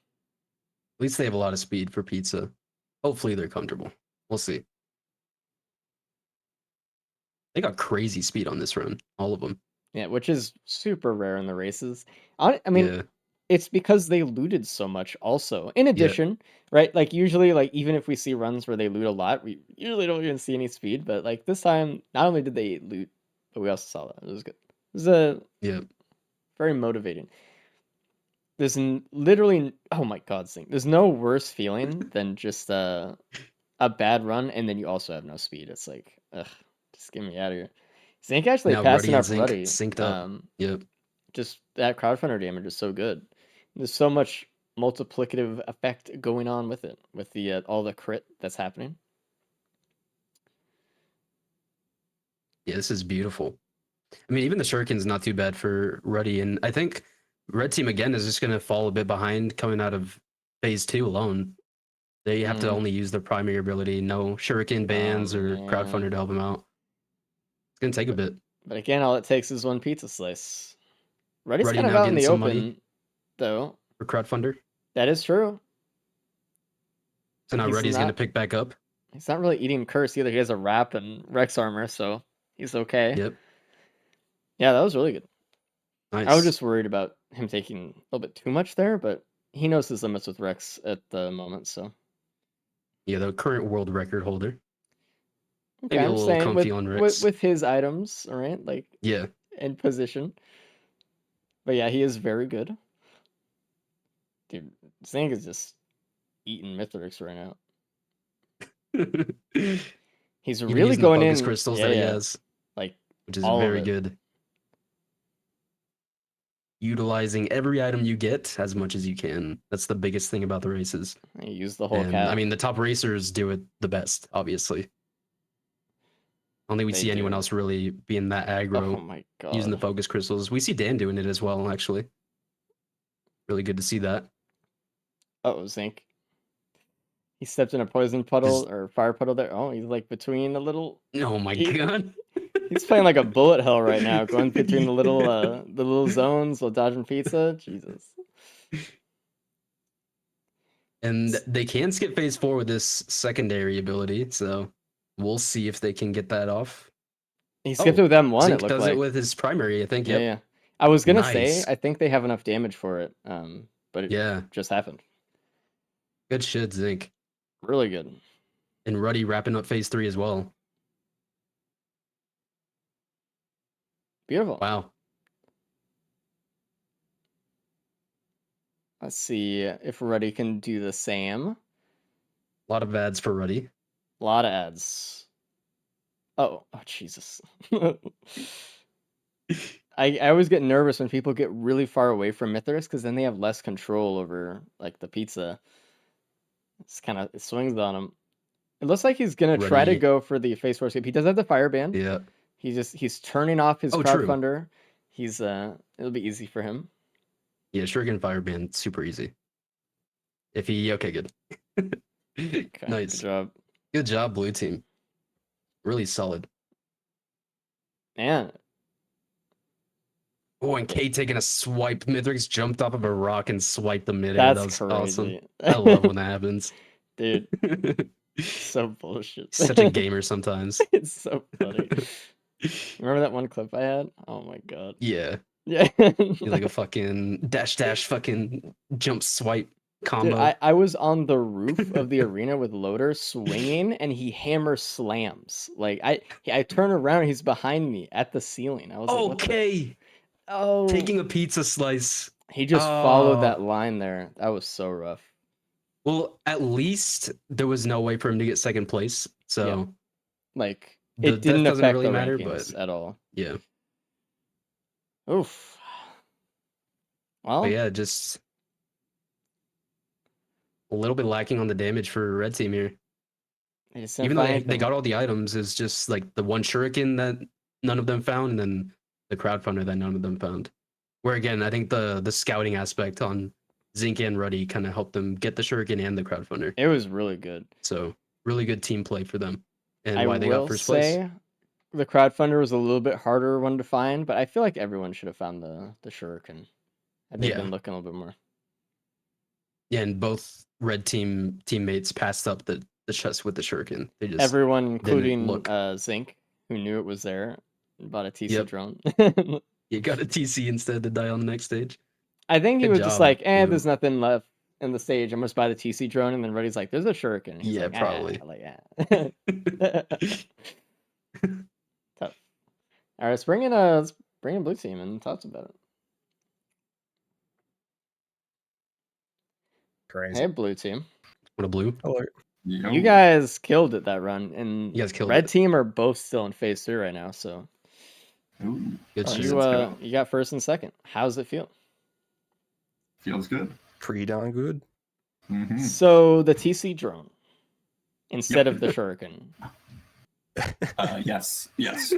least they have a lot of speed for pizza. Hopefully they're comfortable. We'll see. They got crazy speed on this run, all of them. Yeah, which is super rare in the races. I mean, Yeah. it's because they looted so much also. In addition, right? Like usually, like even if we see runs where they loot a lot, we usually don't even see any speed. But like this time, not only did they loot, but we also saw that. It was good. It was Yeah. very motivating. There's literally, oh my god, Zing. There's no worse feeling than just a bad run and then you also have no speed. It's like, ugh, just get me out of here. Zink actually Now passing Ruddy and up Zinc Ruddy. synced up. Yep. Just that crowdfunder damage is so good. There's so much multiplicative effect going on with it, with the all the crit that's happening. Yeah, this is beautiful. I mean, even the Shuriken's not too bad for Ruddy, and I think red team again is just gonna fall a bit behind coming out of phase 2 alone. They have to only use their primary ability, no Shuriken bans or man. crowdfunder to help them out. It's gonna take a bit. But again, all it takes is one pizza slice. Ruddy's Ruddy kind of now out in getting the some open, money though. for crowdfunder. That is true. So now He's Ruddy's gonna not- pick back up. He's not really eating curse either. He has a wrap and Rex armor, so he's okay. Yep. Yeah, that was really good. Nice. I was just worried about him taking a little bit too much there, but he knows his limits with Rex at the moment, so. Yeah, the current world record holder. Okay, Maybe a I'm little saying comfy on Rex. with his items, all right, like Yeah. in position. But yeah, he is very good. Dude, Zang is just eating Mithrix right now. He's Even really using going the in focus crystals that he has, like which is all of very it. good. Utilizing every item you get as much as you can. That's the biggest thing about the races. He used the whole And cat. I mean, the top racers do it the best, obviously. Only we They see anyone do. else really being that Oh aggro my god. using the focus crystals. We see Dan doing it as well, actually. Really good to see that. Oh, Zinc. He stepped in a poison puddle or fire puddle there. Oh, he's like between a little. Oh my He- god. He's playing like a bullet hell right now, going between the little zones while dodging pizza. Jesus. And they can skip phase 4 with this secondary ability, so we'll see if they can get that off. He skipped it with M1, Zink it looked does like. it with his primary, I think. Yeah, Yep. yeah. I was gonna say, Nice. I think they have enough damage for it, but it Yeah. just happened. Good shit, Zink. Really good. And Ruddy wrapping up phase 3 as well. Beautiful. Wow. Let's see if Ruddy can do the same. A lot of ads for Ruddy. A lot of ads. Oh, Jesus. I always get nervous when people get really far away from Mithras because then they have less control over like the pizza. It swings on him. It looks like he's gonna try to Ruddy. go for the phase 4 escape. He does have the fire ban. Yeah. He's turning off his Oh, true. crowdfunder. It'll be easy for him. Yeah, Shuriken Fireband, super easy. Okay, good. Okay, Nice. Good job. Good job, blue team. Really solid. Man, Oh, and K taking a swipe. Mithrix jumped off of a rock and swiped the mid-air. that's That was awesome. crazy. I love when that happens. Dude, so bullshit. Such a gamer sometimes. It's so funny. Remember that one clip I had? Oh my god. Yeah. Yeah. You're like a fucking dash fucking jump swipe combo. Dude, I was on the roof of the arena with Loader swinging, and he hammer slams. Like I turn around, he's behind me at the ceiling. I was like, what the- Okay. Oh, Taking a pizza slice. he just followed Oh. that line there. That was so rough. Well, at least there was no way for him to get second place. So Like The it death didn't doesn't affect really the matter, rankings but- at all. yeah. Oof. Well, But yeah, just a little bit lacking on the damage for red team here. they just didn't Even though find they anything. got all the items, it's just like the one shuriken that none of them found, and then the crowdfunder that none of them found. Where again, I think the scouting aspect on Zink and Ruddy kind of helped them get the shuriken and the crowdfunder. It was really good. So really good team play for them, and I why they will got first place. say the crowdfunder was a little bit harder one to find, but I feel like everyone should have found the shuriken. Had they Yeah. been looking a little bit more. Yeah, and both red team teammates passed up the chest with the shuriken. They just Everyone, including look. Zink, who knew it was there, bought a TC Yep. drone. you got a TC instead to die on the next stage. I think he Good was just job, like, you know. there's nothing left in the stage. I'm just buy the TC drone, and then Reddy's like, there's a shuriken. And he's Yeah, like, probably. Tough. All right, let's bring in blue team and talk about it. Crazy. Hey, blue team. What a blue. Hello. Yo. You guys killed it that run, and You guys killed red it. team are both still in phase 3 right now. So Ooh, Good all right, shit. let's go. you got first and second. How's it feel? Feels good. Pretty darn good. Mm-hmm. So the TC drone instead of the shuriken, Yes. I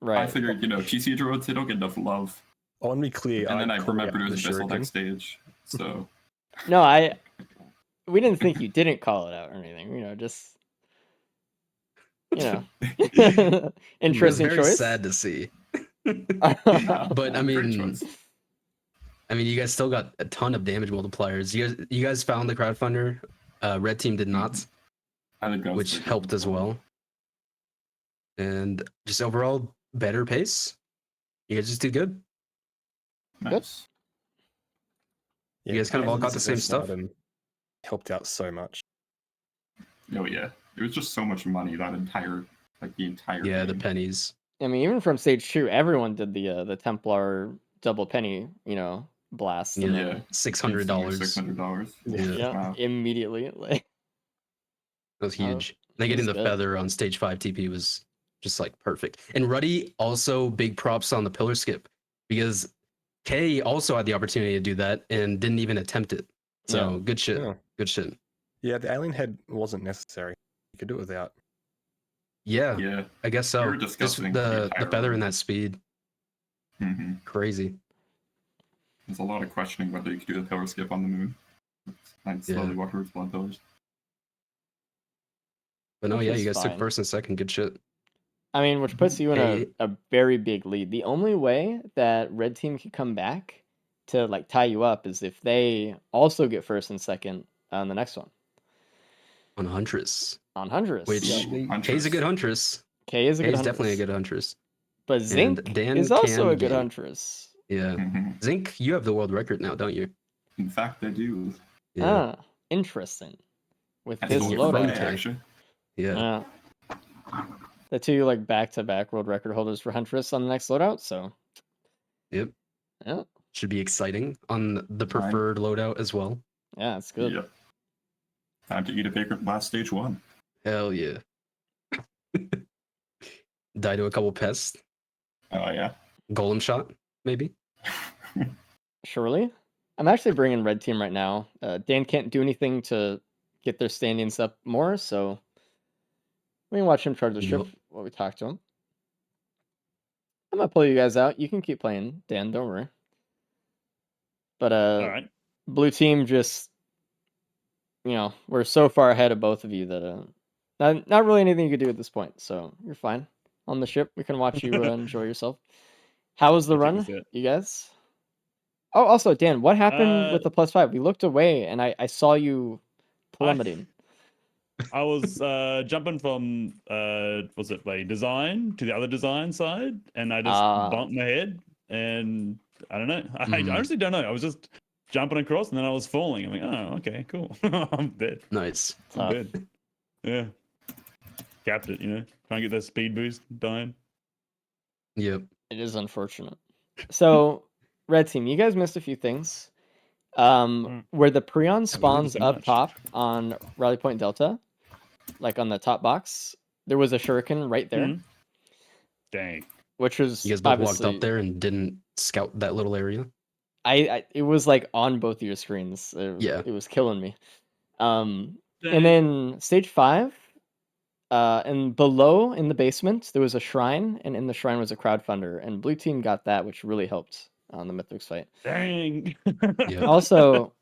right? figured, TC drones, they don't get enough love. I want to be clear. And then I called remembered out it was the Abyssal shuriken. next stage. So, No, we didn't think you didn't call it out or anything. Just It was interesting very choice. sad to see. yeah, But I great mean, choice. you guys still got a ton of damage multipliers. You guys found the crowdfunder. Red team did not, I think that was which pretty helped good. as well. And just overall better pace. You guys just did good. Nice. You guys kind of all got the this same stuff. item helped out so much. Oh yeah, it was just so much money that the entire Yeah, the game. pennies. I mean, even from stage 2, everyone did the Templar double penny, blast. and Yeah, then- $600. $600. Yeah. yeah, Wow. immediately. Like, That was huge. that Getting was the good. feather on stage 5 TP was just like perfect. And Ruddy also big props on the pillar skip because K also had the opportunity to do that and didn't even attempt it. So Yeah. good shit. Yeah. Good shit. Yeah, the alien head wasn't necessary. You could do it without. Yeah, Yeah. I guess so. We were Just discussing the the entire feather run. and that speed. hmm Crazy. There's a lot of questioning whether you could do the pillar skip on the moon. And slowly Yeah. walk towards blood pillars. But no, Which yeah, is you guys fine. took first and second. Good shit. I mean, which puts you in Hey. a very big lead. The only way that red team can come back to like tie you up is if they also get first and second on the next one On Huntress, on Huntress. which Ooh, Kay's a good Huntress. Huntress. K is a good Kay's Huntress. definitely a good Huntress. But And Zinc Dan is also can a good gank. Huntress. Yeah. Mhm. Zinc, you have the world record now, don't you? In fact, I do. Yeah. Ah, interesting. With I this stole it load from loadout. loadout. Kay, actually. Yeah. The two like back-to-back world record holders for Huntress on the next loadout, so Yep. yeah, Should be exciting on the preferred loadout as well. yeah, it's good. Yep. Time to eat a vagrant last stage 1. Hell yeah. Die to a couple pests. Oh, yeah. Golem shot, maybe. Surely. I'm actually bringing red team right now. Dan can't do anything to get their standings up more, so we can watch him charge the ship Yup. while we talk to him. I'm gonna pull you guys out. You can keep playing, Dan. Don't worry. But All right. blue team just, we're so far ahead of both of you that not really anything you could do at this point. So you're fine on the ship. We can watch you enjoy yourself. How was the I'll check run, this out. you guys? Oh, also, Dan, what happened with Uh, the +5? We looked away and I saw you plummeting. I was jumping from was it like design to the other design side, and I just bumped my head, and I don't know. I honestly don't know. I was just jumping across, and then I was falling. I'm like, oh, okay, cool. I'm dead. Nice. I'm dead. Yeah. Capped it, Trying to get that speed boost, dying. Yep. It is unfortunate. So, red team, you guys missed a few things. Where the Prion spawns so up much. top on Rally Point Delta, like on the top box, there was a shuriken right there, Mhm. Dang. which was You guys both walked obviously up there and didn't scout that little area. I it was like on both of your screens. Yeah. It was killing me. And Dang. then stage 5, and below in the basement there was a shrine, and in the shrine was a crowdfunder, and blue team got that, which really helped on the Mythics fight. Dang. Yeah. Also,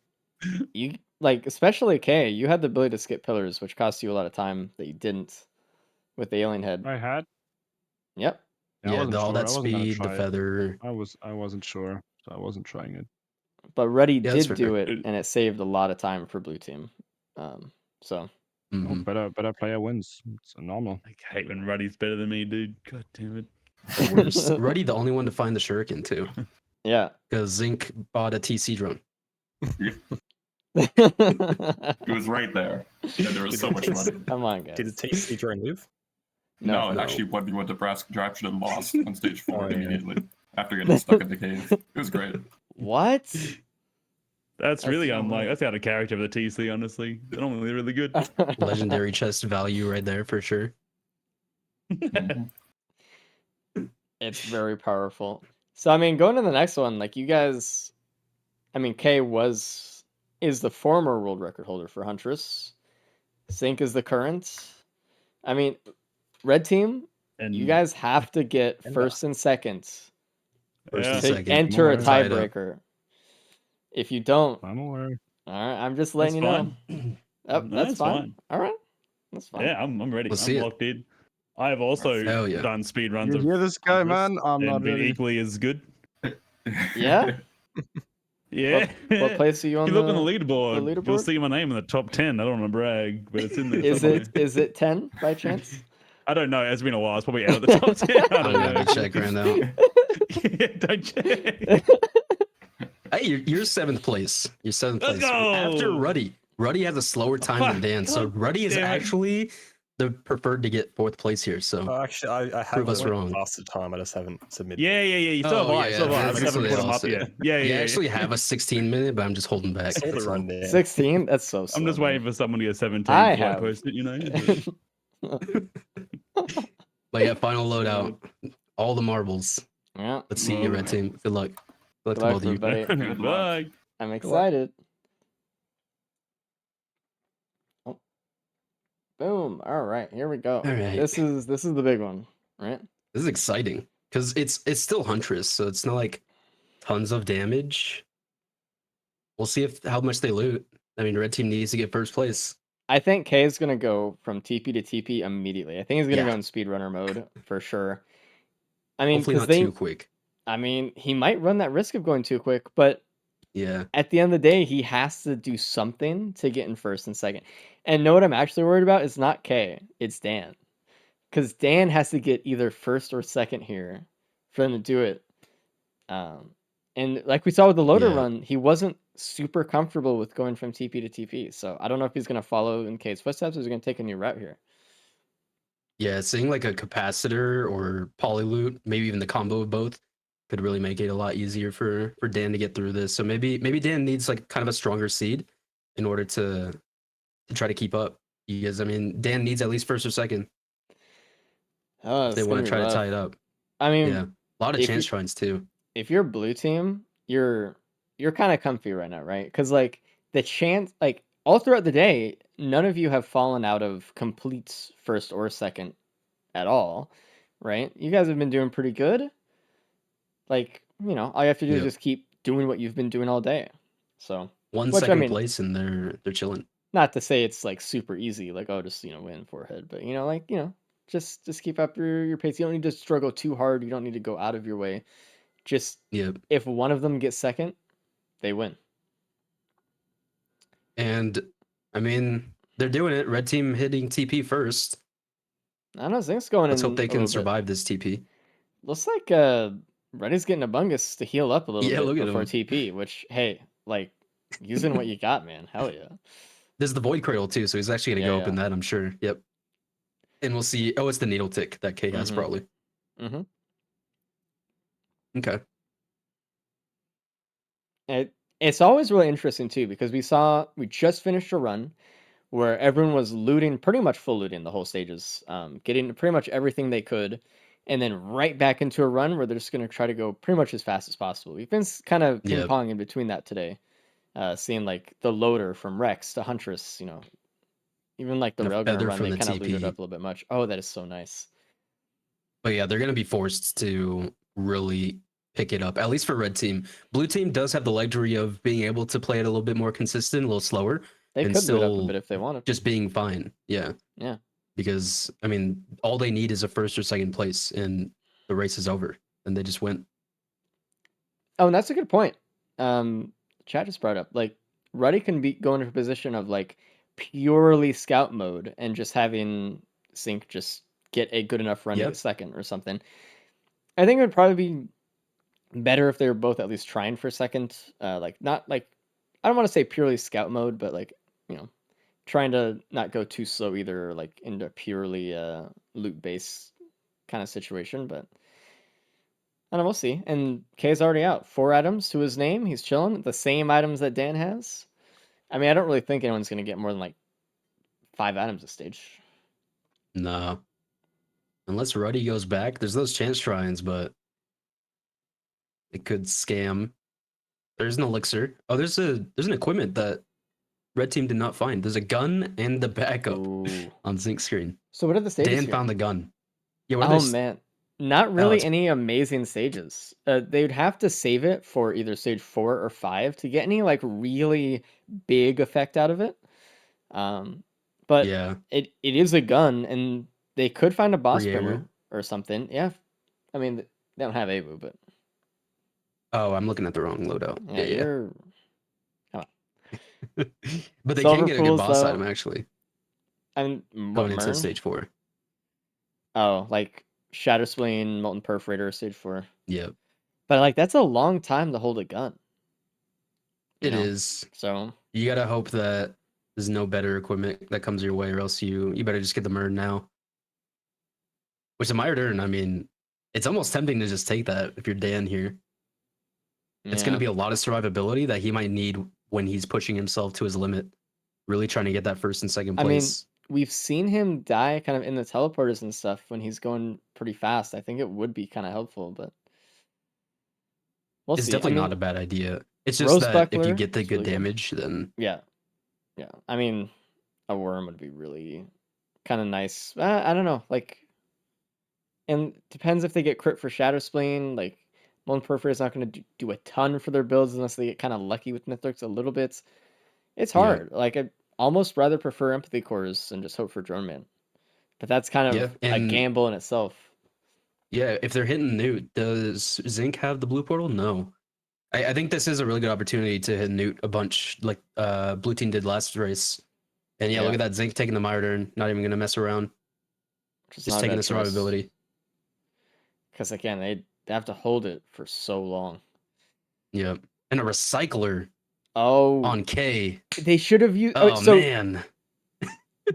you like especially K, you had the ability to skip pillars, which cost you a lot of time that you didn't with the alien head. I had. Yep. Yeah, I wasn't all sure. that I wasn't gonna speed, the try it. feather. I wasn't sure, so I wasn't trying it. But Ruddy Yeah, that's did do fair. it, and it saved a lot of time for blue team. So Oh, Mhm. better player wins. It's normal. I hate when Ruddy's better than me, dude. God damn it. The worst. Ruddy, the only one to find the shuriken too, yeah. because Zinc bought a TC drone. It was right there. And there was so much money. Come on, guys. Did the TC drone move? No, no. actually, when we went to brass contraption and lost on stage 4 Oh, yeah. immediately after getting stuck in the cave. It was great. What? That's really so unlike. weird. That's out of character of the TC, honestly. They're normally really good. Legendary chest value right there for sure. Mhm. It's very powerful. So I mean, going to the next one, like you guys, I mean, K is the former world record holder for Huntress. Sync is the current. I mean, red team, And you guys have to get And first and second First Yeah. and to second. enter a More. Tie it up. tiebreaker. If you don't, I'm aware. all right, I'm just letting That's you know. fine. Oh, No, that's it's fine. fine. All right, that's fine. Yeah, I'm ready. Let's I'm see it. locked in. I have also Hell yeah. done speed runs You of hear this guy, Huntress man? I'm and not been ready. equally as good. Yeah? Yeah. What place are you If on you look on the the leaderboard, you'll leaderboard? see my name in the top 10. I don't want to brag, but it's in there Is somewhere. it 10 by chance? I don't know. It's been a while. It's probably out of the top 10. I I'm don't gonna know. have to check right now. Yeah, don't check. Hey, you're 7th place. You're 7th Let's place. go! After Ruddy. Ruddy has a slower time than Fuck. Dan, so God Ruddy is damn it. actually the preferred to get 4th place here. So Actually, I have Prove us a wrong. faster time. I just haven't submitted. Yeah. You still have I. Still have I. I that's haven't what put they them all up say. yet. Yeah. You actually have a 16-minute, but I'm just holding back. I saw the that's all. run there. 16? That's so slow. I'm just waiting for someone to get 17 I before I have. post it, But yeah, final loadout. All the marbles. Yeah. Let's see you, red team. Good luck. Good luck Good to luck, both of you. everybody. Good luck. Bye. I'm excited. Oh. Boom. All right, here we go. All right. This is the big one, right? This is exciting because it's still Huntress, so it's not like tons of damage. We'll see how much they loot. I mean, red team needs to get first place. I think K is gonna go from TP to TP immediately. I think he's gonna go Yeah. in speedrunner mode for sure. I mean, Hopefully because not too quick. I mean, he might run that risk of going too quick, but Yeah. at the end of the day, he has to do something to get in first and second. And know what I'm actually worried about is not K, it's Dan. Because Dan has to get either first or second here for them to do it. And like we saw with the loader Yeah. run, he wasn't super comfortable with going from TP to TP. So I don't know if he's going to follow in K's footsteps or is he going to take a new route here. Yeah, seeing like a capacitor or polyloot, maybe even the combo of both, could really make it a lot easier for Dan to get through this. So maybe Dan needs like kind of a stronger seed in order to try to keep up. Because I mean, Dan needs at least first or second Oh, if they it's want going to to be try to rough. tie it up. I mean, Yeah, a lot of if chance you- shrines too. if you're blue team, you're kind of comfy right now, right? Because like the chance, like all throughout the day, none of you have fallen out of complete first or second at all, right? You guys have been doing pretty good. Like, all you have to do is Yep. just keep doing what you've been doing all day. So, One which, I second mean, place and they're chilling. not to say it's like super easy, like, oh, just win forehead, but just keep up your pace. You don't need to struggle too hard. You don't need to go out of your way. Just Yep. if one of them gets second, they win. And I mean, they're doing it. Red team hitting TP first. I don't know. Things going Let's in hope they a can little bit. survive this TP. Looks like Reddy's getting a bungus to heal up a little Yeah, bit look at before him. TP. Which, hey, like using what you got, man. Hell yeah. There's the Void Cradle too, so he's actually gonna Yeah, go yeah. open that, I'm sure. Yep. And we'll see. Oh, it's the needle tick that K has probably. Mm-hmm. Okay. It's always really interesting too because we just finished a run where everyone was looting, pretty much full looting the whole stages, getting pretty much everything they could, and then right back into a run where they're just going to try to go pretty much as fast as possible. We've been kind of ping Yep. pong in between that today, seeing like the loader from Rex to Huntress, even like the And a railgunner feather run, from they the kind of looted TP. up a little bit much. Oh, that is so nice. But yeah, they're gonna be forced to really pick it up, at least for red team. Blue team does have the luxury of being able to play it a little bit more consistent, a little slower, They and could loot up a still bit if they wanted. just being fine. Yeah. Yeah. Because I mean, all they need is a first or second place, and the race is over, and they just went. Oh, and that's a good point. Chat just brought up like Ruddy can go into a position of like purely scout mode and just having Sync just get a good enough run to Yep. get second or something. I think it would probably be better if they were both at least trying for second. Like not like I don't want to say purely scout mode, but like trying to not go too slow either, like into purely loot base kind of situation, but. I don't know, we'll see. And K's already out. 4 items to his name. He's chilling. The same items that Dan has. I mean, I don't really think anyone's going to get more than like 5 items this stage. No. Unless Ruddy goes back, there's those chance shrines, but it could scam. There's an elixir. Oh, there's an equipment that red team did not find. There's a gun and the backup Ooh. on Zinc screen. So what are the stages Dan here? found the gun. Yeah, what are Oh, they? man. Not really it's- any amazing stages. They'd have to save it for either stage 4 or 5 to get any like really big effect out of it. But Yeah. it is a gun, and they could find a boss Free burner AWU. or something. Yeah. I mean, they don't have AWU, but Oh, I'm looking at the wrong loadout. yeah, Yeah. you're... But they Silver can get a good Pools, boss though, item actually I mean, what, going into Mern? stage 4. Oh, like Shadow Spleen, Molten Perforator, stage 4. Yep. But like that's a long time to hold a gun. It is. So You gotta hope that there's no better equipment that comes your way, or else you better just get the Mern now. Which in my turn, I mean, it's almost tempting to just take that if you're Dan here. It's going to be a lot of survivability that he might need when he's pushing himself to his limit, really trying to get that first and second place. I mean, we've seen him die kind of in the teleporters and stuff when he's going pretty fast. I think it would be kind of helpful, but we'll It's see. definitely I mean, not a bad idea. It's just Rose that if you Buckler get the is good really good. damage, then Yeah. I mean, a worm would be really kind of nice. I don't know, like, and depends if they get crit for Shadow Spleen. Like, Molten Perforator is not going to do a ton for their builds unless they get kind of lucky with Mithrix a little bit. It's Yeah. hard. Like, almost rather prefer Empathy Cores and just hope for Drone Man. But that's kind Yeah, of a and gamble in itself. yeah, if they're hitting Newt, does Zinc have the blue portal? No. I think this is a really good opportunity to hit Newt a bunch like Blue Team did last race. And yeah, look Yeah. at that Zinc taking the Myrturn, not even gonna mess around. Which is Just not a taking bad the choice. survivability. Because again, they have to hold it for so long. Yeah. And a recycler Oh, on K. they should have used. Oh So man.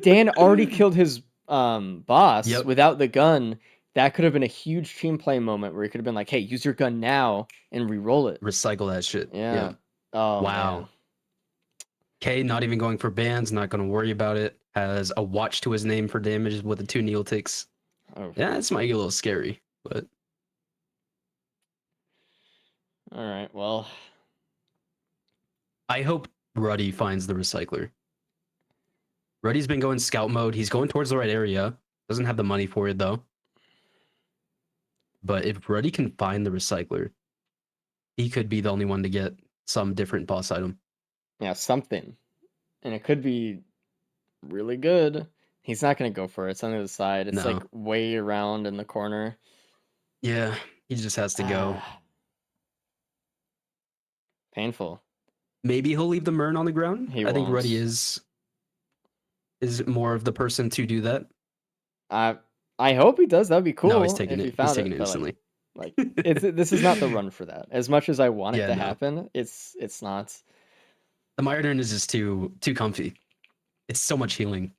Dan already killed his boss Yep. without the gun. That could have been a huge team play moment where he could have been like, "Hey, use your gun now and re-roll it." Recycle that shit. Yeah. Oh Wow. man. K not even going for bans, not gonna worry about it. Has a watch to his name for damages with the 2 Neil ticks. Oh. Yeah, this might get a little scary, but All right. Well, I hope Ruddy finds the recycler. Ruddy's been going scout mode. He's going towards the right area. Doesn't have the money for it though. But if Ruddy can find the recycler, he could be the only one to get some different boss item. yeah, something, and it could be really good. He's not gonna go for it. It's on the other side. It's No. like way around in the corner. Yeah, he just has to go. Painful. Maybe he'll leave the Mern on the ground. He I think won't. Ruddy is more of the person to do that. I hope he does. That'd be cool. No, he's taking if he it. found He's taking it but, instantly. Like this is not the run for that. As much as I want it Yeah, to no. happen, it's not. The Myrturn is just too comfy. It's so much healing.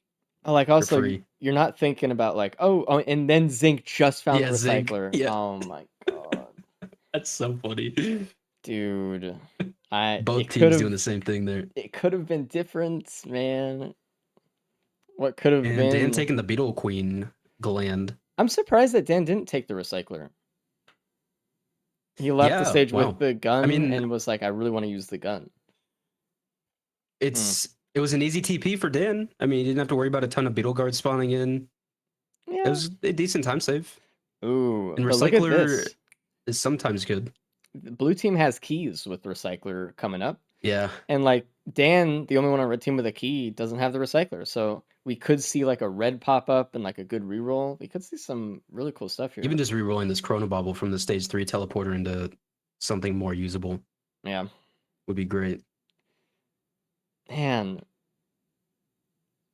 Like also, free. you're not thinking about like, oh, and then Zinc just found Yeah, the Zinc, recycler. yeah. Oh my god, That's so funny. dude! Both teams doing the same thing there. It could have been different, man. What could have And been? Dan taking the Beetle Queen gland. I'm surprised that Dan didn't take the recycler. He left the Yeah, stage wow. with the gun I mean- and was like, I really want to use the gun. It was an easy TP for Dan. I mean, he didn't have to worry about a ton of Beetle guards spawning in. Yeah. It was a decent time save. Ooh, And but look at recycler this. is sometimes good. The blue team has keys with recycler coming up. Yeah. And like Dan, the only one on red team with a key, doesn't have the recycler. So we could see like a red pop up and like a good reroll. We could see some really cool stuff here. Even just re-rolling this Chrono Bobble from the stage 3 teleporter into something more usable Yeah. would be great. Man.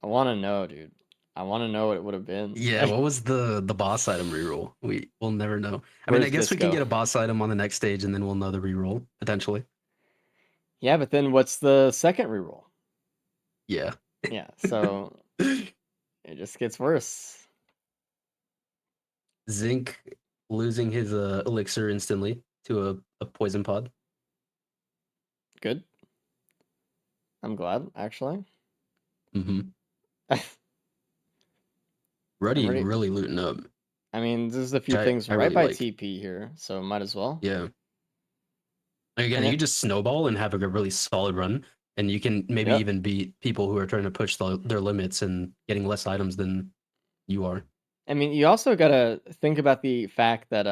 I want to know, dude. I want to know what it would have been. Yeah, what was the boss item reroll? We'll never know. I mean, Where's I guess this we can go? get a boss item on the next stage and then we'll know the reroll, potentially. Yeah, but then what's the second reroll? Yeah. Yeah, so it just gets worse. Zinc losing his elixir instantly to a poison pod. Good. I'm glad, actually. Mm-hmm. Ruddy Already- really looting up. I mean, there's a few I- things I right really by like. TP here, so might as well. Yeah. Again, And you it- just snowball and have a really solid run, and you can maybe Yep. even beat people who are trying to push their limits and getting less items than you are. I mean, you also gotta think about the fact that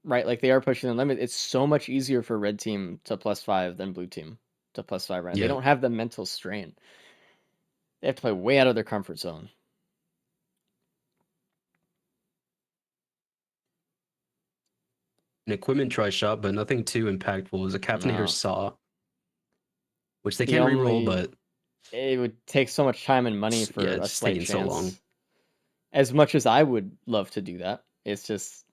right, like they are pushing the limit. It's so much easier for red team to +5 than blue team to +5 right. They Yeah. don't have the mental strain. They have to play way out of their comfort zone. An equipment try shot, but nothing too impactful. It was a caffeinator No. saw, which they The can reroll, only- but It would take so much time and money for Yeah, a it's just slight taking chance. so long. As much as I would love to do that, it's just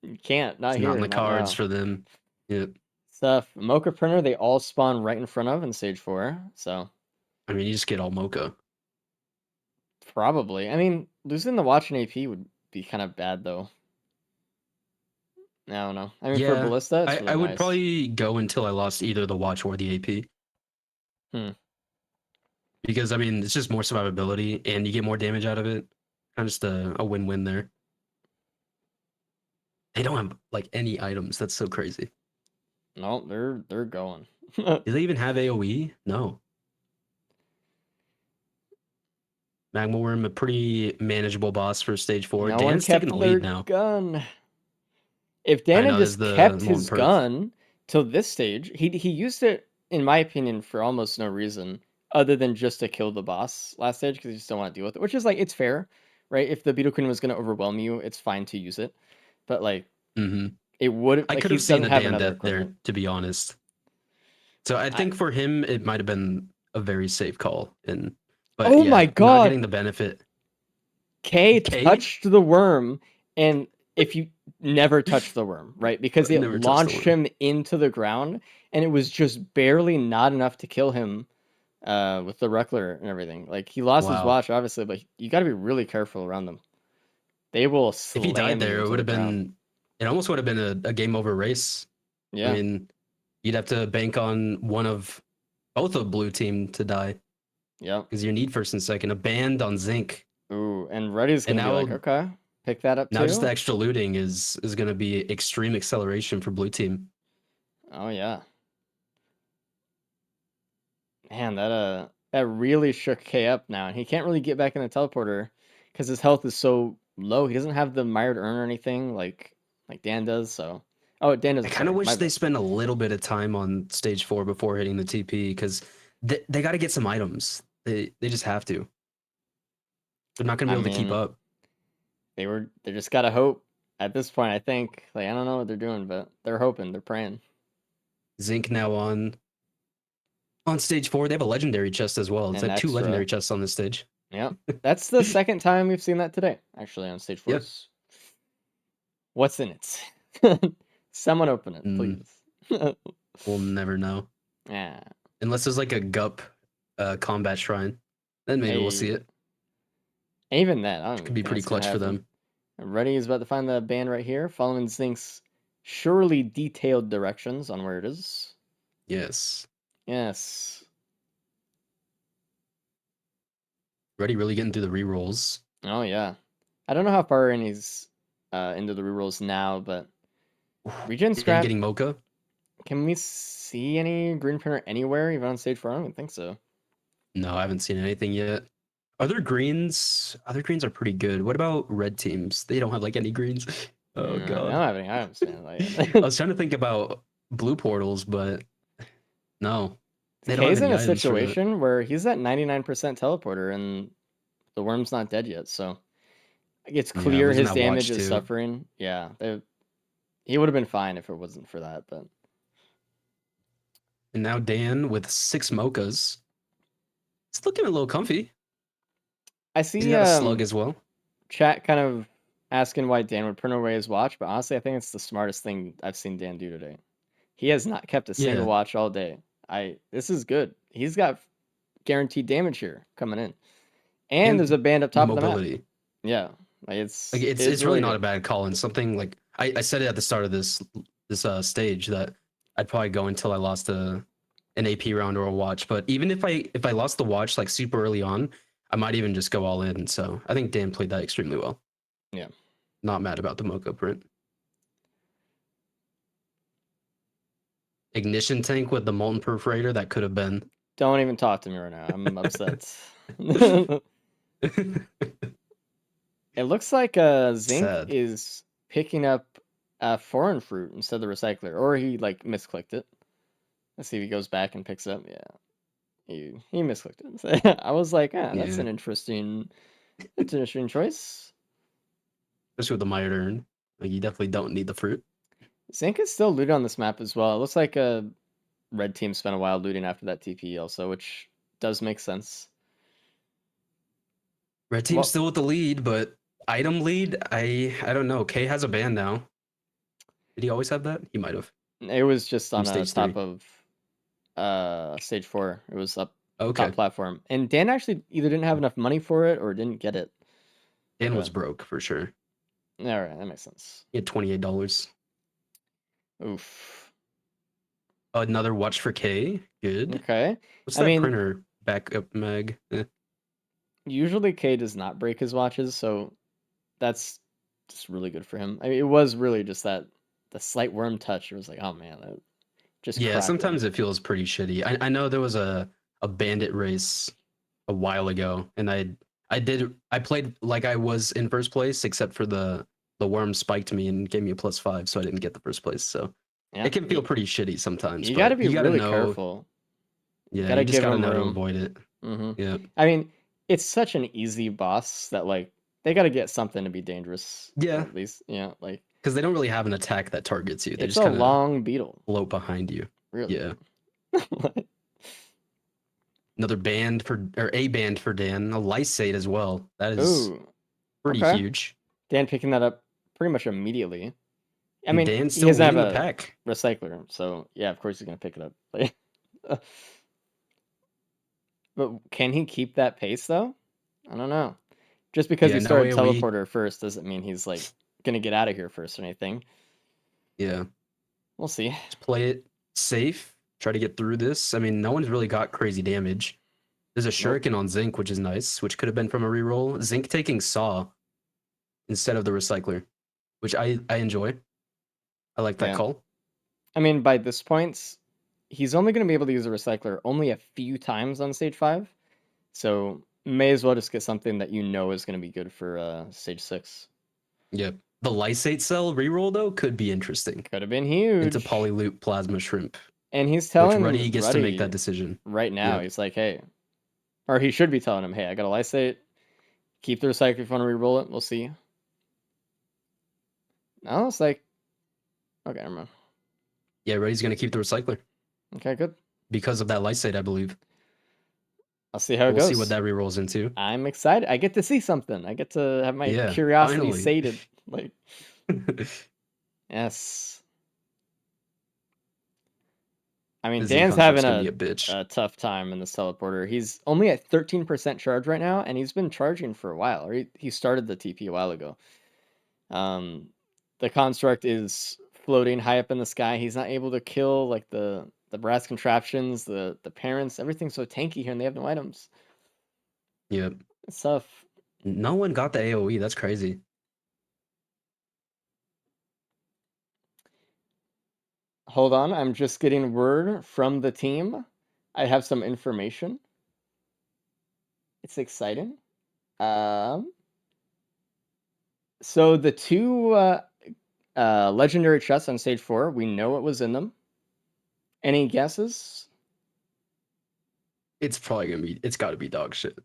you can't. Not it's here. not in the cards now. for them. Yeah. Stuff. Mocha printer, they all spawn right in front of in stage 4. So I mean, you just get all mocha. probably. I mean, losing the watch and AP would be kind of bad though. I don't know. I mean, for Yeah, Ballista, it's really I would nice. probably go until I lost either the watch or the AP. Because, I mean, it's just more survivability and you get more damage out of it. Kind of just a win-win there. They don't have, like, any items. That's so crazy. No, they're going. Do they even have AoE? No. Magma Worm, a pretty manageable boss for stage 4. No one Dan's kept taking the their lead now. gun. If Dan know, had this just is the kept more his perk. gun till this stage, he used it, in my opinion, for almost no reason. other than just to kill the boss last stage because you just don't want to deal with it. Which is like it's fair, right? If the Beetle Queen was going to overwhelm you, it's fine to use it. But like Hmm. it would I like could he have seen doesn't a have Dan another death there, equipment. to be honest. So I think for him, it might have been a very safe call. But Oh yeah, my not God. getting the benefit. K K? touched the worm, and if you never touched the worm, right? Because it Never touched the launched worm. him into the ground, and it was just barely not enough to kill him with the Reckler and everything. Like he lost his Wow. watch, obviously, but you got to be really careful around them. They will If he slam died you there, it into would the have ground. been. It almost would have been a game over race. Yeah. I mean, you'd have to bank on both of blue team to die Yep. because you need first and second. A band on Zinc. Ooh, and Reddy's And gonna be like, now- okay, pick that up Now just the too. extra looting is going to be extreme acceleration for blue team. Oh yeah. Man, that really shook K up now, and he can't really get back in the teleporter because his health is so low. He doesn't have the Mired Urn or anything like Dan does. So, oh, Dan does. I kind of sorry, wish my they bad. spent a little bit of time on stage 4 before hitting the TP because they got to get some items. They just have to. They're not going to be able to keep up. They just gotta hope at this point. I think like I don't know what they're doing, but they're hoping, they're praying. Zinc now on stage 4. They have a legendary chest as well. It's An like 2 extra. legendary chests on this stage. Yep, that's the second time we've seen that today. Actually, on stage 4. Yep. What's in it? Someone open it, Mm. please. We'll never know. Yeah. Unless there's like a Gup combat shrine. Then maybe we'll see it. Even that, I don't Could even be think pretty that's gonna clutch for happen. them. Reddy is about to find the band right here, following Zink's surely detailed directions on where it is. Yes. Yes. Reddy really getting through the rerolls. Oh yeah. I don't know how far in he's into the rerolls now, but regen Dan scrap. getting Mocha. Can we see any green printer anywhere, even on stage 4? I don't even think so. No, I haven't seen anything yet. Other greens are pretty good. What about red teams? They don't have like any greens. Oh No, god. I don't have any. I haven't seen it like I was trying to think about blue portals, but no. They don't Kay's have in any a items for that. situation where he's at 99% teleporter and the worm's not dead yet, so it's Yeah, clear losing his that watch damage is too. suffering. Yeah, he would have been fine if it wasn't for that, but And now Dan with 6 mochas. It's looking a little comfy. I He's see got a slug as well. chat kind of asking why Dan would print away his watch, but honestly, I think it's the smartest thing I've seen Dan do today. He has not kept a single Yeah. watch all day. This is good. He's got guaranteed damage here coming in, and there's a band up top of the map. Mobility. Yeah, like it's really not good. a bad call, and something like I said it at the start of this stage that I'd probably go until I lost an AP round or a watch. But even if I lost the watch like super early on, I might even just go all in. So I think Dan played that extremely well. Yeah. Not mad about the Mocha print. Ignition tank with the molten perforator, that could have been. Don't even talk to me right now. I'm upset. It looks like Zinc Sad. is picking up foreign fruit instead of the recycler, or he like misclicked it. Let's see if he goes back and picks up. Yeah, he misclicked it. I was like, that's Yeah. an interesting choice. Especially with the Mired Urn. Like, you definitely don't need the fruit. Zinc is still looted on this map as well. It looks like red team spent a while looting after that TP also, which does make sense. Red team's still with the lead, but item lead, I don't know. K has a ban now. Did he always have that? He might have. It was just on stage top 3. of stage 4. It was up Okay. top platform. And Dan actually either didn't have enough money for it or didn't get it. Dan Okay. was broke for sure. All right, that makes sense. He had $28. Oof. Another watch for K. Good. Okay. What's I that mean- printer backup mag? Usually K does not break his watches, so that's just really good for him. I mean, it was really just the slight worm touch. It was like, oh man, that just Yeah, cracked sometimes him. it feels pretty shitty. I know there was a bandit race a while ago, and I played like I was in first place, except for the worm spiked me and gave me a +5, so I didn't get the first place. So Yeah. it can feel pretty shitty sometimes. You but got to be you gotta really know, careful. Yeah, Gotta you just give gotta him know to room. avoid it. Hmm Yeah. I mean, it's such an easy boss that like they gotta get something to be dangerous. Yeah. At least, like Because they don't really have an attack that targets you. They it's just a kind of long beetle, float behind you. really. Yeah. Another band or a band for Dan. A Lysate as well. That is Ooh, pretty okay. huge. Dan picking that up pretty much immediately. I mean, Dan's he still doesn't have leading the a pack. recycler, so yeah, of course he's gonna pick it up. Like, but can he keep that pace though? I don't know. Just because Yeah, he no started AoE. teleporter first doesn't mean he's like gonna get out of here first or anything. Yeah. We'll see. Just play it safe. Try to get through this. I mean, no one's really got crazy damage. There's a Nope. shuriken on Zinc, which is nice, which could have been from a reroll. Zinc taking Saw instead of the recycler, which I enjoy. I like that Yeah. call. I mean, by this point, he's only gonna be able to use a recycler only a few times on stage 5, so may as well just get something that you know is gonna be good for stage 6. Yep. The Lysate cell reroll though could be interesting. Could have been huge. Into Polyloop Plasma Shrimp. And he's Which telling Ruddy gets to make that decision. right now. Yep. He's like, hey, or he should be telling him, hey, I got a lysate. Keep the recycle if you want to re-roll it. We'll see. No, it's like, okay, never mind. Yeah, Ruddy's gonna keep the recycler Okay, good. because of that Lysate, I believe. I'll see how it We'll goes. see what that rerolls into. I'm excited. I get to see something. I get to have my Yeah, curiosity finally. sated. Like, yes. I mean, The Z Dan's construct's having gonna be a bitch. a tough time in this teleporter. He's only at 13% charge right now, and he's been charging for a while. Or he started the TP a while ago. The construct is floating high up in the sky. He's not able to kill like the brass contraptions, the parents. Everything's so tanky here, and they have no items. Yep. It's tough. No one got the AoE. That's crazy. Hold on, I'm just getting word from the team. I have some information. It's exciting. So the two legendary chests on stage 4, we know what was in them. Any guesses? It's probably gonna be. It's got to be dog shit.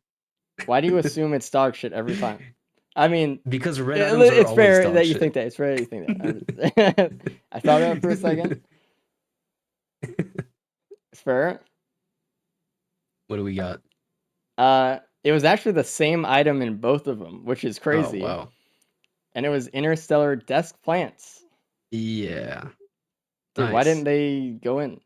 Why do you assume it's dog shit every time? I mean, Because red items are it's always fair dog that you shit. think that. It's fair that you think that. I thought about it for a second. It's fair. What do we got? It was actually the same item in both of them, which is crazy. Oh, wow. And it was interstellar desk plants. Yeah. Dude, why Nice. didn't they go in?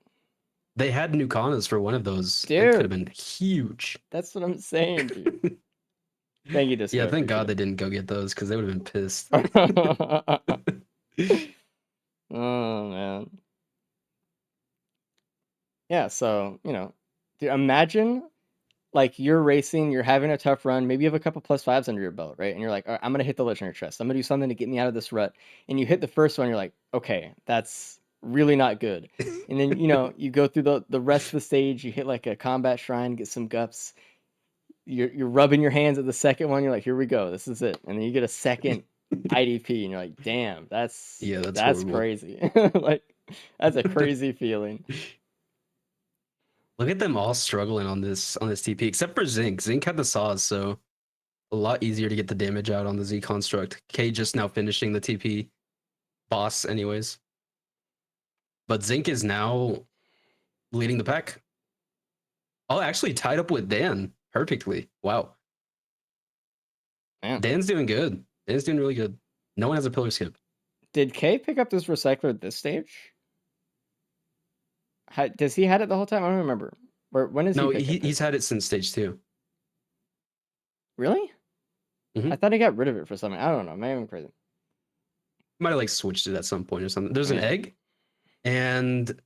They had Nukanas for one of those. It Dude. could have been huge. That's what I'm saying, dude. Thank you, Disco. Yeah, thank God they didn't go get those because they would have been pissed. Oh man. Yeah, so dude, imagine like you're racing, you're having a tough run, maybe you have a couple +5s under your belt, right? And you're like, all right, I'm gonna hit the legendary chest. I'm gonna do something to get me out of this rut. And you hit the first one, you're like, okay, that's really not good. And then you go through the rest of the stage, you hit like a combat shrine, get some gups. You're rubbing your hands at the second one, you're like, here we go, this is it. And then you get a second IDP, and you're like, damn, that's horrible. crazy. Like, that's a crazy feeling. Look at them all struggling on this TP, except for Zinc. Zinc had the saws, so a lot easier to get the damage out on the Z construct. K just now finishing the TP boss, anyways. But Zinc is now leading the pack. Oh, actually tied up with Dan perfectly. Wow. Man. Dan's doing good. Dan's doing really good. No one has a pillar skip. Did K pick up this recycler at this stage? Does he had it the whole time? I don't remember. When is No, he? he's had it since stage 2. Really? Mhm. I thought he got rid of it for something. I don't know. Maybe I'm crazy. Might have like switched it at some point or something. There's an Yeah. egg, and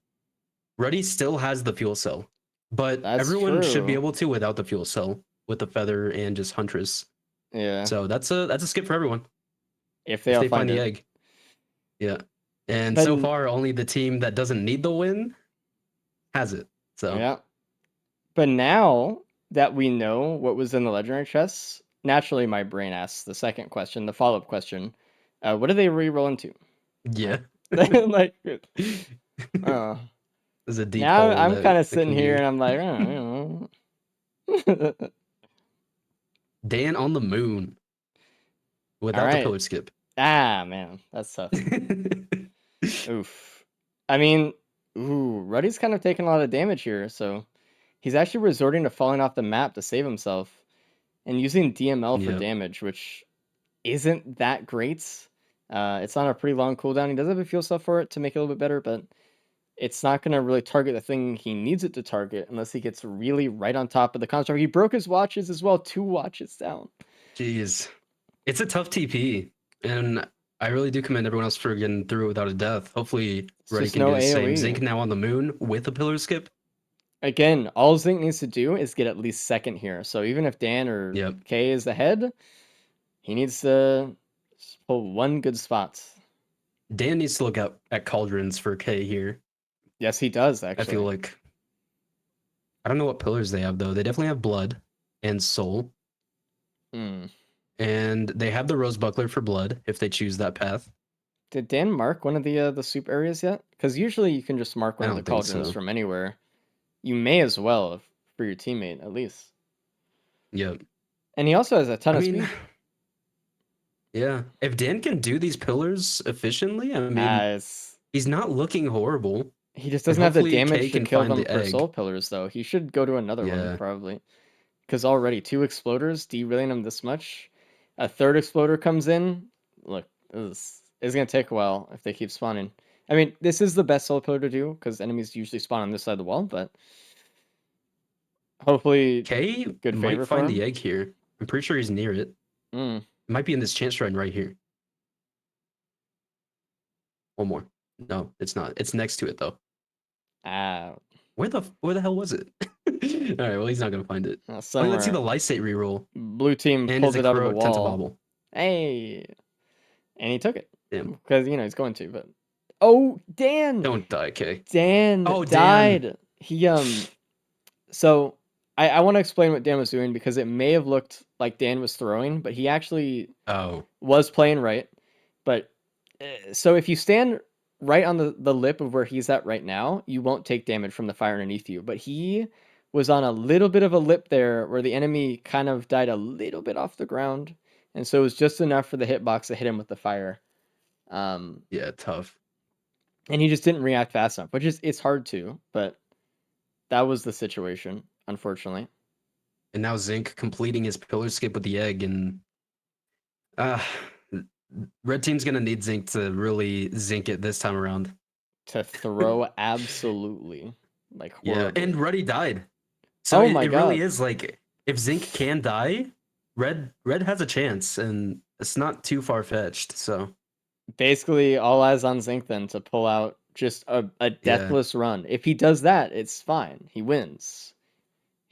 Ruddy still has the fuel cell, but That's everyone should be true. able to without the fuel cell with the feather and just Huntress. Yeah. So that's a skip for everyone If they all find the it. egg. Yeah, and But so far only the team that doesn't need the win has it. So yeah. But now that we know what was in the legendary chests, naturally my brain asks the second question, the follow-up question. What do they re-roll into? yeah. Like, There's a deep Now hole. I'm that kind of it can sitting here be. and I'm like, oh, you know. Dan on the moon All without the right. pillar skip. Ah, man, that's tough. Oof. I mean, Ruddy's kind of taking a lot of damage here, so he's actually resorting to falling off the map to save himself and using DML for Yep. damage, which isn't that great. It's on a pretty long cooldown. He does have a fuel cell for it to make it a little bit better, but it's not going to really target the thing he needs it to target unless he gets really right on top of the construct. He broke his watches as well, 2 watches down. Jeez. It's a tough TP, and I really do commend everyone else for getting through it without a death. Hopefully, Ruddy just can no do the same. AoE. Zinc now on the moon with a pillar skip. Again, all Zinc needs to do is get at least second here. So even if Dan or Yep. K is ahead, he needs to pull one good spot. Dan needs to look out at cauldrons for K here. Yes, he does, actually. I feel like. I don't know what pillars they have, though. They definitely have blood and soul. Hmm. And they have the rose buckler for blood if they choose that path. Did Dan mark one of the soup areas yet? Because usually you can just mark one I of the don't think cauldrons so. from anywhere. You may as well for your teammate, at least. Yep. And he also has a ton I of mean, speed. yeah. If Dan can do these pillars efficiently, I mean, he's not looking horrible. He just doesn't have the hopefully K damage to can kill find them the for egg. soul pillars, though. He should go to another one, Yeah. probably. Because already 2 exploders derailing him this much. A 3rd exploder comes in. Look, this is going to take a while if they keep spawning. I mean, this is the best soul pillar to do, because enemies usually spawn on this side of the wall, but hopefully K good favor might for find him. the egg here. I'm pretty sure he's near it. Mm. It might be in this chance shrine right here. One more. No, it's not. It's next to it though. Ah, Where the hell was it? All right, well he's not gonna find it. Oh, let's see somewhere. the lysate reroll. Blue team And pulls his it out of the Akuro Tenta wall. Bobble. Hey, and he took it Damn. because he's going to. But oh, Dan! Don't die, K. Dan Oh, died. Dan. He So I want to explain what Dan was doing because it may have looked like Dan was throwing, but he actually was playing right. But so if you stand right on the lip of where he's at right now, you won't take damage from the fire underneath you. But he was on a little bit of a lip there where the enemy kind of died a little bit off the ground. And so it was just enough for the hitbox to hit him with the fire. Yeah, tough. And he just didn't react fast enough, which is it's hard to, but that was the situation, unfortunately. And now Zinc completing his pillar skip with the egg, and red team's gonna need Zinc to really Zinc it this time around. To throw absolutely, like horribly. Yeah, and Ruddy died. So it really is like if Zinc can die, red has a chance, and it's not too far fetched. So basically, all eyes on Zinc then to pull out just a deathless run. If he does that, it's fine. He wins,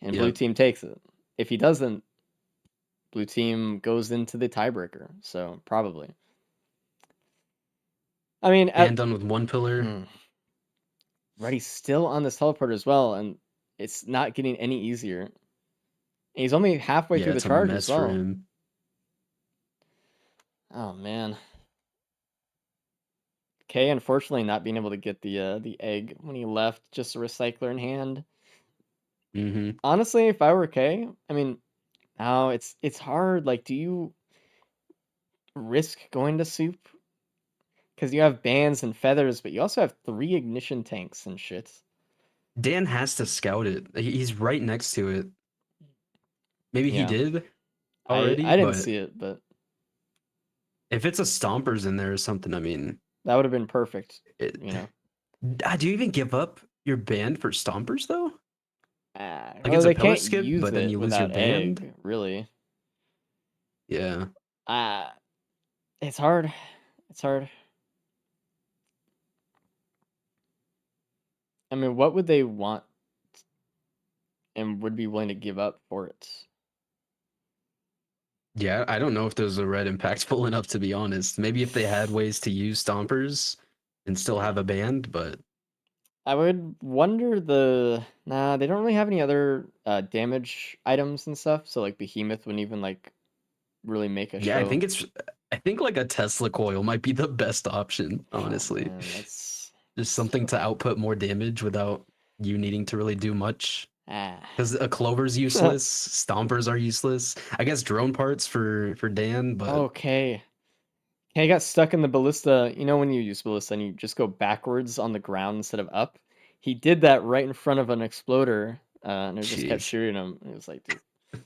and blue team takes it. If he doesn't, blue team goes into the tiebreaker. So probably. I mean, and done with one pillar. Ruddy's still on this teleport as well, and it's not getting any easier. And he's only halfway through the charge as well. Oh man. K unfortunately not being able to get the egg when he left, just a recycler in hand. Honestly, if I were K, I mean, now it's hard. Like, do you risk going to soup? Because you have bands and feathers, but you also have 3 ignition tanks and shit. Dan has to scout it. He's right next to it. Maybe he did already. I didn't see it, but if it's a Stompers in there or something, I mean, that would have been perfect. You know. Do you even give up your band for Stompers though? Like it's they a pillar can't skip, use but then you lose your band. egg, really. Yeah. It's hard. It's hard. I mean, what would they want and would be willing to give up for it? Yeah, I don't know if there's a red impactful enough, to be honest. Maybe if they had ways to use Stompers and still have a band, but I would wonder nah, they don't really have any other damage items and stuff, so like Behemoth wouldn't even like really make a show. I think like a Tesla coil might be the best option, honestly. Man, Just something to output more damage without you needing to really do much. Ah. Because a clover's useless, stompers are useless. I guess drone parts for Dan, but Okay. He got stuck in the ballista. You know when you use ballista and you just go backwards on the ground instead of up? He did that right in front of an exploder, and it just kept Jeez. shooting him. It was like, dude.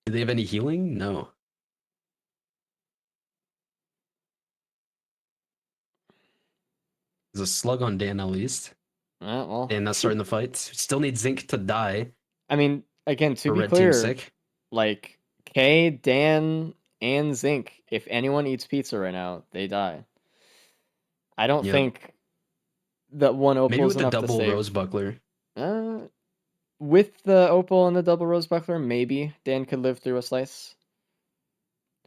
do they have any healing? No. There's a slug on Dan at least. Well, Dan not starting the fight. Still need Zinc to die I mean, again, to for be red team clear, sick. like Kay, Dan, and Zinc, if anyone eats pizza right now, they die. I don't Yep. think that one opal Maybe is with the enough to double save. rose buckler. With the opal and the double rose buckler, maybe Dan could live through a slice.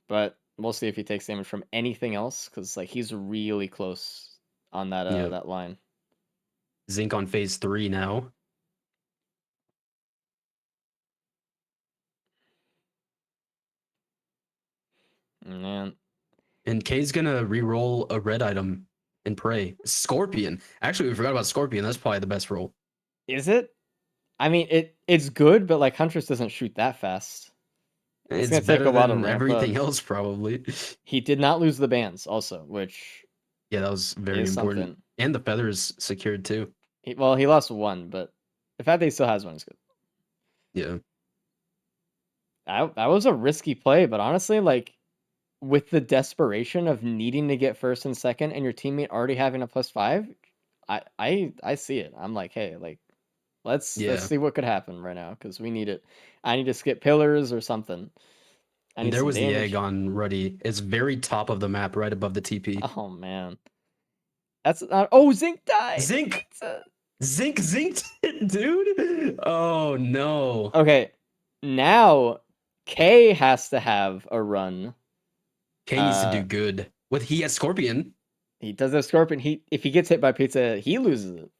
But we'll see if he takes damage from anything else, because like he's really close on that Yep. that line. Zinc on phase 3 now. Man, And Kay's gonna re-roll a red item and pray. Scorpion. Actually, we forgot about Scorpion. That's probably the best roll. is it? I mean, it's good, but like Huntress doesn't shoot that fast. It's gonna take better a while to than ramp everything up. else, probably. He did not lose the bands, also, which Yeah, that was very is important. something. And the feathers secured too. He lost one, but the fact that he still has one is good. Yeah. That was a risky play, but honestly, like with the desperation of needing to get first and second, and your teammate already having a +5, I see it. I'm like, hey, like let's see what could happen right now because we need it. I need to skip pillars or something. I And need there some was the damage. egg on Ruddy. It's very top of the map, right above the TP. Oh man, that's not. Oh, Zinc died. Zinc! Zinked it, dude! Oh no. Okay, now K has to have a run. K needs to do good. He has Scorpion. He does have Scorpion. If he gets hit by pizza, he loses it.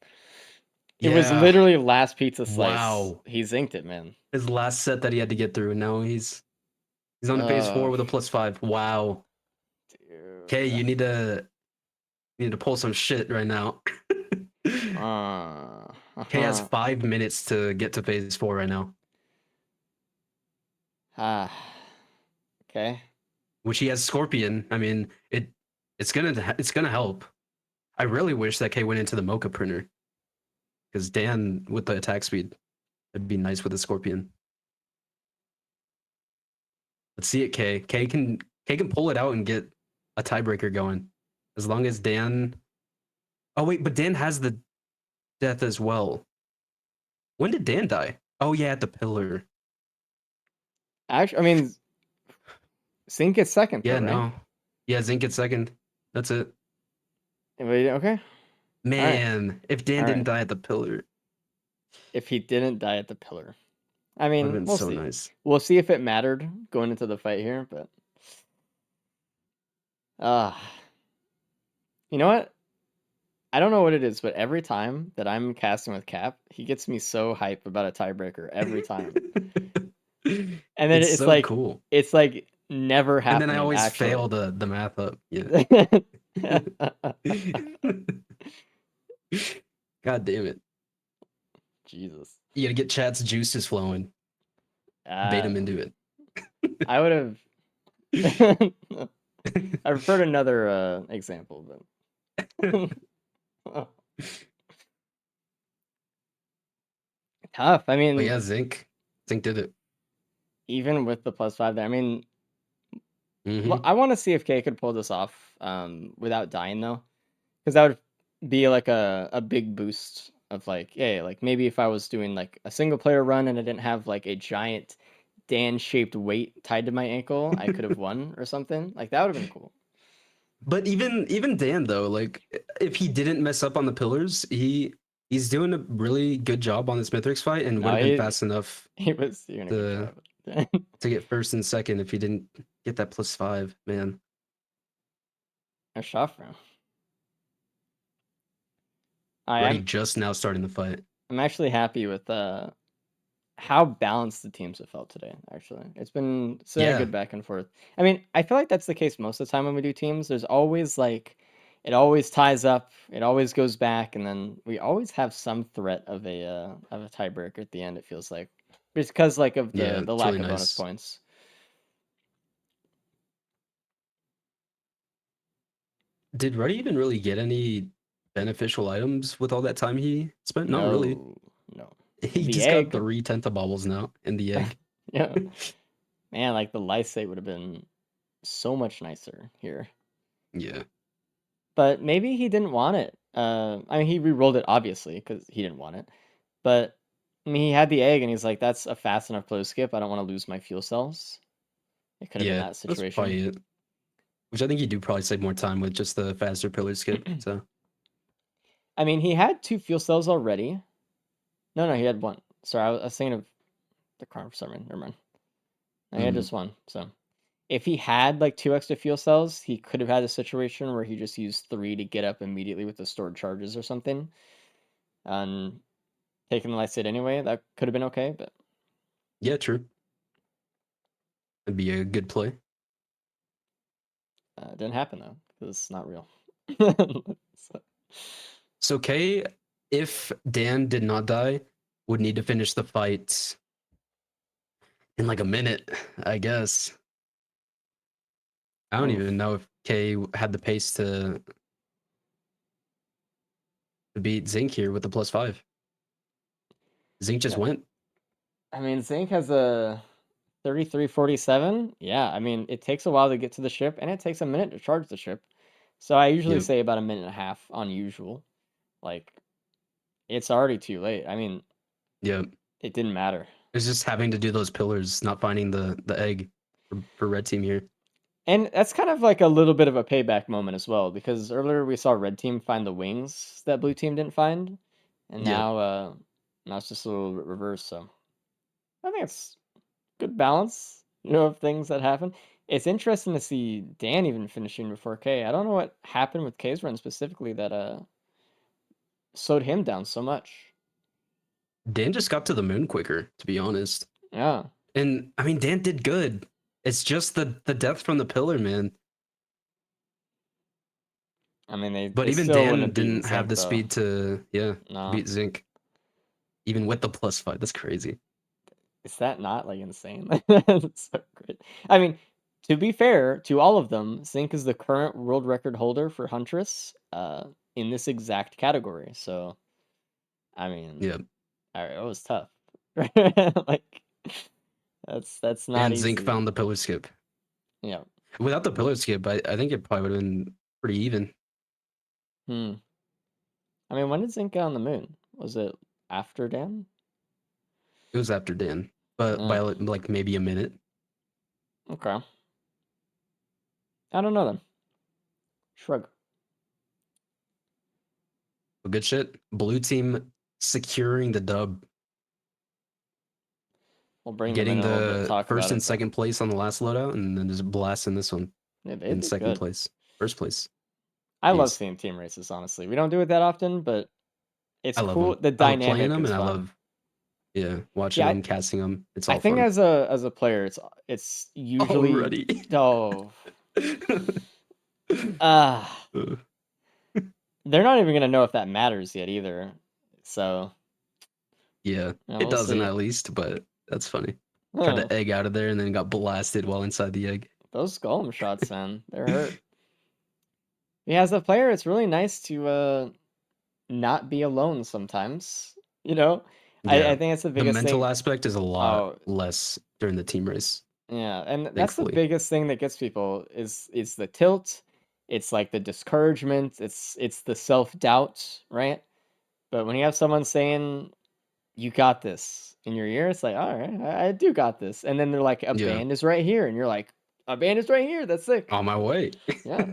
It was Yeah. literally last pizza slice. Wow. He zinked it, man. His last set that he had to get through. Now he's on phase 4 with a +5. Wow. Dude. K, you need to pull some shit right now. K has 5 minutes to get to phase 4 right now. Okay. Which he has Scorpion. I mean, it's gonna help. I really wish that K went into the Mocha printer. Because Dan with the attack speed, it'd be nice with a Scorpion. Let's see it, K. K can pull it out and get a tiebreaker going. As long as Dan. Oh wait, but Dan has the death as well. When did Dan die? Oh yeah, at the pillar. Actually, I mean, Zinc gets second. Yeah, though, right? no. Yeah, Zinc gets second. That's it. Okay. Man, if Dan All didn't right. die at the pillar, If he didn't die at the pillar, I would have mean, been we'll so see. nice. We'll see if it mattered going into the fight here, but you know what? I don't know what it is, but every time that I'm casting with Cap, he gets me so hype about a tiebreaker every time. And then it's so like cool. It's like never And happening. then I always actually. fail the math up. Yeah. God damn it. Jesus. You gotta get chat's juices flowing. Bait him into it. I would have. I preferred another example, but tough. I mean, But yeah, Zinc did it. even with the +5 there, I mean, Mhm. I want to see if K could pull this off without dying though, because that would be like a big boost of like, yeah, like maybe if I was doing like a single player run and I didn't have like a giant Dan shaped weight tied to my ankle, I could have won or something. Like that would have been cool. But even Dan though, like if he didn't mess up on the pillars, he's doing a really good job on this Mithrix fight and No, would have been fast enough He was doing a good job. to get first and second if he didn't get that +5, man. A shot for him. Already just now starting the fight. I'm actually happy with how balanced the teams have felt today. Actually, it's been a good back and forth. I mean, I feel like that's the case most of the time when we do teams. There's always like it always ties up. It always goes back, and then we always have some threat of a tiebreaker at the end. It feels like it's because like of Yeah, the it's lack really of bonus nice. points. Did Ruddy even really get any beneficial items with all that time he spent? Not really. No. He The just got egg. 3 Tentabaubles now in the egg. Yeah, man, like the Lysate would have been so much nicer here. Yeah. But maybe he didn't want it. I mean, he re-rolled it obviously because he didn't want it. But I mean, he had the egg, and he's like, "That's a fast enough close skip. I don't want to lose my fuel cells." It could have been Yeah, that that's situation. probably it. Which I think you do probably save more time with just the faster pillar skip. So I mean, he had 2 fuel cells already. No, he had 1. Sorry, I was thinking of the car for some reason. Never mind. No, he had just 1. So if he had like 2 extra fuel cells, he could have had a situation where he just used 3 to get up immediately with the stored charges or something. And taking the light anyway, that could have been okay, but yeah, true. It'd be a good play. it didn't happen though, because it's not real. So Kay, if Dan did not die, would need to finish the fight in like a minute, I guess. I don't even know if Kay had the pace to beat Zinc here with the +5. Zinc just went. I mean, Zinc has a 3347. Yeah, I mean, it takes a while to get to the ship, and it takes a minute to charge the ship. So I usually Yep. say about a minute and a half on usual. Like, it's already too late. I mean, Yeah, it didn't matter. it's just having to do those pillars, not finding the egg for red team here. And that's kind of like a little bit of a payback moment as well, because earlier we saw red team find the wings that blue team didn't find, and Yeah. now it's just a little bit reverse. So I think it's good balance, of things that happen. It's interesting to see Dan even finishing before K. I don't know what happened with K's run specifically that slowed him down so much. Dan just got to the moon quicker, to be honest. Yeah. And I mean, Dan did good. It's just the death from the pillar, man. I mean, But they even still Dan wouldn't have beaten didn't have Zinc, the though. speed to No. beat Zinc, even with the +5. That's crazy. Is that not like insane? That's so great. I mean, to be fair to all of them, Zinc is the current world record holder for Huntress in this exact category. So, I mean, Yeah. it was tough. Like, that's not And easy. Zinc found the pillar skip. Yeah. Without the pillar skip, I think it probably would have been pretty even. I mean, when did Zinc get on the moon? Was it after Dan? It was after Dan, but by like maybe a minute. Okay. I don't know then. Shrug. But good shit. Blue team securing the dub. We'll bring Getting them in a little bit. the Talk first about and it. second place on the last loadout, and then just blasting this one Yeah, they in did second good. place, first place. I love Jeez. seeing team races. Honestly, we don't do it that often, but it's I love cool. them. The I love playing dynamic them, is and I fun. love watching them, casting them. It's all I think fun. as a player, it's usually Already. They're not even gonna know if that matters yet either. So yeah, we'll it doesn't see. at least, but that's funny. Tried to egg out of there and then got blasted while inside the egg. Those golem shots, man, they're hurt. Yeah, as a player, it's really nice to not be alone sometimes. Yeah. I think that's the The biggest mental thing. aspect is a lot less during the team race. Yeah, and that's the Thankfully. biggest thing that gets people is the tilt. It's like the discouragement. It's the self-doubt, right? But when you have someone saying, "You got this," in your ear, it's like, all right, I do got this. And then they're like, a band is right here, and you're like, a band is right here. That's sick. On my way. Yeah.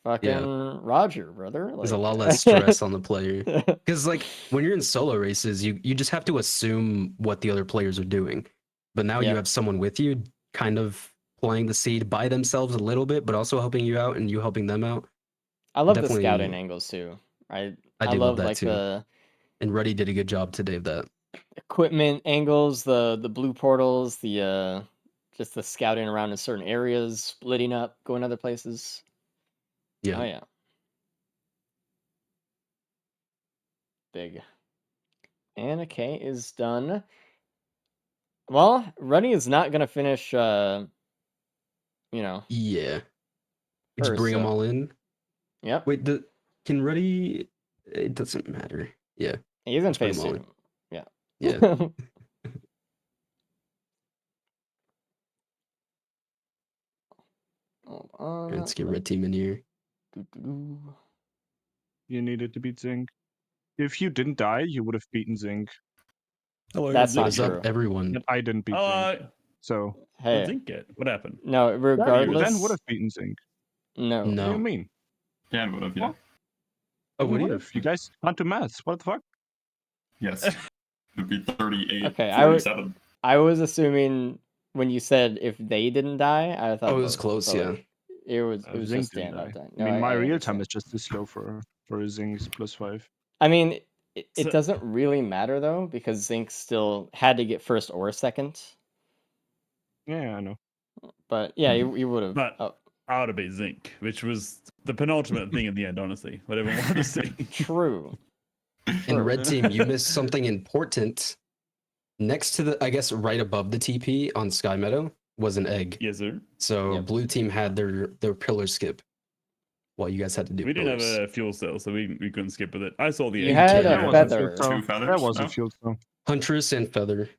Fucking Roger, brother. There's a lot less stress on the player. Because like when you're in solo races, you just have to assume what the other players are doing. But now you have someone with you kind of playing the seed by themselves a little bit, but also helping you out and you helping them out. I love the scouting angles too. I do love that like too. And Ruddy did a good job today of that. Equipment angles, the blue portals, the just the scouting around in certain areas, splitting up, going other places. Yeah. Oh yeah. big. And a K is done. Well, Ruddy is not gonna finish. You know, Yeah. Just first. bring them So, all in. yep. Wait, can Ruddy? It doesn't matter. Yeah. He's in Just bring phase 'em all 2. Yeah. Yeah. Hold on. Let's get red team in here. Doo-doo-doo. You needed to beat Zinc. If you didn't die, you would have beaten Zinc. Hello. That's not What's true. up, everyone? But I didn't beat Zinc. Oh, So what Hey, did get? What happened? no, yeah, you regardless. then would have beaten Zinc. No. What do you No. mean? Dan would have, yeah. Oh, You what do would you? have. You guys can't do maths. What the fuck? Yes. It would be 38, Okay, 47. I was assuming when you said if they didn't die, I thought Oh, it was both, close. but, Yeah. like, it was Zinc just didn't Dan die. not dying. I mean, my real time understand. is just as slow for Zinc's +5. I mean, it So- doesn't really matter though because Zinc still had to get first or second. Yeah, I know. But yeah, you would have. But- Oh, I would have beat Zinc, which was the penultimate thing in the end, honestly. What everyone wanted to see. true. In True. red team, you missed something important. Next to the, I guess, right above the TP on Sky Meadow was an egg. Yes, sir. So Yep. blue team had their pillar skip, while you guys had to do. We didn't have pillars. a fuel cell, so we couldn't skip with it. I saw the You egg. had Yeah. a That was feather. field Two throw. feathers, That was no? a field throw. Huntress and feather.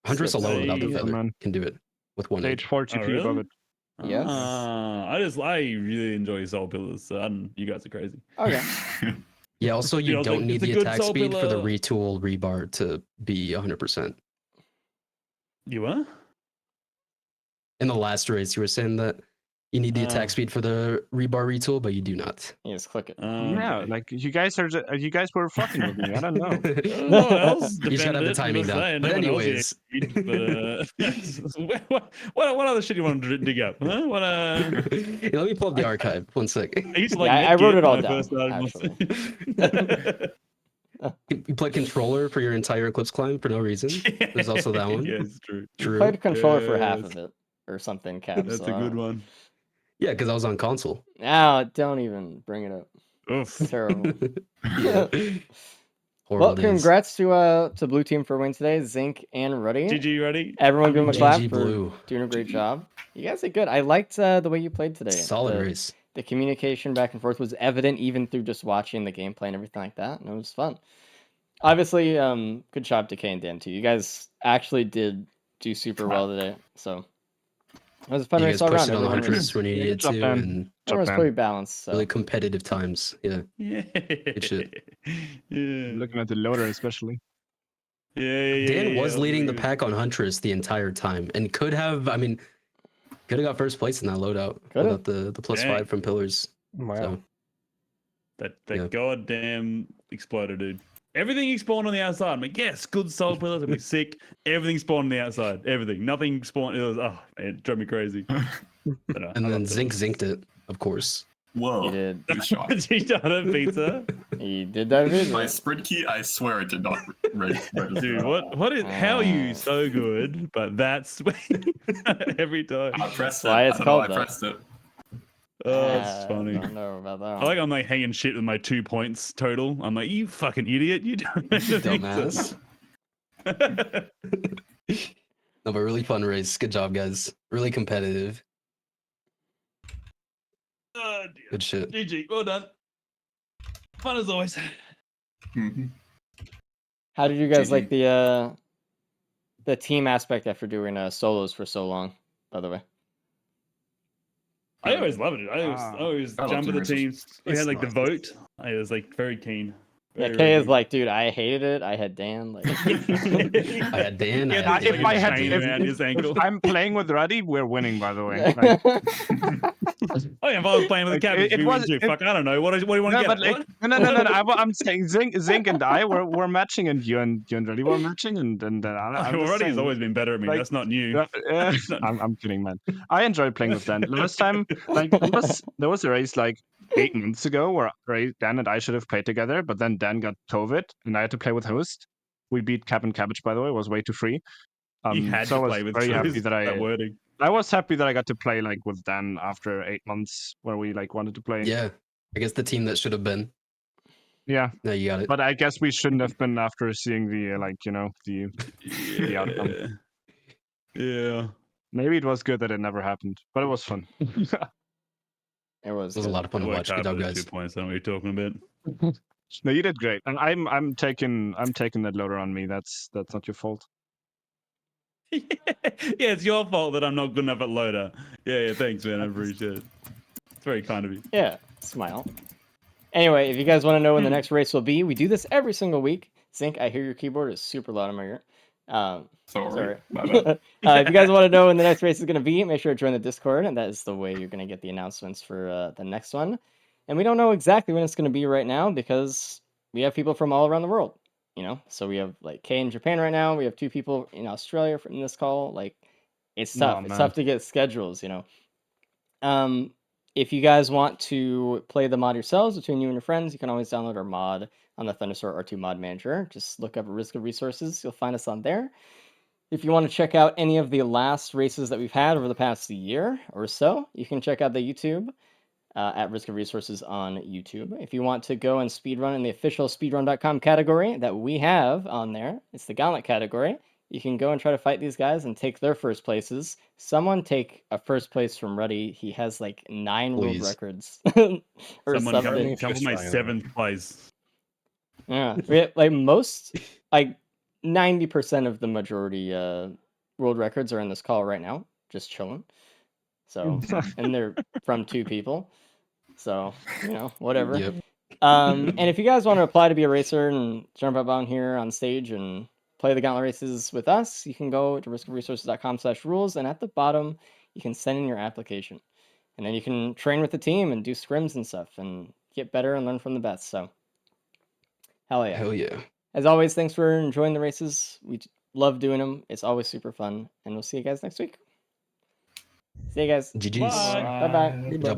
Huntress Slips. alone without the Hey, feather man. can do it with one egg. Stage 4 TP really? above it. Yes. I really enjoy soul pillars. So you guys are crazy. Okay. Yeah. Also, you I was don't like, need it's a the good attack soul speed for the pillar. retool rebar to be 100%. You are? In the last race, you were saying that you need the attack speed for the rebar retool, but you do not. You just click it. Yeah, Okay. like you guys were fucking with me. I don't know. No one else You just gotta defended have the it. I'm timing just down. saying, But no one else anyways, what other shit you want to dig up? Huh? What let me pull up the archive. One sec. I used to like Yeah, I wrote Netgear it all when I down, first started actually. You play controller for your entire Eclipse climb for no reason. There's also that one. Yeah, it's true. You True. played controller for half Yes. of it or something, Cap. That's so, a good one. Yeah, because I was on console. Now, don't even bring it up. Oof. Terrible. Yeah. Well, Horrible days. congrats to Blue Team for winning today, Zinc and Ruddy. GG, ready? Everyone give them a GG clap for Blue. doing a great job. You guys did good. I liked the way you played today. Solid the, race. The communication back and forth was evident even through just watching the gameplay and everything like that, and it was fun. Obviously, good job to K and Dan too. You guys actually did do super well today, so it was a fun You race guys all around. pushed it on the Everyone Huntress when you Yeah, needed good job, to, Dan. and everyone was man. pretty balanced. So really competitive times. Yeah. Yeah. shit. Yeah. Looking at the loader especially. Yeah. Dan was that leading the really pack on Huntress the entire time and could have got first place in that loadout Could've. without the Dang. +5 from pillars. Wow. So That Yeah. goddamn exploder, dude. Everything spawned on the outside. I'm like, yes, good soul pillars. I'll be sick. Everything spawned on the outside. Everything. Nothing spawned. It was, man, it drove me crazy. But, and I then love Zinc pillars. zinked it, of course. Whoa. he did. Good shot. He done a pizza. He did that video. My sprint key, I swear it did not register. Dude, what is, how are you so good? But that's every time. I pressed it. Why I it's don't know, called I that. pressed it. Oh, it's funny. I don't know about that. I like I'm like hanging shit with my 2 points total. I'm like, you fucking idiot. You don't Dumbass. No, but really fun race. Good job, guys. Really competitive. Oh, dear. Good shit. GG. Well done. Fun as always. Mhm. How did you guys GG. like the team aspect after doing solos for so long? By the way, I always loved it. I always I love jump team at the races. teams. We It's had like the nice. vote. I was like very keen. yeah, Very, Kay very is like, dude, I hated it. I had Dan. Like, keen. I had Dan. Yeah, I had that's if Dan, I had chain if, around his ankle. if I'm playing with Ruddy, we're winning. By the way, like, Oh yeah, if I was playing with Like, the cabbage, it we was- win too. it- Fuck, I don't know. What do you want to no, get? but at? like, What? no. I'm saying Zinc and I we're matching, and you and Ruddy were matching, and I'm just Already has saying, always been better at me. like, That's not new. I'm kidding, man. I enjoy playing with Dan. Last time, like there was a race like 8 months ago where Dan and I should have played together, but then Dan got COVID and I had to play with host. We beat Cap and Cabbage, by the way. It was way too free. You had so to I was play with very happy truth, that that wording. I was happy that I got to play like with Dan after 8 months where we like wanted to play. Yeah, I guess the team that should have been. Yeah, No, you got it. but I guess we shouldn't have been after seeing the the outcome. Yeah. Maybe it was good that it never happened, but it was fun. It was It was a good. lot of fun I to worked watch. Good hard job, for the 2 guys. points. I know what you're talking about. No, you did great, and I'm taking that loader on me. That's not your fault. Yeah, it's your fault that I'm not good enough at loader. Yeah, thanks, man. I appreciate it. It's very kind of you. Yeah, smile. Anyway, if you guys want to know when the next race will be, we do this every single week. Zink, I hear your keyboard is super loud in my ear. Sorry. My bad. If you guys want to know when the next race is going to be, make sure to join the Discord, and that is the way you're going to get the announcements for the next one. And we don't know exactly when it's going to be right now because we have people from all around the world, So we have like Kay in Japan right now. We have 2 people in Australia in this call. Like, it's tough. It's tough to get schedules, If you guys want to play the mod yourselves between you and your friends, you can always download our mod on the Thunderstorm R2 mod manager. Just look up Risk of Resources. You'll find us on there. If you want to check out any of the last races that we've had over the past year or so, you can check out the YouTube at Risk of Resources on YouTube. If you want to go and speedrun in the official speedrun.com category that we have on there, it's the Gauntlet category. You can go and try to fight these guys and take their first places. Someone take a first place from Ruddy. He has like 9 world Please. records or Someone something. come for my 7th place. Yeah, like most, like 90% of the majority world records are in this call right now, just chilling. So, and they're from 2 people. So, whatever. Yep. And if you guys want to apply to be a racer and jump up on here on stage and play the Gauntlet races with us, you can go to riskofresources.com/rules, and at the bottom, you can send in your application. And then you can train with the team and do scrims and stuff and get better and learn from the best. So, hell yeah. Hell yeah. As always, thanks for enjoying the races. We love doing them. It's always super fun. And we'll see you guys next week. See you guys. GG's. Bye. Bye-bye. Goodbye.